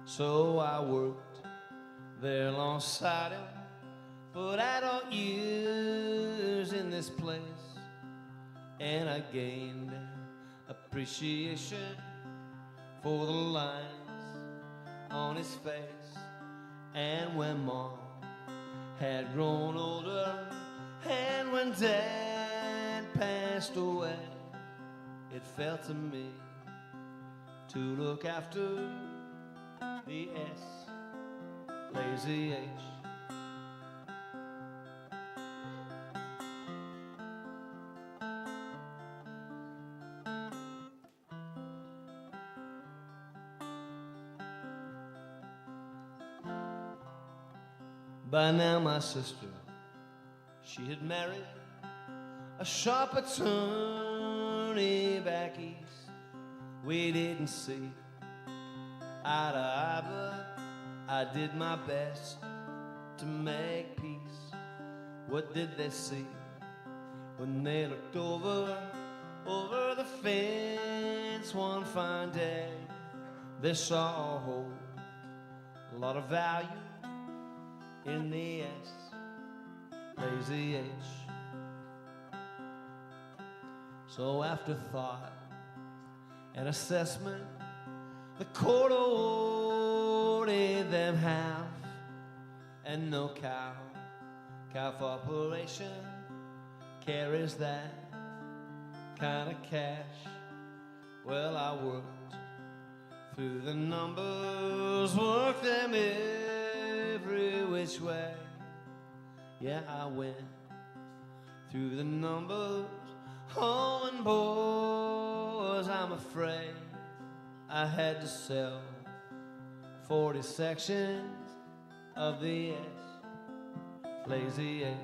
So I worked there alongside him for adult years in this place, and I gained appreciation for the lines on his face. And when Mom had grown older, and when Dad passed away, it fell to me to look after the S, lazy H. By now my sister, she had married a sharp attorney back east. We didn't see eye to eye, but I did my best to make peace. What did they see when they looked over the fence one fine day? They saw a whole lot of value in the S, lazy H. So after thought and assessment, the court awarded them half, and no cow population carries that kind of cash. Well, I worked through the numbers, work them every which way. Yeah, I went through the numbers, oh, and boys, I'm afraid I had to sell 40 sections of the lazy H.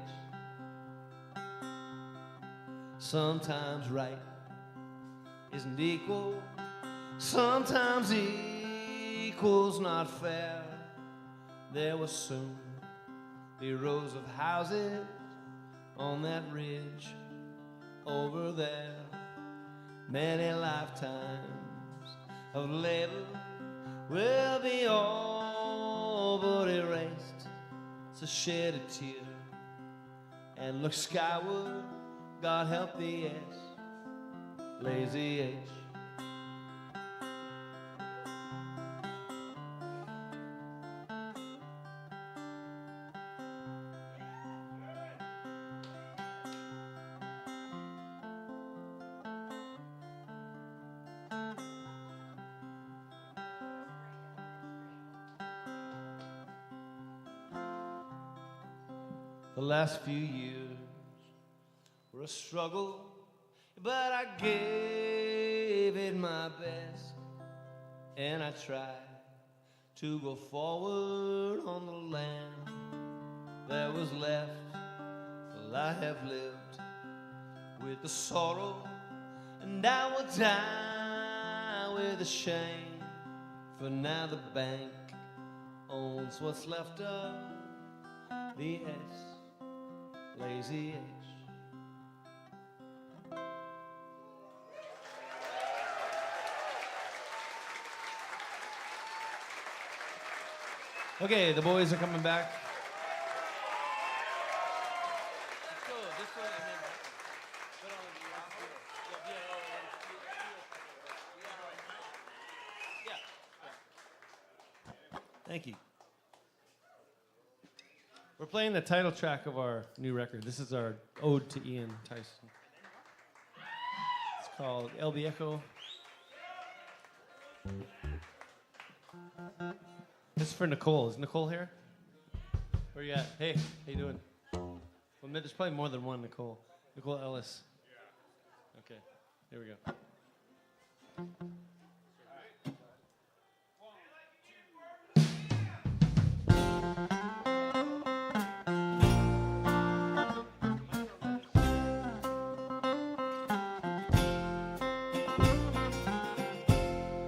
Sometimes right isn't equal, sometimes equal's not fair. There will soon be rows of houses on that ridge over there. Many lifetimes of labor will be all but erased. So shed a tear and look skyward, God help the lazy H. The last few years were a struggle, but I gave it my best, and I tried to go forward on the land that was left. Well, I have lived with the sorrow, and I will die with the shame, for now the bank owns what's left of the lazy H. Okay, the boys are coming back. Let's go this way and then put on the yeah. Thank you. We're playing the title track of our new record. This is our ode to Ian Tyson. It's called El Viejo. This is for Nicole. Is Nicole here? Where you at? Hey, how you doing? Well, there's probably more than one Nicole. Nicole Ellis. Okay, here we go.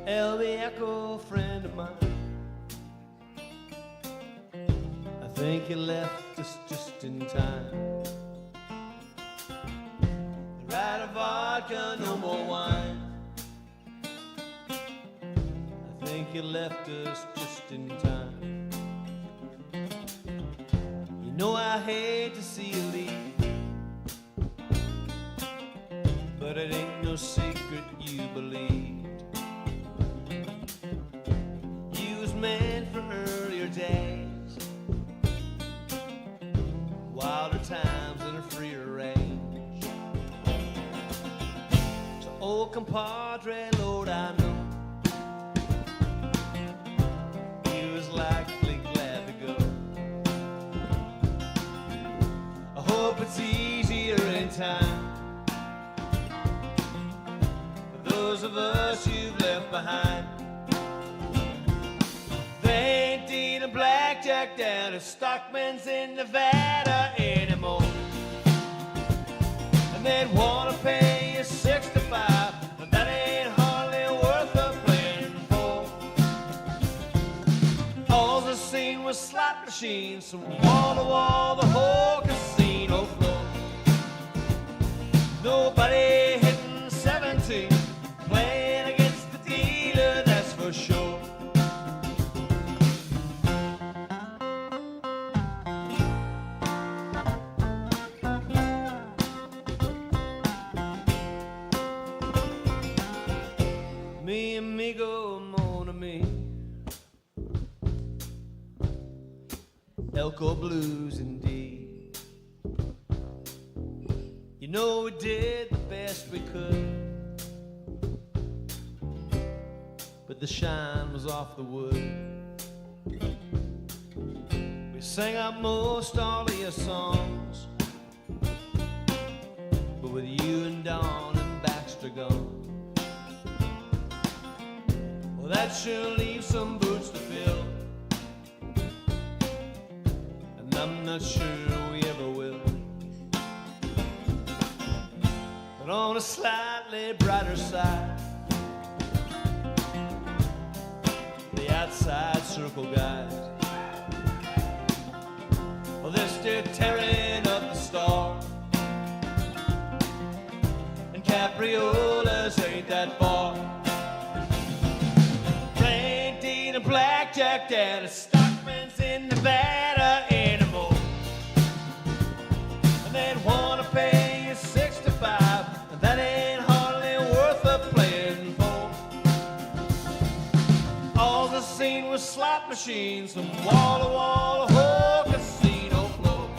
El Viejo, friend of mine, I think you left us just in time. They're out of vodka, no more wine. I think you left us just in time. You know I hate to see you leave, but it ain't no secret you believed you was meant for earlier days, wilder times and a freer range. So old compadre, Lord, I know you was likely glad to go. I hope it's easier in time for those of us you've left behind. They ain't dealing blackjack down at Stockman's in Nevada anymore, and they'd want to pay you 65, but that ain't hardly worth the playing for. All I seen was slot machines from wall to wall, the whole casino floor. Nobody hitting 17, playing against the dealer, that's for sure. Mi amigo, mon ami, Elko blues indeed. You know we did the best we could, but the shine was off the wood. We sang up most all of your songs, but with you and Dawn and Baxter gone, well, that sure leaves some boots to fill, and I'm not sure we ever will. But on a slightly brighter side, the outside circle guys, well, they're still tearing up the star, and capriolas ain't that far. Plain Dean and blackjack down at Stockman's in Nevada anymore, and they'd wanna pay you 65, and that ain't hardly worth a playing for. All the scene was slot machines from wall to wall, a whole casino floor.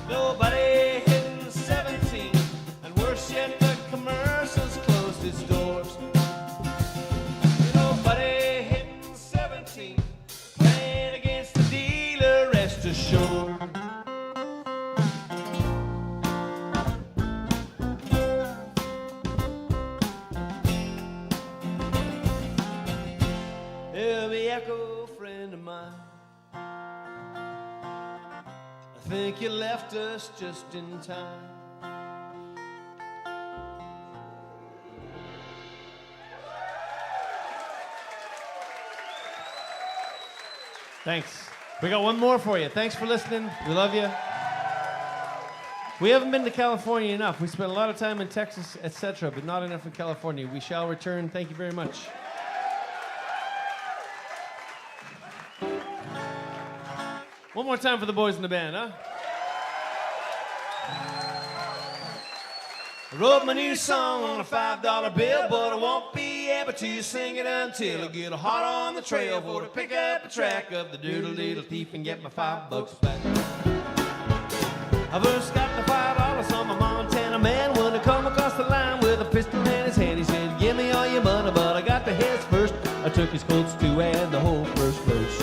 Nobody hitting 17, and worse yet, the commercials closed its doors. Nobody hitting 17, playing against the dealer, rest assured. Every echo friend of mine, I think you left us just in time. Thanks. We got one more for you. Thanks for listening. We love you. We haven't been to California enough. We spent a lot of time in Texas, etc., but not enough in California. We shall return. Thank you very much. One more time for the boys in the band, huh? I wrote my new song on a $5 bill, but I won't be able to sing it until I get a hot on the trail for to pick up a track of the doodle-doodle thief and get my $5 back. I first got the $5 on my Montana man when I come across the line with a pistol in his hand. He said, give me all your money, but I got the heads first. I took his Colts too and the whole first verse.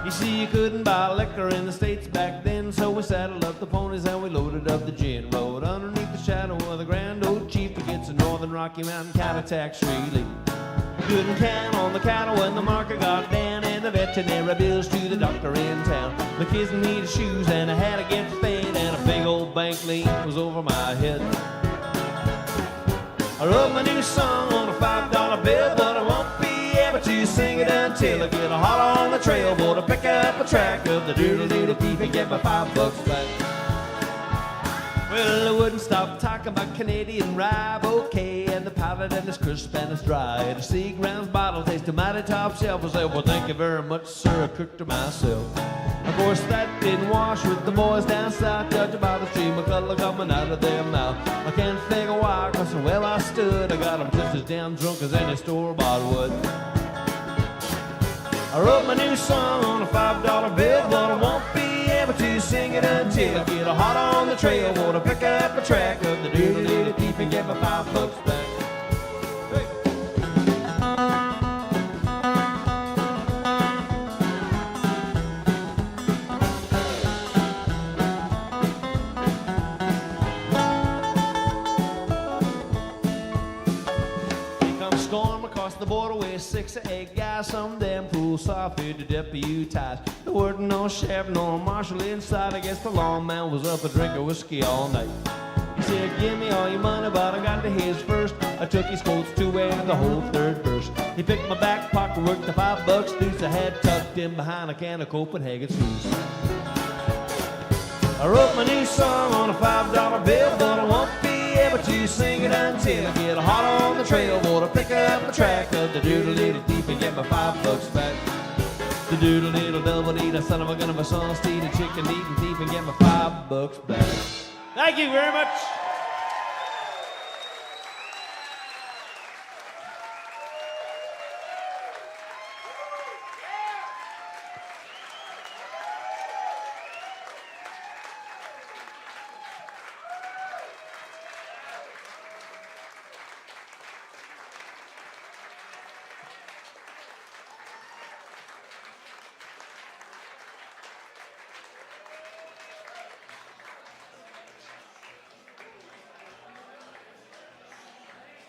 You see, you couldn't buy liquor in the States back then, so we saddled up the ponies and we loaded up the gin. Rode underneath the shadow of the Grand Old Chief against the Northern Rocky Mountain cattle tax relief. Couldn't count on the cattle when the market got down, and the veterinary bills to the doctor in town. The kids needed shoes and I had to get fed, and a big old bank lien was over my head. I wrote my new song on a $5 bill, but I won't be able to sing it until I get a hot on the trail for to pick up a track of the doodle-doodle thief and get my $5 back. Well, I wouldn't stop talking about Canadian rye bouquet and the pilot and his crisp and his dry. And the Seagrounds bottle tasted mighty top shelf. I said, well, thank you very much, sir, I cooked her myself. Of course, that didn't wash with the boys down south, judging by the stream of color coming out of their mouth. I can't figure why, cause well I stood, I got them just as damn drunk as any store-bought would. I wrote my new song on a $5 bill, but I won't be able to sing it until I get a hot on the trail for to pick up a track of the doodle-doodle thief and get my $5 back. Storm across the border with 6 or 8 guys. Some of them fools saw fit to deputize. There weren't no sheriff nor marshal inside. I guess the lawman was up a drink of whiskey all night. He said, give me all your money, but I got to his first. I took his Colts too and the whole third verse. He picked my back pocket, worked the $5 loose I had tucked in behind a can of Copenhagen Snooze. I wrote my new song on a $5 bill, but I won't be able to sing it until I get a hot on the trail for to pick up a track of the doodle-doodle thief and get my $5 back. The doodle-doodle double-deed, a son of a gun of a son, steed, a chicken eating thief and get my $5 back. Thank you very much.